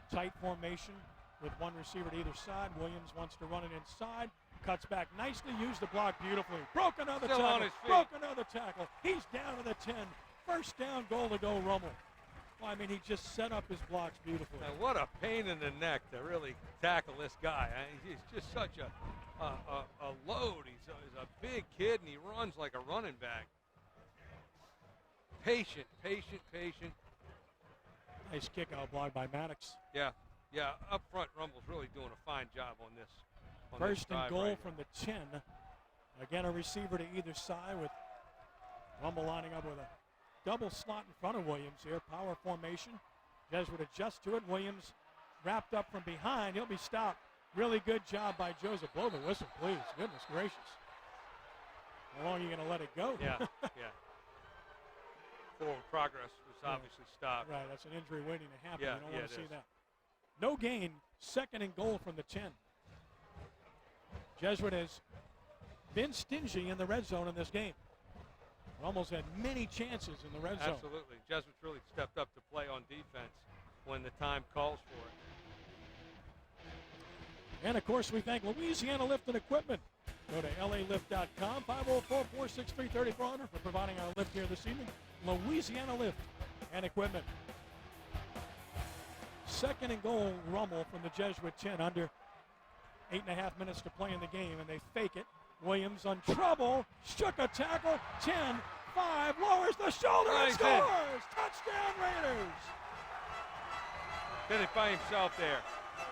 S1: Tight formation with one receiver to either side. Williams wants to run it inside. Cuts back nicely. Used the block beautifully. Broke another
S2: Still
S1: tackle.
S2: on his feet.
S1: Broke another tackle. He's down to the 10. First down, goal to go, Rummel. Well, I mean, he just set up his blocks beautifully.
S2: Now, what a pain in the neck to really tackle this guy. He's just such a load. He's a big kid, and he runs like a running back. Patient.
S1: Nice kick out block by Maddox.
S2: Yeah, up front, Rummel's really doing a fine job on this.
S1: First and goal
S2: right
S1: from the 10. Again, a receiver to either side with Rummel lining up with a double slot in front of Williams here. Power formation. Jesuit adjusts to it. Williams wrapped up from behind. He'll be stopped. Really good job by Joseph. Blow the whistle, please. Goodness gracious. How long are you going to let it go?
S2: Yeah. Forward progress was obviously stopped.
S1: Right, that's an injury waiting to happen.
S2: Yeah,
S1: you don't want to see
S2: is.
S1: that. No gain. Second and goal from the 10. Jesuit has been stingy in the red zone in this game. Almost had many chances in the red zone.
S2: Absolutely. Jesuits really stepped up to play on defense when the time calls for it.
S1: And, of course, we thank Louisiana Lift and Equipment. Go to LALift.com, 504-463-3400 for providing our lift here this evening. Louisiana Lift and Equipment. Second and goal, Rummel from the Jesuit 10, under 8.5 minutes to play in the game, and they fake it. Williams on trouble, shook a tackle, 10-5, lowers the shoulder and scores! Touchdown Raiders!
S2: Did it by himself there.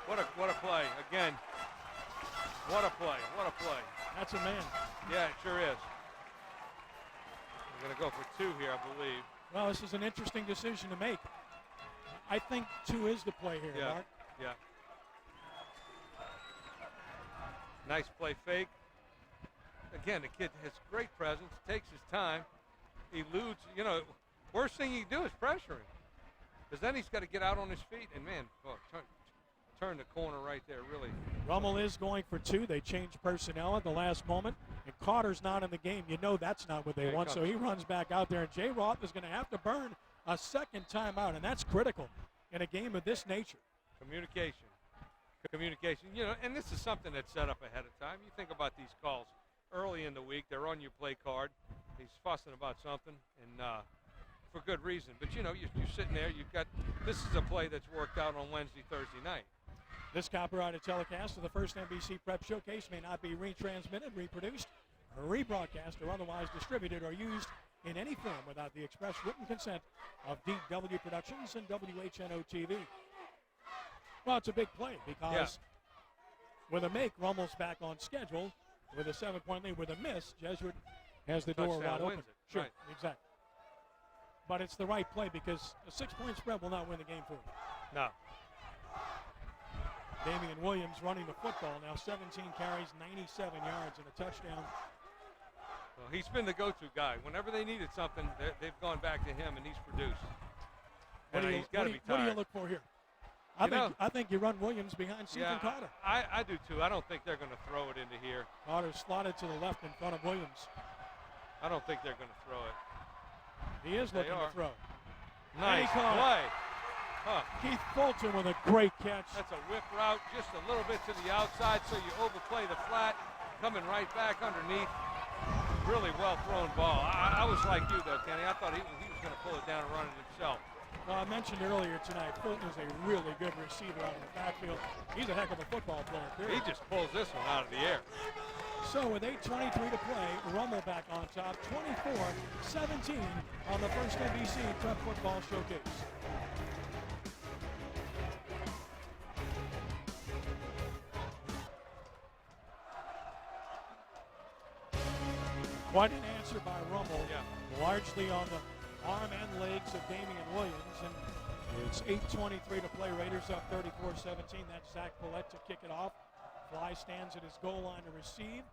S2: What a play. Again, what a play.
S1: That's a man.
S2: Yeah, it sure is. We're going to go for 2 here, I believe.
S1: Well, this is an interesting decision to make. I think 2 is the play here, Mark.
S2: Yeah. Nice play fake. Again, the kid has great presence, takes his time, eludes. Worst thing you can do is pressure him, because then he's got to get out on his feet. And, man, turn the corner right there, really.
S1: Rummel is going for 2. They changed personnel at the last moment. and Carter's not in the game, you know that's not what they want. So he runs back out there, and Jay Roth is going to have to burn a second timeout, and that's critical in a game of this nature.
S2: Communication. You know, and this is something that's set up ahead of time. You think about these calls early in the week. They're on your play card. He's fussing about something, and for good reason. But, you know, you're sitting there. This is a play that's worked out on Wednesday, Thursday night.
S1: This copyrighted telecast of the first NBC Prep Showcase may not be retransmitted, reproduced, rebroadcast, or otherwise distributed or used in any form without the express written consent of DW Productions and WHNO-TV. Well, it's a big play because with a make, Rummel's back on schedule. With a 7-point lead, with a miss, Jesuit has the door wide open. Sure,
S2: right.
S1: Exactly. But it's the right play because a 6-point spread will not win the game for him.
S2: No.
S1: Damian Williams running the football now, 17 carries, 97 yards, and a touchdown.
S2: Well, he's been the go-to guy. Whenever they needed something, they've gone back to him, and he's produced. He's got to be tired.
S1: What do you look for here? I think you run Williams behind Stephen Carter.
S2: I do too. I don't think they're going to throw it into here.
S1: Carter slotted to the left in front of Williams.
S2: I don't think they're going to throw it.
S1: He is looking to throw.
S2: Nice play. Huh.
S1: Keith Fulton with a great catch.
S2: That's a whip route, just a little bit to the outside, so you overplay the flat, coming right back underneath. Really well thrown ball. I was like you, though, Kenny. I thought he was going to pull it down and run it himself.
S1: Well, I mentioned earlier tonight, Fulton is a really good receiver out of the backfield. He's a heck of a football player, too.
S2: He just pulls this one out of the air.
S1: So with 8:23 to play, Rummel back on top, 24-17 on the first NBC Prep Football Showcase. Quite an answer by Rummel, largely on the arm and legs of Damian Williams. And it's 8:23 to play. Raiders up 34-17. That's Zach Paulette to kick it off. Fly stands at his goal line to receive.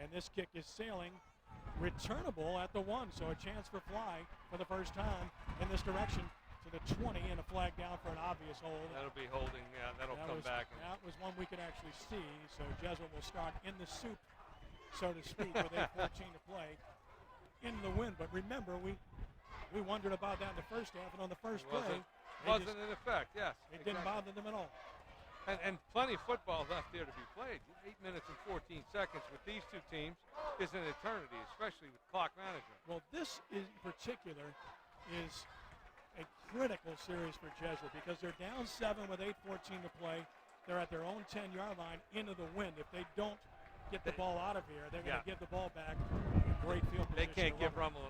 S1: And this kick is sailing, returnable at the 1. So a chance for Fly for the first time in this direction to the 20, and a flag down for an obvious hold.
S2: That'll be holding. Yeah, that'll come back.
S1: That was one we could actually see. So Jesuit will start in the soup, so to speak, with 8:14 to play in the wind. But remember, we wondered about that in the first half, and on the first play,
S2: wasn't in effect. Yes,
S1: it didn't bother them at all.
S2: And plenty of football left there to be played. 8 minutes and 14 seconds with these two teams is an eternity, especially with clock management.
S1: Well, this in particular is a critical series for Jesuit because they're down 7 with 8:14 to play. They're at their own 10-yard line into the wind. If they don't get the ball out of here, they're going to give the ball back. Great field position.
S2: They can't give Rummel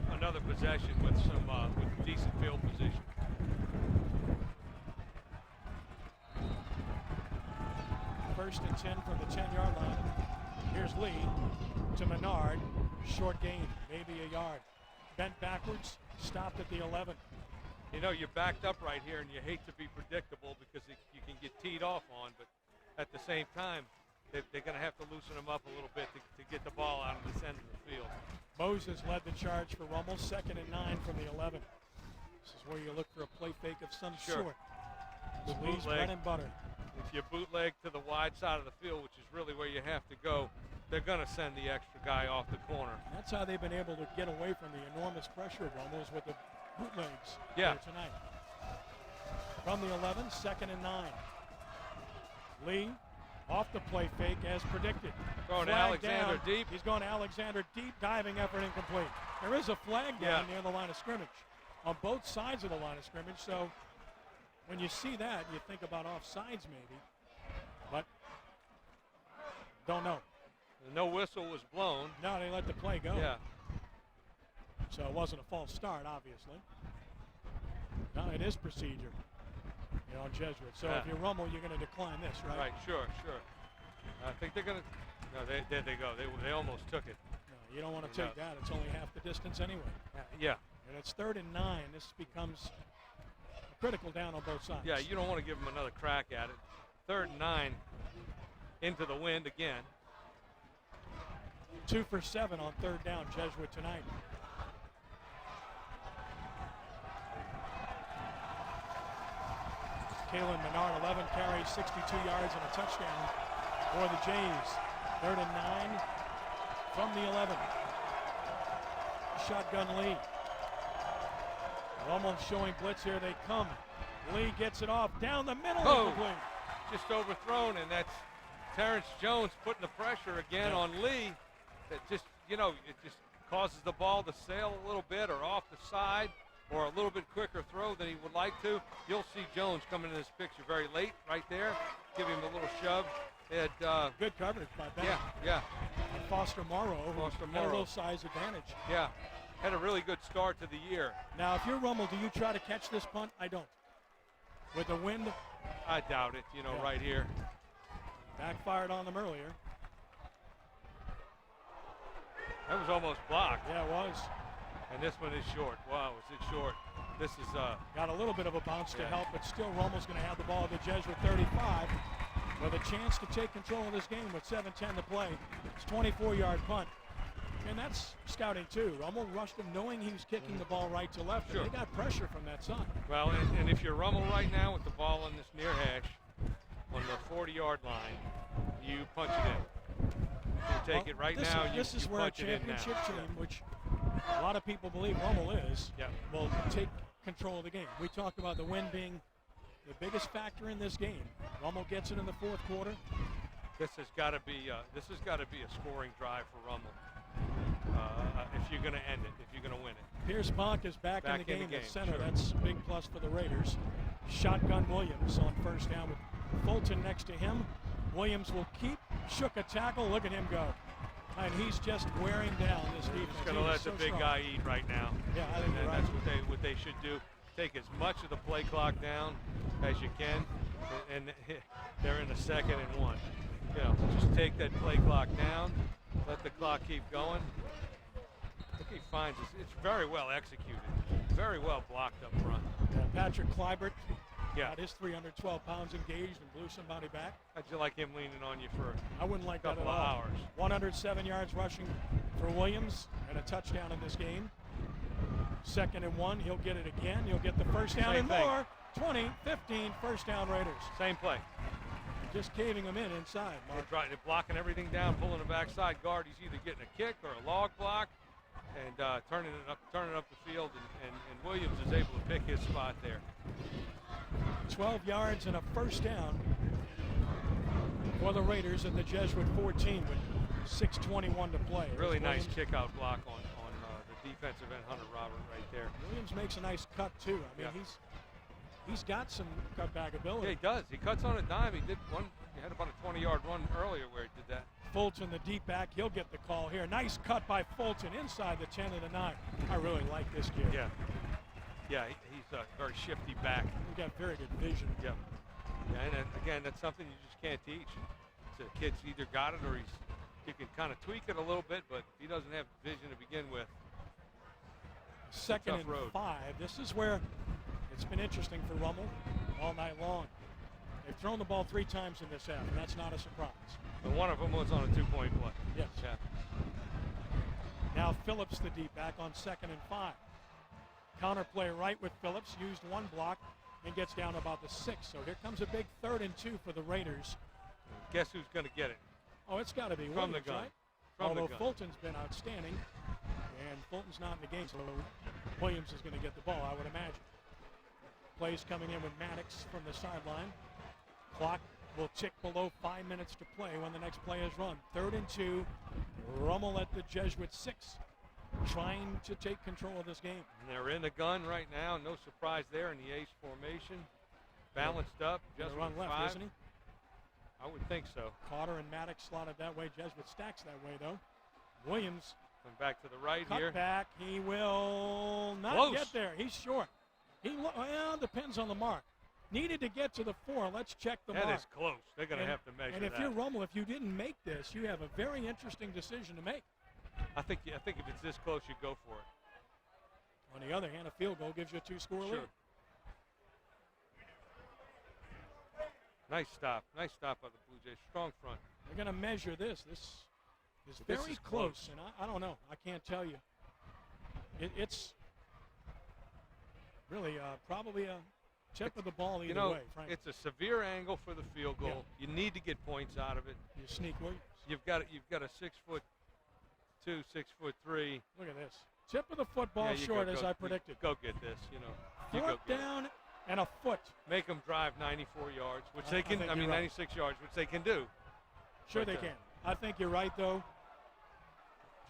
S2: another possession with some with decent field position.
S1: First and 10 from the 10-yard line. Here's Lee to Menard. Short gain, maybe a yard. Bent backwards, stopped at the 11.
S2: You know, you're backed up right here, and you hate to be predictable because you can get teed off on, but at the same time, they're going to have to loosen them up a little bit to get the ball out of the center of the field. Moses
S1: led the charge for Rummel, 2nd and 9 from the 11. This is where you look for a play fake of some sort. Lee's bread and butter.
S2: If you bootleg to the wide side of the field, which is really where you have to go, they're going to send the extra guy off the corner.
S1: That's how they've been able to get away from the enormous pressure of Rummel's with the bootlegs tonight. From the 11, 2nd and 9. Lee off the play fake as predicted.
S2: Going to Alexander deep.
S1: He's going to Alexander deep, diving effort incomplete. There is a flag down near the line of scrimmage on both sides of the line of scrimmage, so when you see that, you think about offsides maybe, but don't know.
S2: No whistle was blown.
S1: No, they let the play go.
S2: Yeah.
S1: So it wasn't a false start, obviously. No, it is procedure, on Jesuit. So if you're Rummel, you're going to decline this, right?
S2: Right, sure. I think they're going to. No, there they go. They almost took it.
S1: No, you don't want to take that. It's only half the distance anyway.
S2: Yeah.
S1: And it's 3rd and 9. This becomes critical down on both sides.
S2: Yeah, you don't want to give them another crack at it. 3rd and 9 into the wind again.
S1: 2 for 7 on 3rd down, Jesuit tonight. Kalen Menard, 11 carries, 62 yards, and a touchdown for the Jays. 3rd and 9 from the 11. Shotgun Lee. Rummel showing blitz here. They come. Lee gets it off down the middle.
S2: Oh.
S1: Incomplete.
S2: Just overthrown, and that's Terrence Jones putting the pressure again on Lee. That just, it just causes the ball to sail a little bit or off the side or a little bit quicker throw than he would like to. You'll see Jones come into this picture very late right there. Give him a little shove.
S1: Good coverage by Ben.
S2: Yeah.
S1: And Foster Morrow. Had a little size advantage.
S2: Yeah. Had a really good start to the year.
S1: Now, if you're Rummel, do you try to catch this punt? I don't. With the wind?
S2: I doubt it, right here.
S1: Backfired on them earlier.
S2: That was almost blocked.
S1: Yeah, it was.
S2: And this one is short. Wow, is it short? This is
S1: got a little bit of a bounce to help, but still Rummel's going to have the ball at the Jesuit 35 with a chance to take control of this game with 7:10 to play. It's a 24-yard punt. And that's scouting too. Rummel rushed him knowing he was kicking the ball right to left.
S2: Sure.
S1: And they got pressure from that side.
S2: Well, and if you're Rummel right now with the ball on this near hash on the 40-yard line, you punch it in. You take it right now.
S1: This is
S2: you
S1: where a
S2: punch it in now.
S1: championship team, which a lot of people believe Rummel is, will take control of the game. We talked about the win being the biggest factor in this game. Rummel gets it in the fourth quarter.
S2: This has got to be a scoring drive for Rummel. If you're going to end it, if you're going to win it.
S1: Pierce Bonk is back in the game at center.
S2: Sure.
S1: That's a big plus for the Raiders. Shotgun Williams on first down with Fulton next to him. Williams will keep. Shook a tackle. Look at him go. And he's just wearing down this defense.
S2: He's going to let the big guy eat right now.
S1: Yeah, I think
S2: and that's what they should do. Take as much of the play clock down as you can. And they're in the 2nd and 1. Just take that play clock down. Let the clock keep going. Look, he finds it's very well executed. Very well blocked up front.
S1: Patrick Kleibert got his 312 pounds engaged and blew somebody back.
S2: How'd you like him leaning on you for
S1: I wouldn't like
S2: a couple
S1: that at
S2: of
S1: all.
S2: hours?
S1: 107 yards rushing for Williams and a touchdown in this game. 2nd and 1. He'll get it again. He'll get the first down
S2: Same
S1: and
S2: thing.
S1: more. 20, 15, first down Raiders.
S2: Same play.
S1: Just caving them in inside.
S2: They're blocking everything down, pulling the backside guard. He's either getting a kick or a log block, and turning it up the field. And Williams is able to pick his spot there.
S1: 12 yards and a first down for the Raiders at the Jesuit 14 with 6:21 to play.
S2: Really nice kick out block on the defensive end, Hunter Robert, right there.
S1: Williams makes a nice cut too. I mean, he's got some cutback ability.
S2: Yeah, he does. He cuts on a dime. He had about a 20-yard run earlier where he did that.
S1: Fulton, the deep back, he'll get the call here. Nice cut by Fulton inside the 10 of the 9. I really like this kid.
S2: Yeah, he's a very shifty back.
S1: He's got very good vision.
S2: Yeah, and again, that's something you just can't teach. So the kid's either got it or he can kind of tweak it a little bit, but he doesn't have vision to begin with.
S1: 2nd and 5. This is where it's been interesting for Rummel all night long. They've thrown the ball 3 times in this half, and that's not a surprise.
S2: And one of them was on a 2-point play.
S1: Yes.
S2: Yeah.
S1: Now Phillips, the deep back, on 2nd and 5. Counter play right with Phillips, used one block and gets down about the 6. So here comes a big 3rd and 2 for the Raiders.
S2: Guess who's going to get it?
S1: Oh, it's got to be
S2: From
S1: Williams,
S2: the gun.
S1: right?
S2: From
S1: Although
S2: the gun.
S1: Fulton's been outstanding, and Fulton's not in the game, so Williams is going to get the ball, I would imagine. Plays coming in with Maddox from the sideline. Clock will tick below 5 minutes to play when the next play is run. 3rd and 2. Rummel at the Jesuit 6, trying to take control of this game.
S2: And they're in the gun right now. No surprise there in the ace formation. Balanced up. Just
S1: run left,
S2: 5.
S1: isn't he?
S2: I would think so.
S1: Carter and Maddox slotted that way. Jesuit stacks that way, though. Williams.
S2: Come back to the right
S1: cut
S2: here.
S1: Back. He will not
S2: Close.
S1: get there. He's short. Well, depends on the mark. Needed to get to the 4. Let's check the mark.
S2: That is close. They're going to have to measure that.
S1: And if you're Rummel, if you didn't make this, you have a very interesting decision to make.
S2: I think if it's this close, you go for it.
S1: On the other hand, a field goal gives you a 2-score lead.
S2: Nice stop. Nice stop by the Blue Jays. Strong front.
S1: They're going to measure this. This is very close. And I don't know. I can't tell you. It's really probably a tip of the ball either way, frankly.
S2: It's a severe angle for the field goal. You need to get points out of it.
S1: You sneak Williams.
S2: You've got a 6-foot 6'2", 6'3".
S1: Look at this. Tip of the football
S2: Yeah, you
S1: short,
S2: go-
S1: as
S2: go-
S1: I predicted.
S2: Go get this, you know. You go
S1: Fourth
S2: get it.
S1: down and a foot.
S2: Make them drive 94 yards, which
S1: I
S2: they can.
S1: think
S2: I mean,
S1: you're right.
S2: 96 yards, which they can do.
S1: Sure
S2: But,
S1: they can. I think you're right, though.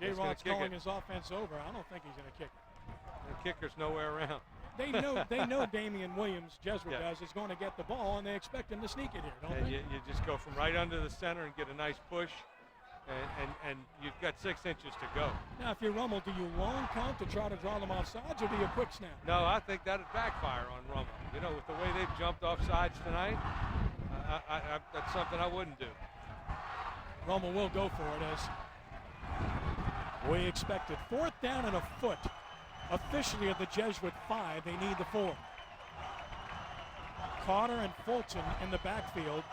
S2: He's gonna
S1: J-Rod's
S2: kick
S1: calling
S2: it.
S1: his offense over. I don't think he's going to kick it.
S2: The kicker's nowhere around.
S1: They know Damian Williams, Jesuit
S2: Yeah.
S1: does, is going to get the ball, and they expect him to sneak it here, don't
S2: And
S1: they?
S2: you just go from right under the center and get a nice push, and you've got 6 inches to go.
S1: Now, if you're Rummel, do you long count to try to draw them off sides, or do you quick snap?
S2: No, I think that would backfire on Rummel. You know, with the way they've jumped off sides tonight, that's something I wouldn't do.
S1: Rummel will go for it as we expected. Fourth down and a foot. Officially at the Jesuit 5, they need the 4. Carter and Fulton in the backfield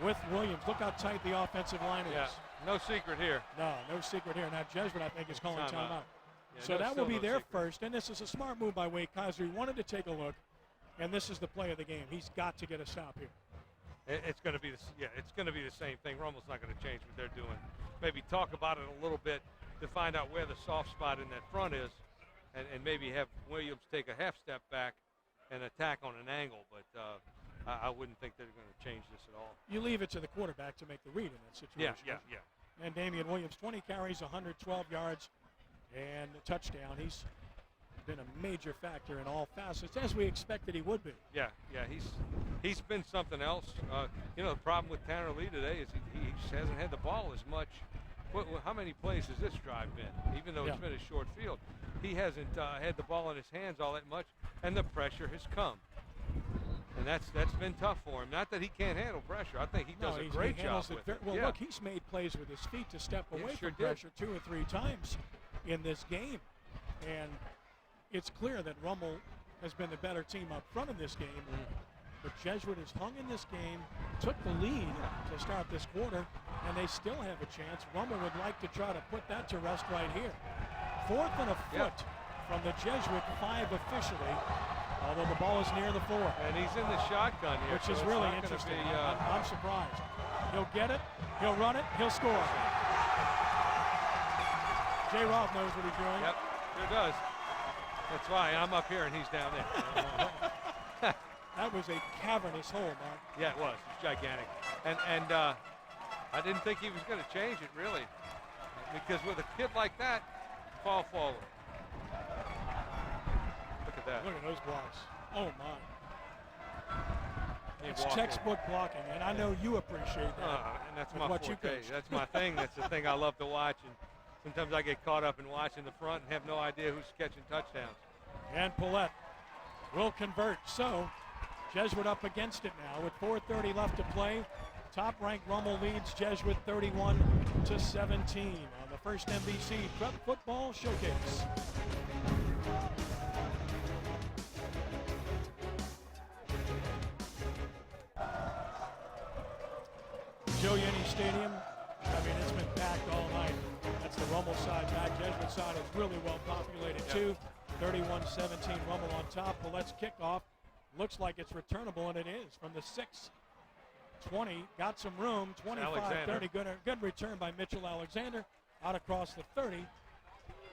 S1: with Williams. Look how tight the offensive line is.
S2: Yeah, no secret here.
S1: No secret here. Now Jesuit, I think, is calling timeout.
S2: Yeah,
S1: So that will be their
S2: secret.
S1: first, and this is a smart move by Wade Kaiser. He wanted to take a look, and this is the play of the game. He's got to get a stop here.
S2: It's going to be it's going to be the same thing. Rummel's not going to change what they're doing. Maybe talk about it a little bit to find out where the soft spot in that front is, and maybe have Williams take a half step back and attack on an angle. But I wouldn't think they're going to change this at all.
S1: You leave it to the quarterback to make the read in that situation.
S2: Yeah.
S1: And Damian Williams, 20 carries, 112 yards, and a touchdown. He's been a major factor in all facets, as we expected he would be.
S2: Yeah. He's been something else. You know, the problem with Tanner Lee today is he just hasn't had the ball as much. How many plays has this drive been? Even though it's been a short field, he hasn't had the ball in his hands all that much, and the pressure has come. And that's been tough for him. Not that he can't handle pressure. I think he does a great job with it.
S1: Well, look, he's made plays with his feet to step away
S2: sure
S1: from
S2: did.
S1: pressure 2 or 3 times in this game. And it's clear that Rummel has been the better team up front in this game. But Jesuit has hung in this game, took the lead to start this quarter, and they still have a chance. Rummel would like to try to put that to rest right here. Fourth and a foot from the Jesuit 5 officially, although the ball is near the 4.
S2: And he's in the shotgun here,
S1: Which is really interesting. I'm surprised. He'll get it, he'll run it, he'll score. J. Roth knows what he's doing.
S2: Yep, sure does. That's why I'm up here and he's down there.
S1: That was a cavernous hole, Mark.
S2: Yeah, it was. It's gigantic. And I didn't think he was going to change it, really. Because with a kid like that, fall forward. Look at that.
S1: Look at those blocks. Oh, my.
S2: He
S1: It's
S2: walked
S1: textbook blocking, and I know you appreciate that.
S2: and that's
S1: with
S2: my
S1: what you
S2: forte.
S1: coached.
S2: That's my thing. That's the thing I love to watch. And sometimes I get caught up in watching the front and have no idea who's catching touchdowns.
S1: And Paulette will convert. So Jesuit up against it now with 4:30 left to play. Top-ranked Rummel leads Jesuit 31-17 on the first NBC Prep Football Showcase. Joe Yenny Stadium, I mean, it's been packed all night. That's the Rummel side back. Jesuit side is really well populated too. 31-17 Rummel on top. Paulette's kickoff looks like it's returnable, and it is from the 6-20. Got some room. 25-30. Good return by Mitchell Alexander out across the 30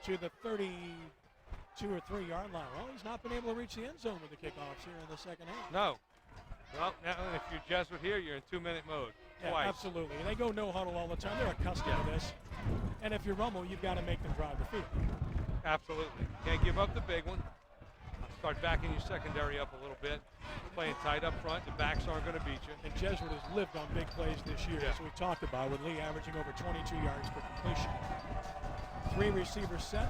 S1: to the 32 or 3 yard line. Well, he's not been able to reach the end zone with the kickoffs here in the second half.
S2: No. Well, now if you're Jesuit here, you're in 2-minute mode.
S1: Yeah,
S2: Twice.
S1: absolutely. They go no huddle all the time. They're accustomed to this. And if you're Rummel, you've got to make them drive the field.
S2: Absolutely. Can't give up the big one. Start backing your secondary up a little bit. Playing tight up front. The backs aren't going to beat you.
S1: And Jesuit has lived on big plays this year, as we talked about, with Lee averaging over 22 yards per completion. 3 receivers set.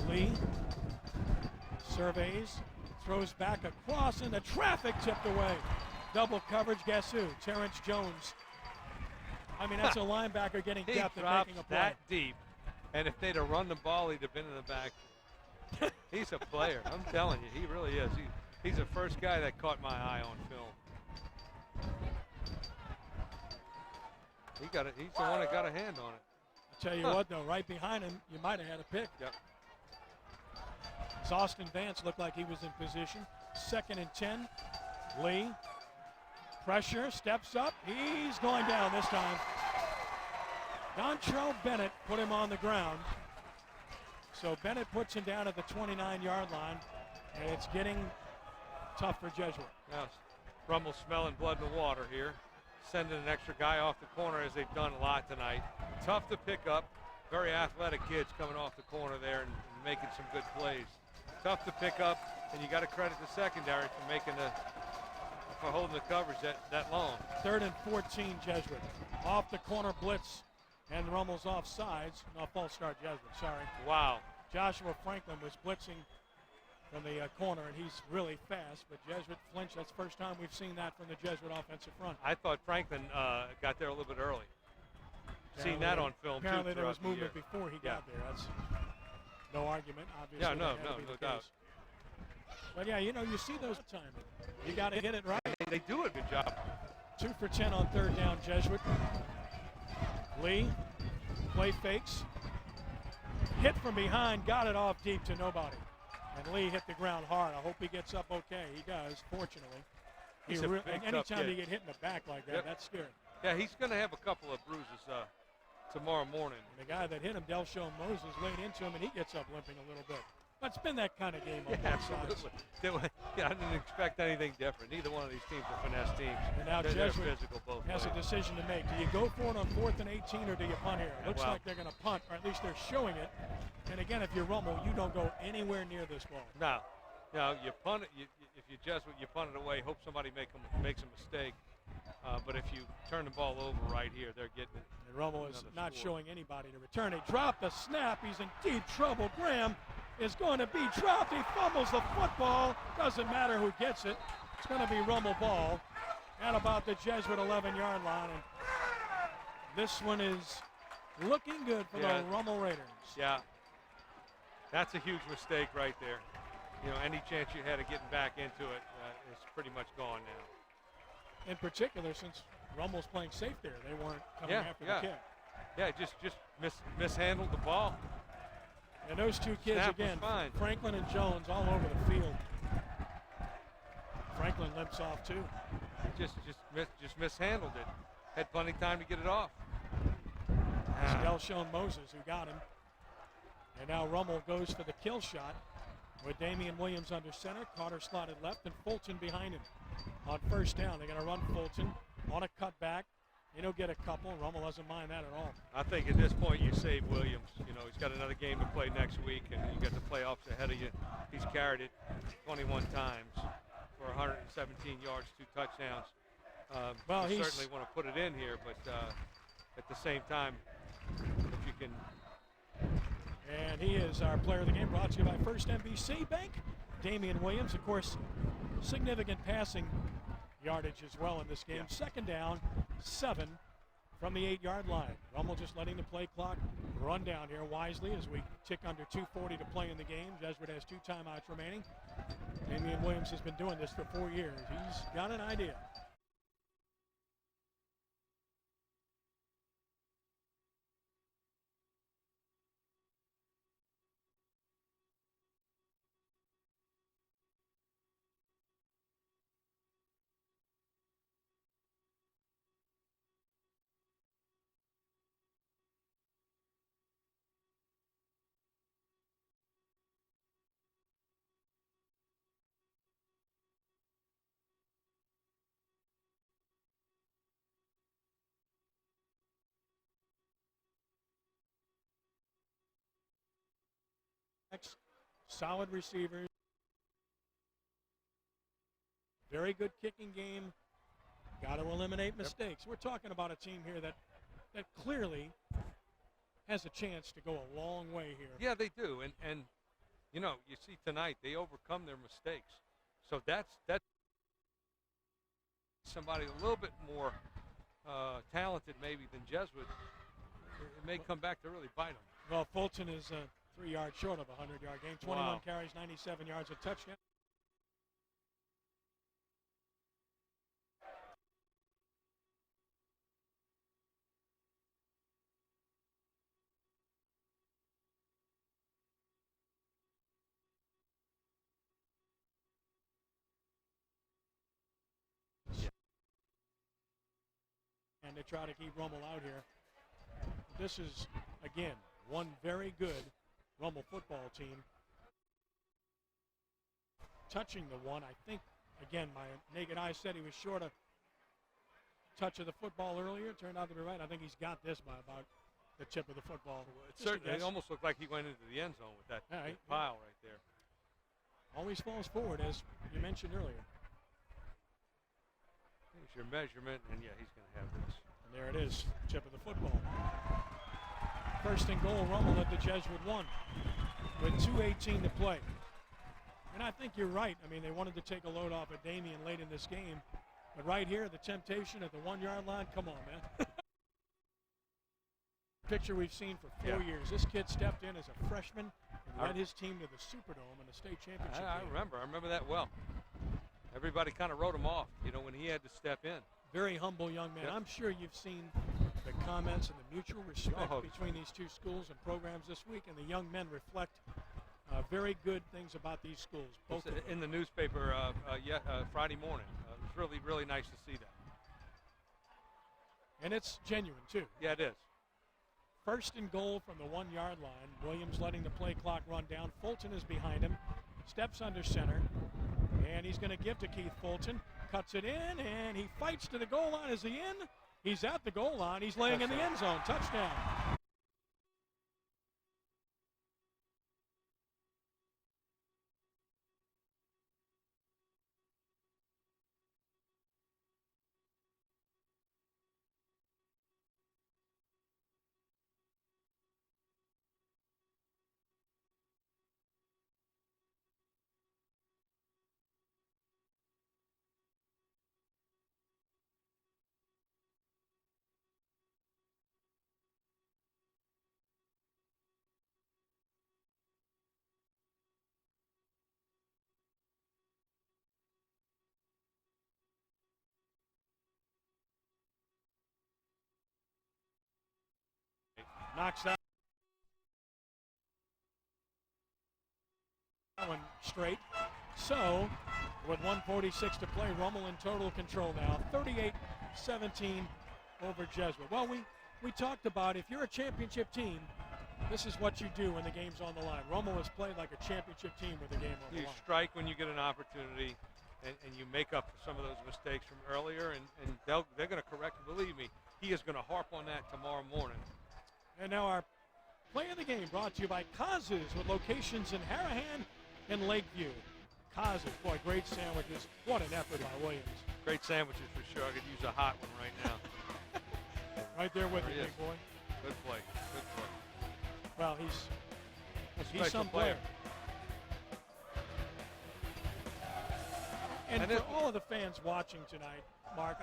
S1: Lee surveys, throws back across, and the traffic tipped away. Double coverage, guess who? Terrence Jones. I mean, that's a linebacker getting
S2: He
S1: depth and
S2: drops
S1: making a play.
S2: that deep, and if they'd have run the ball, he'd have been in the back. He's a player. I'm telling you, he really is. He's the first guy that caught my eye on film. He's the one that got a hand on it.
S1: I'll tell you what, though, right behind him, you might have had a pick.
S2: Yep.
S1: Austin Vance looked like he was in position. 2nd and 10. Lee. Pressure, steps up. He's going down this time. Dontrell Bennett put him on the ground. So Bennett puts him down at the 29-yard line, and it's getting tough for Jesuit.
S2: Now, Rummel smelling blood in the water here, sending an extra guy off the corner as they've done a lot tonight. Tough to pick up. Very athletic kids coming off the corner there and making some good plays. Tough to pick up, and you got to credit the secondary for holding the coverage that long. 3rd and
S1: 14, Jesuit. Off the corner blitz, and Rummel's offsides. No, false start, Jesuit, sorry.
S2: Wow.
S1: Joshua Franklin was blitzing from the corner, and he's really fast, but Jesuit flinched. That's the first time we've seen that from the Jesuit offensive front.
S2: I thought Franklin got there a little bit early. Seen that on film, too.
S1: Apparently there was movement before he got there. That's no argument, obviously.
S2: Yeah, no doubt.
S1: But, yeah, you see those timing. You got to hit it right.
S2: They do a good job.
S1: 2 for 10 on 3rd down, Jesuit. Lee, play fakes. Hit from behind, got it off deep to nobody. And Lee hit the ground hard. I hope he gets up okay. He does, fortunately. Anytime you get hit in the back like that, that's scary.
S2: Yeah, he's going to have a couple of bruises tomorrow morning.
S1: And the guy that hit him, Delshone Moses, laid into him, and he gets up limping a little bit. But it's been that kind of game on both sides.
S2: I didn't expect anything different. Neither one of these teams are finesse teams.
S1: And now
S2: they're
S1: Jesuit
S2: physical both
S1: has
S2: ways.
S1: a decision to make. Do you go for it on 4th and 18, or do you punt here? It looks like they're going to punt, or at least they're showing it. And again, if you're Rummel, you don't go anywhere near this ball.
S2: No, you punt it. If you Jesuit, you punt it away. Hope somebody makes a mistake. But if you turn the ball over right here, they're getting it.
S1: And Rummel is not showing anybody to return. He dropped the snap. He's in deep trouble. Graham is going to be dropped. He fumbles the football. Doesn't matter who gets it. It's going to be Rummel ball at about the Jesuit 11-yard line. And this one is looking good for the Rummel Raiders.
S2: Yeah, that's a huge mistake right there. Any chance you had of getting back into it is pretty much gone now.
S1: In particular, since Rummel's playing safe there, they weren't coming after the kick.
S2: Yeah, just mishandled the ball.
S1: And those two kids, again, Franklin and Jones, all over the field. Franklin limps off, too.
S2: Just mishandled it. Had plenty of time to get it off.
S1: It's Delshone Moses who got him. And now Rummel goes for the kill shot with Damian Williams under center, Carter slotted left, and Fulton behind him. On 1st down, they're going to run Fulton on a cutback. He'll get a couple. Rummel doesn't mind that at all.
S2: I think at this point you save Williams. He's got another game to play next week, and you got the playoffs ahead of you. He's carried it 21 times for 117 yards, 2 touchdowns. You certainly want to put it in here, but at the same time, if you can.
S1: And he is our player of the game, brought to you by First NBC Bank. Damian Williams, of course, significant passing yardage as well in this game. 2nd down, 7 from the 8-yard line. Rummel just letting the play clock run down here wisely as we tick under 2:40 to play in the game. Jesuit has 2 timeouts remaining. Damian Williams has been doing this for 4 years. He's got an idea. Solid receivers. Very good kicking game. Got to eliminate mistakes. We're talking about a team here that clearly has a chance to go a long way here.
S2: Yeah, they do. And you see tonight they overcome their mistakes. So that's somebody a little bit more talented maybe than Jesuit. It may come back to really bite them.
S1: Well, Fulton is 3 yards short of a 100-yard game. 21 carries, 97 yards, a touchdown. And they try to keep Rummel out here. This is, again, one very good Rummel football team. Touching the one, I think, again, my naked eye said he was short a touch of the football earlier. Turned out to be right. I think he's got this by about the tip of the football.
S2: It almost looked like he went into the end zone with that pile right there.
S1: Always falls forward, as you mentioned earlier.
S2: Here's your measurement, and yeah, he's going to have this.
S1: And there it is, tip of the football. First and goal, Rummel at the Jesuit 1 with 2:18 to play. And I think you're right. I mean, they wanted to take a load off of Damian late in this game. But right here, the temptation at the 1-yard line, come on, man. Picture we've seen for 4 years. This kid stepped in as a freshman and led his team to the Superdome in the state championship game.
S2: I remember that well. Everybody kind of wrote him off, you know, when he had to step in.
S1: Very humble young man. Yep. I'm sure you've seen the comments and the mutual respect between these two schools and programs this week, and the young men reflect very good things about these schools. Both
S2: in the newspaper Friday morning. It was really, really nice to see that.
S1: And it's genuine, too.
S2: Yeah, it is.
S1: First and goal from the 1-yard line. Williams letting the play clock run down. Fulton is behind him. Steps under center. And he's going to give to Keith Fulton. Cuts it in, and he fights to the goal line. Is he in? He's at the goal line. He's laying in the end zone. Touchdown. Knocks that one straight. So, with 1:46 to play, Rummel in total control now. 38-17 over Jesuit. Well, we talked about if you're a championship team, this is what you do when the game's on the line. Rummel has played like a championship team with the game on the line.
S2: You strike when you get an opportunity, and you make up for some of those mistakes from earlier, and they're going to correct it. Believe me, he is going to harp on that tomorrow morning.
S1: And now our play of the game brought to you by Kaz's with locations in Harahan and Lakeview. Kaz's, boy, great sandwiches. What an effort by Williams.
S2: Great sandwiches for sure. I could use a hot one right now.
S1: Right there with you, big boy.
S2: Good play. Good play.
S1: Well, he's some player. And for all of the fans watching tonight, Mark,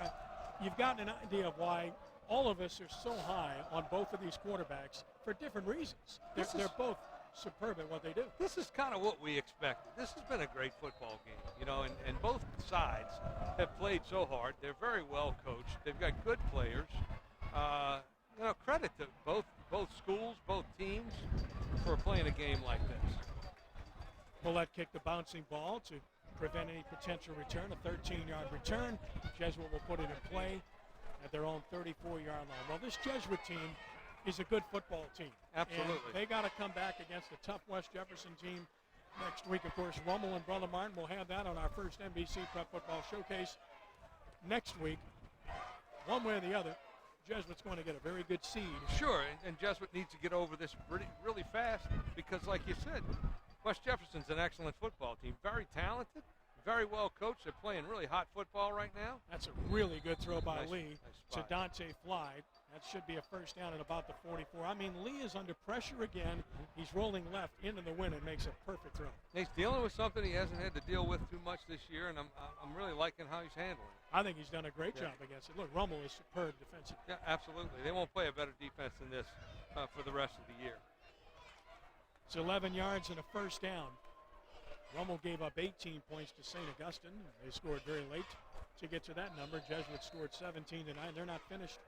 S1: you've gotten an idea of why all of us are so high on both of these quarterbacks for different reasons. They're both superb at what they do.
S2: This is kind of what we expected. This has been a great football game, you know, and both sides have played so hard. They're very well coached. They've got good players. You know, credit to both schools, both teams for playing a game like this.
S1: Millette kicked the bouncing ball to prevent any potential return, a 13-yard return. Jesuit will put it in play at their own 34-yard line. Well, this Jesuit team is a good football team.
S2: Absolutely.
S1: And they got to come back against a tough West Jefferson team next week. Of course, Rummel and Brother Martin will have that on our first NBC Prep Football Showcase next week. One way or the other, Jesuit's going to get a very good seed.
S2: Sure, and Jesuit needs to get over this really fast because, like you said, West Jefferson's an excellent football team. Very talented, very well coached. They're playing really hot football right now.
S1: That's a really good throw by Lee
S2: nice
S1: to Dante Fly. That should be a first down at about the 44. I mean, Lee is under pressure again. He's rolling left into the wind and makes a perfect throw.
S2: He's dealing with something he hasn't had to deal with too much this year, and I'm really liking how he's handling it.
S1: I think he's done a great job against it. Look, Rummel is superb defensively.
S2: Yeah, absolutely. They won't play a better defense than this for the rest of the year.
S1: It's 11 yards and a first down. Rummel gave up 18 points to St. Augustine. They scored very late to get to that number. Jesuit scored 17 tonight. They're not finished.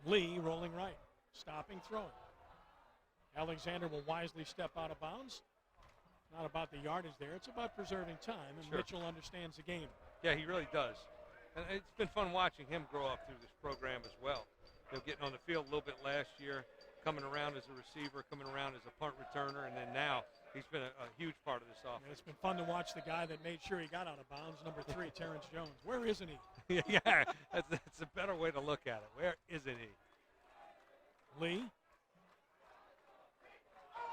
S1: Lee rolling right, stopping, throwing. Alexander will wisely step out of bounds. Not about the yardage there. It's about preserving time, and Mitchell understands the game.
S2: Yeah, he really does. And it's been fun watching him grow up through this program as well. getting on the field a little bit last year, coming around as a receiver, coming around as a punt returner, and then now he's been a huge part of this offense.
S1: It's been fun to watch the guy that made sure he got out of bounds, number 3, Terrence Jones. Where isn't he?
S2: Yeah, that's a better way to look at it. Where isn't he?
S1: Lee.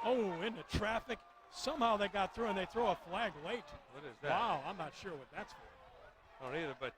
S1: Oh, into traffic. Somehow they got through, and they throw a flag late.
S2: What is that?
S1: Wow, I'm not sure what that's for.
S2: I don't either, but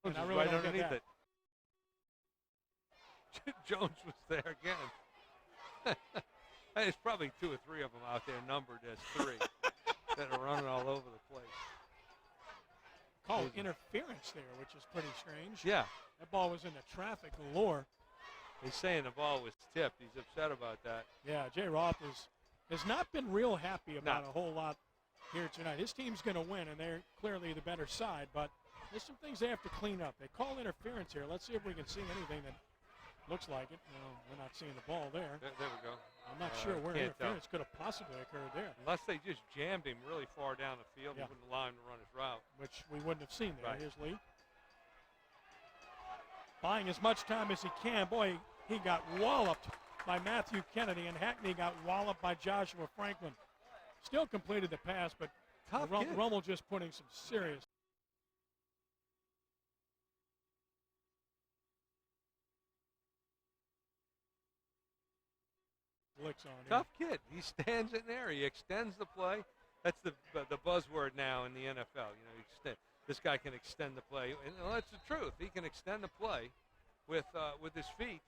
S1: And I
S2: was
S1: really
S2: right
S1: don't get
S2: underneath
S1: that.
S2: it. Jones was there again. There's probably 2 or 3 of them out there numbered as 3 that are running all over the place.
S1: Called interference there, which is pretty strange.
S2: Yeah.
S1: That ball was into traffic galore.
S2: He's saying the ball was tipped. He's upset about that.
S1: Yeah, Jay Roth has not been real happy about
S2: No.
S1: a whole lot here tonight. His team's going to win, and they're clearly the better side, but there's some things they have to clean up. They call interference here. Let's see if we can see anything that looks like it. No, we're not seeing the ball there.
S2: There we go.
S1: I'm not sure where
S2: can't
S1: interference could have possibly occurred there,
S2: Unless they just jammed him really far down the field,
S1: Yeah.
S2: He wouldn't allow him to run his route.
S1: which we wouldn't have seen there.
S2: Right.
S1: Here's Lee. Buying as much time as he can. Boy, he got walloped by Matthew Kennedy, and Hackney got walloped by Joshua Franklin. Still completed the pass, but
S2: Tough kid.
S1: Rummel just putting some serious. Licks on him.
S2: Tough kid. He stands in there. He extends the play. That's the buzzword now in the NFL. You know, this guy can extend the play, and that's the truth. He can extend the play with his feet,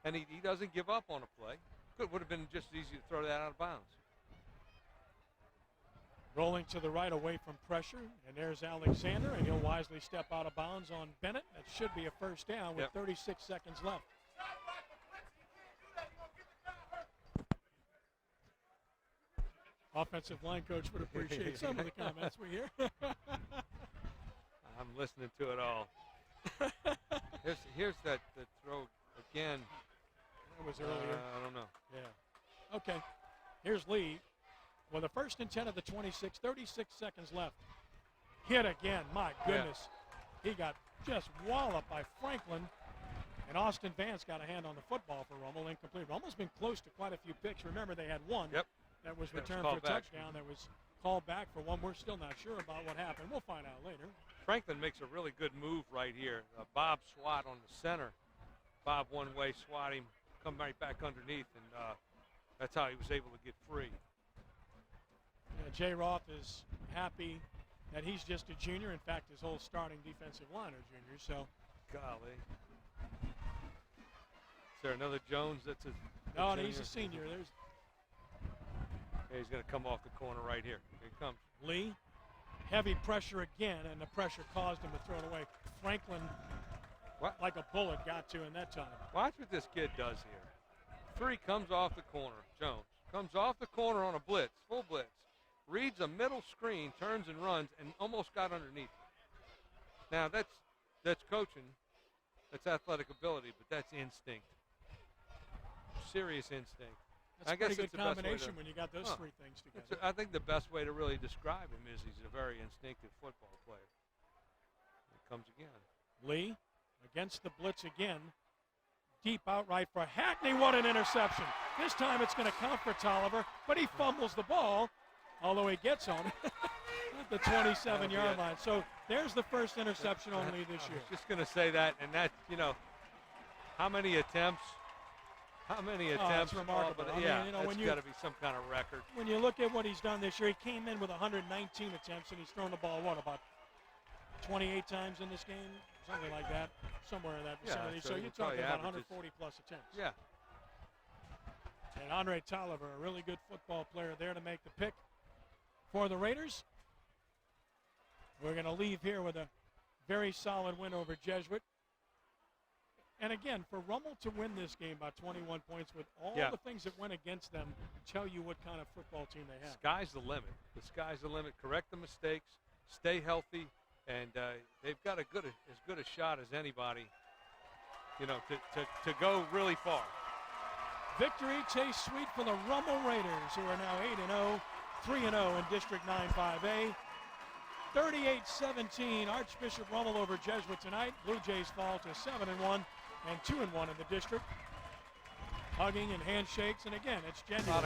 S2: and he doesn't give up on a play. Would have been just as easy to throw that out of bounds.
S1: Rolling to the right away from pressure, and there's Alexander, and he'll wisely step out of bounds on Bennett. That should be a first down with 36 seconds left. Offensive line coach would appreciate some of the comments we hear.
S2: I'm listening to it all. Here's that throw again.
S1: That was earlier.
S2: I don't know.
S1: Yeah. Okay. Here's Lee. Well, the first and 10 of the 26, 36 seconds left. Hit again. My goodness. He got just walloped by Franklin. And Austin Vance got a hand on the football for Rummel. Incomplete. Rummel's been close to quite a few picks. Remember, they had one that was returned for a touchdown. That was called back for one. We're still not sure about what happened. We'll find out later.
S2: Franklin makes a really good move right here. Bob swat on the center. Bob one-way swat him, come right back underneath, and that's how he was able to get free.
S1: Yeah, Jay Roth is happy that he's just a junior. In fact, his whole starting defensive line are juniors. So,
S2: golly. Is there another Jones that's a
S1: no,
S2: junior?
S1: he's a senior. There's
S2: he's going to come off the corner right here. Here he comes.
S1: Lee. Heavy pressure again, and the pressure caused him to throw it away. Franklin, like a bullet, got to in that time.
S2: Watch what this kid does here. 3 comes off the corner. Jones comes off the corner on a blitz, full blitz. Reads a middle screen, turns and runs, and almost got underneath. Now that's coaching, that's athletic ability, but that's instinct. Serious instinct.
S1: That's a pretty good combination when you got those 3 things together.
S2: I think the best way to really describe him is he's a very instinctive football player. Here comes again.
S1: Lee against the blitz again. Deep outright for Hackney. What an interception. This time it's going to count for Tolliver, but he fumbles the ball, although he gets on it at the 27-yard line. So there's the first interception on Lee this year.
S2: I was just going to say that, and that, how many attempts? How many attempts?
S1: It's remarkable.
S2: But,
S1: when
S2: it's got to be some kind of record.
S1: When you look at what he's done this year, he came in with 119 attempts, and he's thrown the ball, about 28 times in this game? Something like that, somewhere in that vicinity.
S2: So
S1: you're talking about 140-plus attempts.
S2: Yeah.
S1: And Andre Tolliver, a really good football player there to make the pick for the Raiders. We're going to leave here with a very solid win over Jesuit. And again, for Rummel to win this game by 21 points with all the things that went against them tell you what kind of football team they have.
S2: Sky's the limit. The sky's the limit. Correct the mistakes, stay healthy, and they've got as good a shot as anybody, to go really far.
S1: Victory tastes sweet for the Rummel Raiders, who are now 8-0, 3-0 in District 9-5A. 38-17, Archbishop Rummel over Jesuit tonight. Blue Jays fall to 7-1 and 2-1 in the district. Hugging and handshakes, and again, it's genuine.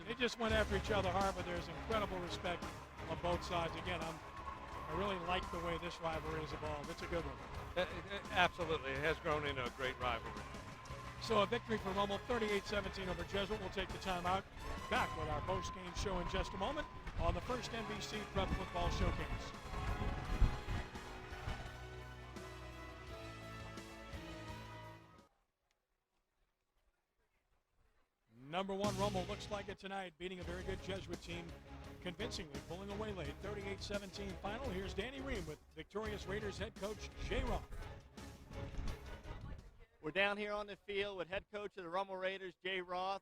S1: They just went after each other hard, but there's incredible respect on both sides. Again, I really like the way this rivalry has evolved. It's a good one.
S2: Absolutely, it has grown into a great rivalry.
S1: So a victory for Rummel, 38-17 over Jesuit. We'll take the timeout. Back with our post-game show in just a moment on the first NBC Prep Football Showcase. Number one, Rummel looks like it tonight, beating a very good Jesuit team, convincingly pulling away late. 38-17 final. Here's Danny Ream with victorious Raiders head coach Jay Roth.
S3: We're down here on the field with head coach of the Rummel Raiders, Jay Roth.